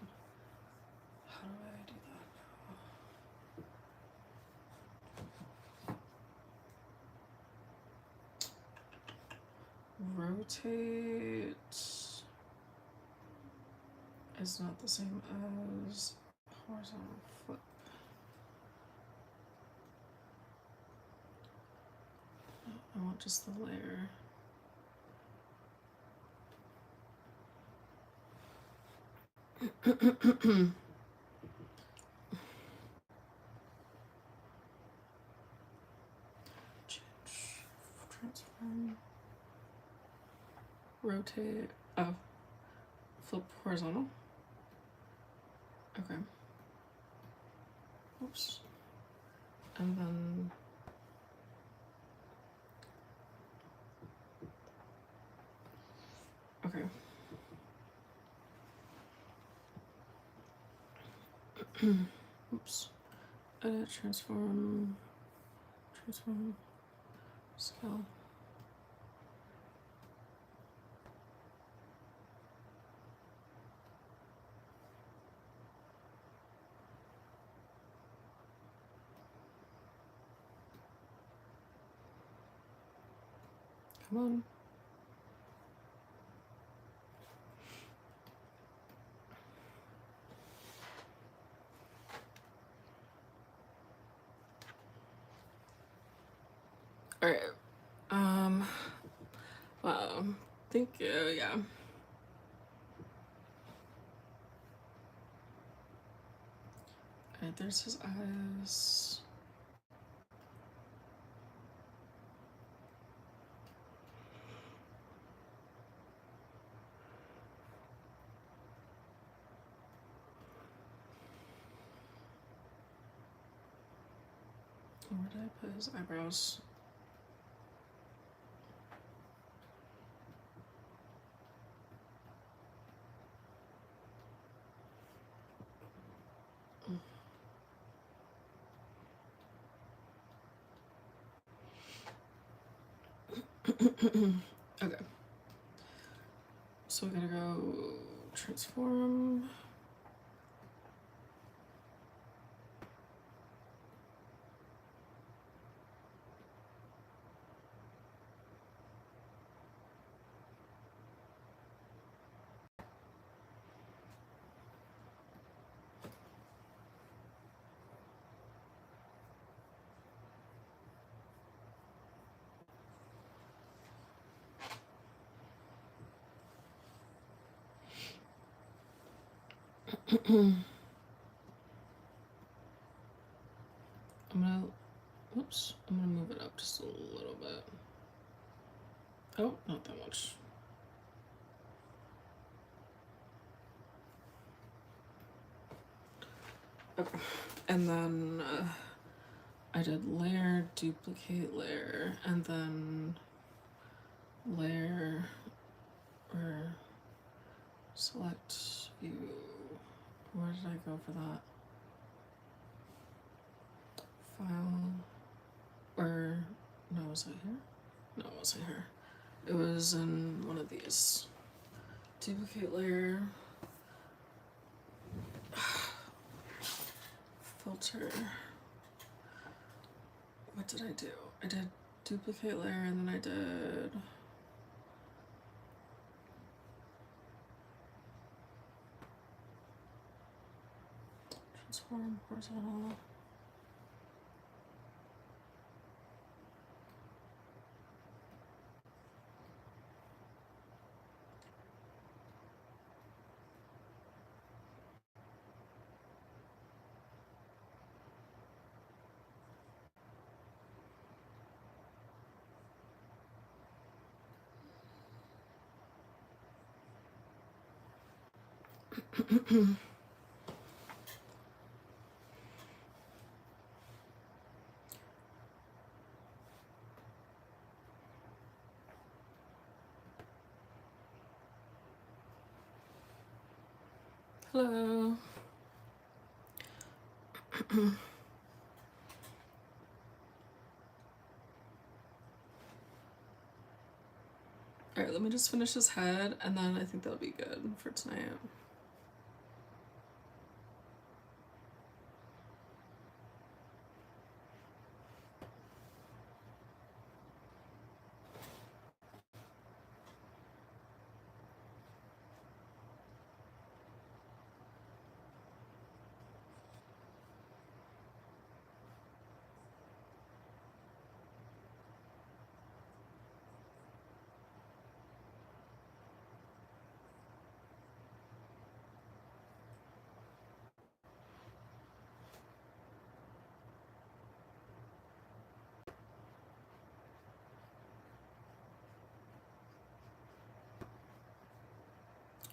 How do I do that? Rotate is not the same as horizontal flip. I want just the layer. Change, transform, rotate. Oh, flip horizontal. Okay. Oops. And then okay. Oops. Edit, transform, scale. Come on. All right. Wow. Thank you. Yeah. Alright, there's his eyes. Where did I put his eyebrows? Okay. So we gotta go transform. I'm gonna move it up just a little bit. Oh, not that much. Okay. And then I did layer, duplicate layer, and then layer or select view. Where did I go for that? File, or no, was it here? No, it wasn't here. It was in one of these. Duplicate layer. Filter. What did I do? I did duplicate layer and then I did transform horizontal. Hello. Alright, let me just finish his head, and then I think that'll be good for tonight.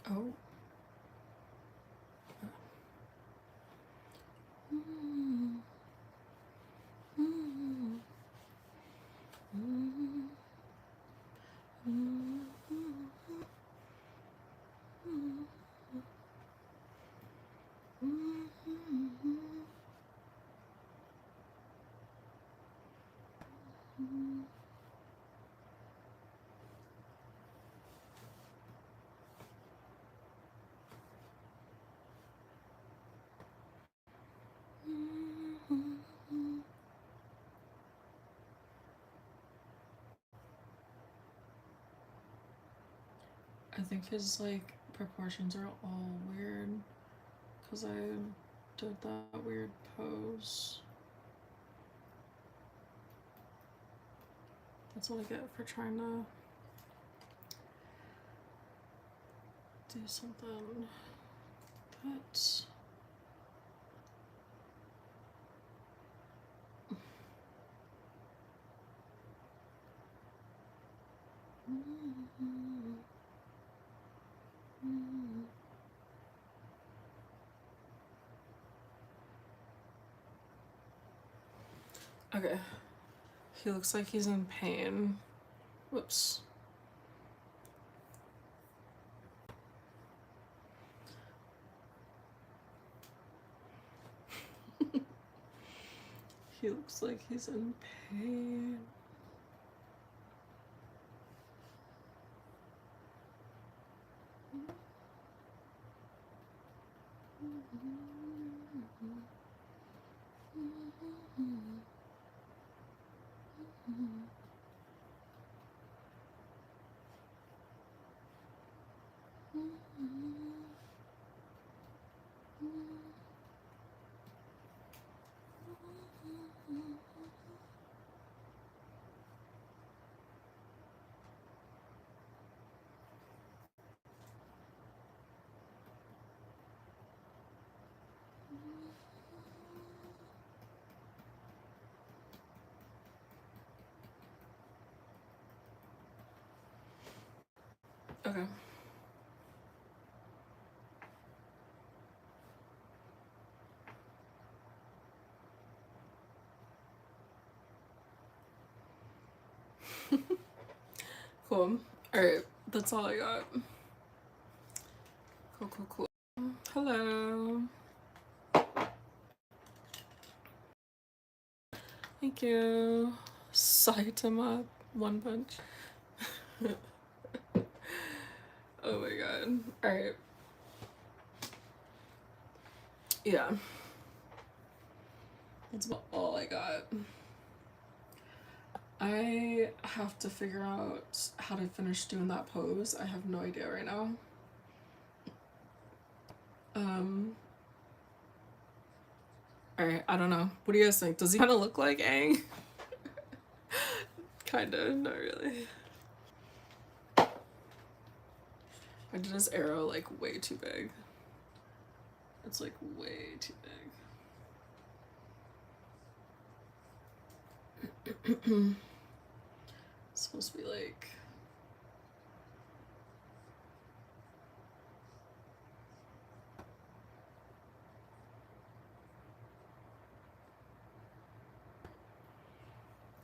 Oh. I think his like proportions are all weird because I did that weird pose. That's what I get for trying to do something that's okay. He looks like he's in pain. Whoops. He looks like he's in pain. Okay. Cool. Alright, that's all I got. Cool. Hello. Thank you. Saitama One Punch. Oh my god. Alright. Yeah. That's about all I got. I have to figure out how to finish doing that pose. I have no idea right now. Alright, I don't know. What do you guys think? Does he kind of look like Aang? Kinda, not really. I did his arrow like way too big. It's like way too big. It's supposed to be like...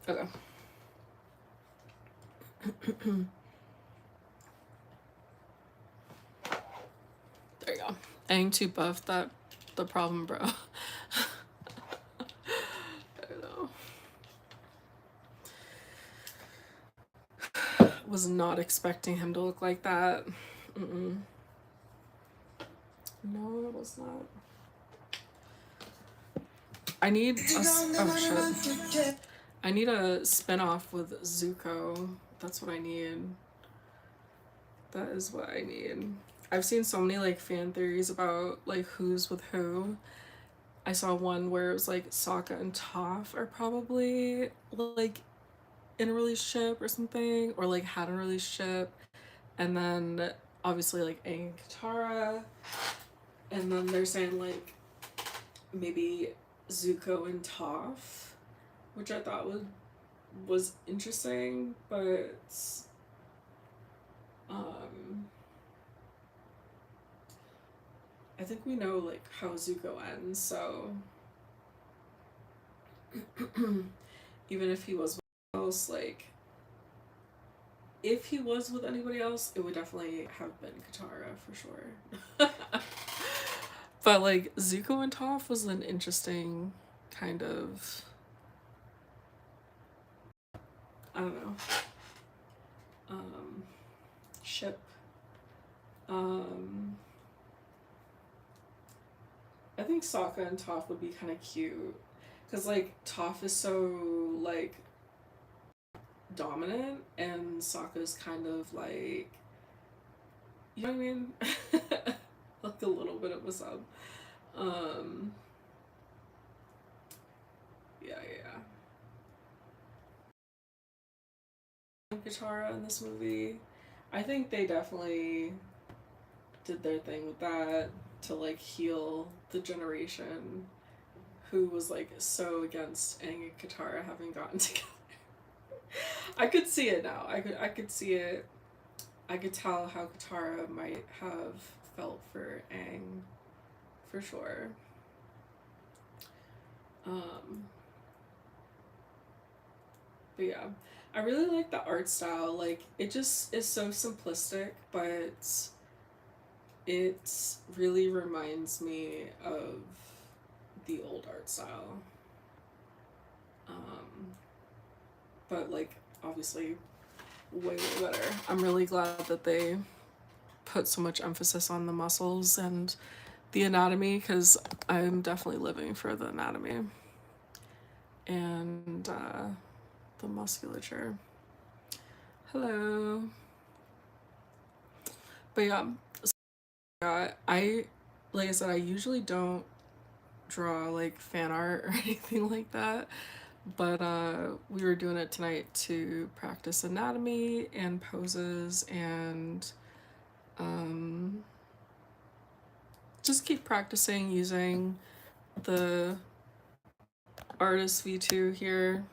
Okay. There you go. Aang too buff, that the problem, bro. I don't know. Was not expecting him to look like that. Mm-mm. No, it was not. I need oh shit. I need a spin-off with Zuko. That's what I need. That is what I need. I've seen so many like fan theories about like who's with who. I saw one where it was like Sokka and Toph are probably like in a relationship or something, or like had a relationship, and then obviously like Aang and Katara, and then they're saying like maybe Zuko and Toph, which I thought was interesting, but I think we know like how Zuko ends, so even if he was with else, like if he was with anybody else, it would definitely have been Katara for sure. But like Zuko and Toph was an interesting kind of, I don't know, ship. I think Sokka and Toph would be kind of cute, because like Toph is so like dominant and Sokka's kind of like, you know what I mean? Like a little bit of a sub. Yeah. Katara in this movie, I think they definitely did their thing with that to like heal the generation who was like so against Aang and Katara having gotten together. I could see it now. I could see it. I could tell how Katara might have felt for Aang, for sure. But yeah, I really like the art style. Like it just is so simplistic, but it really reminds me of the old art style. But like obviously way better. I'm really glad that they put so much emphasis on the muscles and the anatomy, because I'm definitely living for the anatomy and the musculature. Hello. But yeah, I like I said, I usually don't draw like fan art or anything like that, but we were doing it tonight to practice anatomy and poses and just keep practicing using the Artist V2 here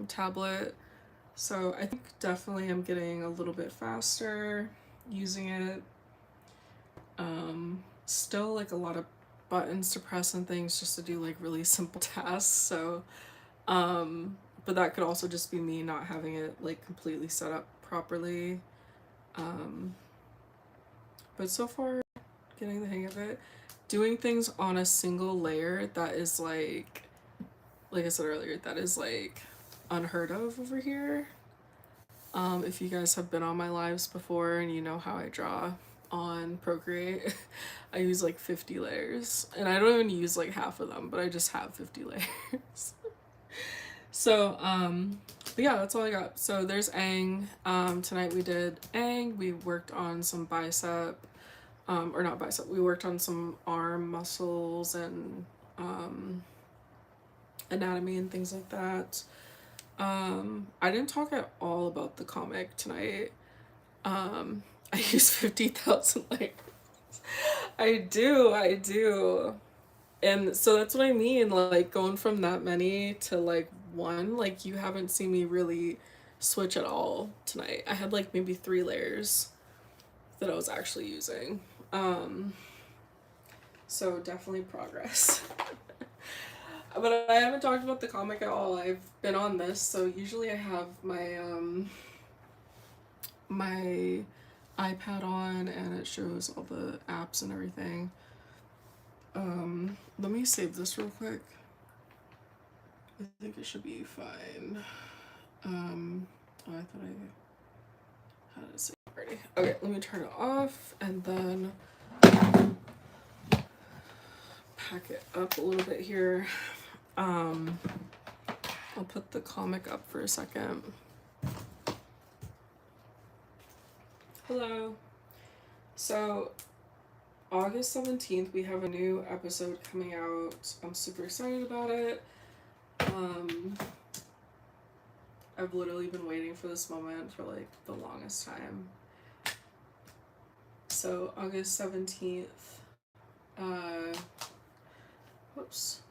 tablet. So I think definitely I'm getting a little bit faster using it. Still like a lot of buttons to press and things just to do like really simple tasks. So, but that could also just be me not having it like completely set up properly. But so far, getting the hang of it. Doing things on a single layer that is like I said earlier, that is like unheard of over here. If you guys have been on my lives before and you know how I draw on Procreate, I use like 50 layers, and I don't even use like half of them, but I just have 50 layers. So, but yeah, that's all I got. So there's Aang. Tonight we did Aang. We worked on some bicep, or not bicep. We worked on some arm muscles and anatomy and things like that. I didn't talk at all about the comic tonight. I use 50,000 layers. I do. And so that's what I mean, like going from that many to like one, like you haven't seen me really switch at all tonight. I had like maybe 3 layers that I was actually using. So definitely progress. But I haven't talked about the comic at all. I've been on this, so usually I have my my iPad on and it shows all the apps and everything. Let me save this real quick. I think it should be fine. Oh, I thought I had it saved already. Okay, let me turn it off and then pack it up a little bit here. I'll put the comic up for a second. Hello. So, August 17th, we have a new episode coming out. I'm super excited about it. I've literally been waiting for this moment for like the longest time. So, August 17th,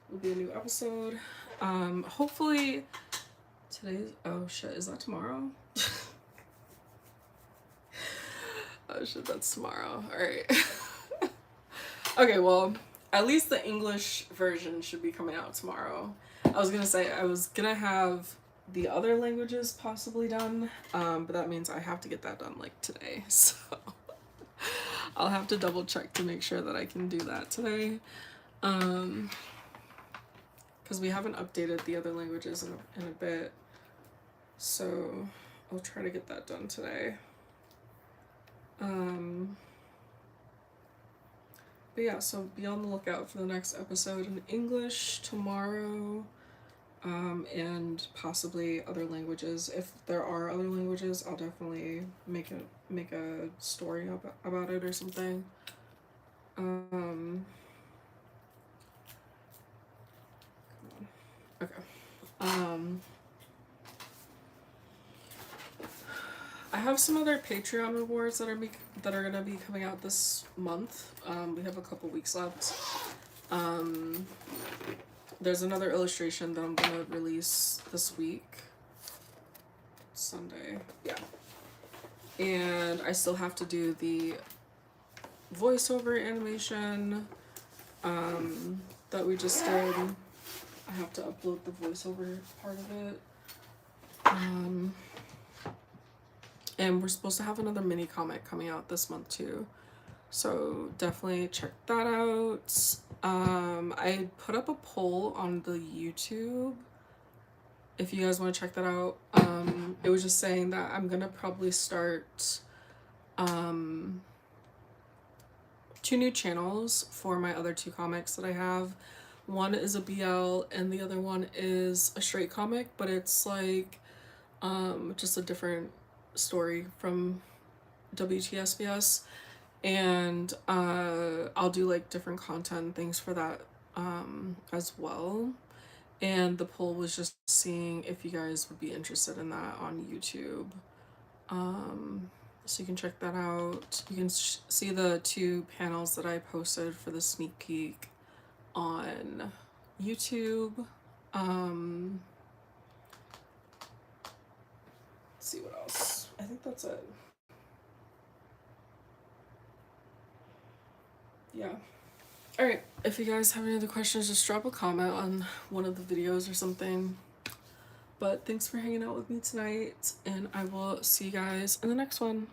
will be a new episode. Hopefully, today's, oh shit, is that tomorrow? Oh shit, that's tomorrow. Alright. Okay, well, at least the English version should be coming out tomorrow. I was gonna say, I was gonna have the other languages possibly done, but that means I have to get that done like today, so I'll have to double check to make sure that I can do that today. Because we haven't updated the other languages in a bit, so I'll try to get that done today. But yeah, so be on the lookout for the next episode in English tomorrow, and possibly other languages. If there are other languages, I'll definitely make a story about it or something. Okay. I have some other Patreon rewards that are gonna be coming out this month. We have a couple weeks left. There's another illustration that I'm gonna release this week. Sunday, yeah. And I still have to do the voiceover animation that we just did. I have to upload the voiceover part of it. And we're supposed to have another mini comic coming out this month too. So definitely check that out. I put up a poll on the YouTube if you guys want to check that out. It was just saying that I'm gonna probably start 2 new channels for my other 2 comics that I have. One is a BL and the other one is a straight comic, but it's like just a different story from WTSBS, and I'll do like different content things for that as well. And the poll was just seeing if you guys would be interested in that on YouTube. So you can check that out. You can see the 2 panels that I posted for the sneak peek on YouTube. Let's see what else. I think that's it. Yeah. Alright, if you guys have any other questions, just drop a comment on one of the videos or something. But thanks for hanging out with me tonight, and I will see you guys in the next one.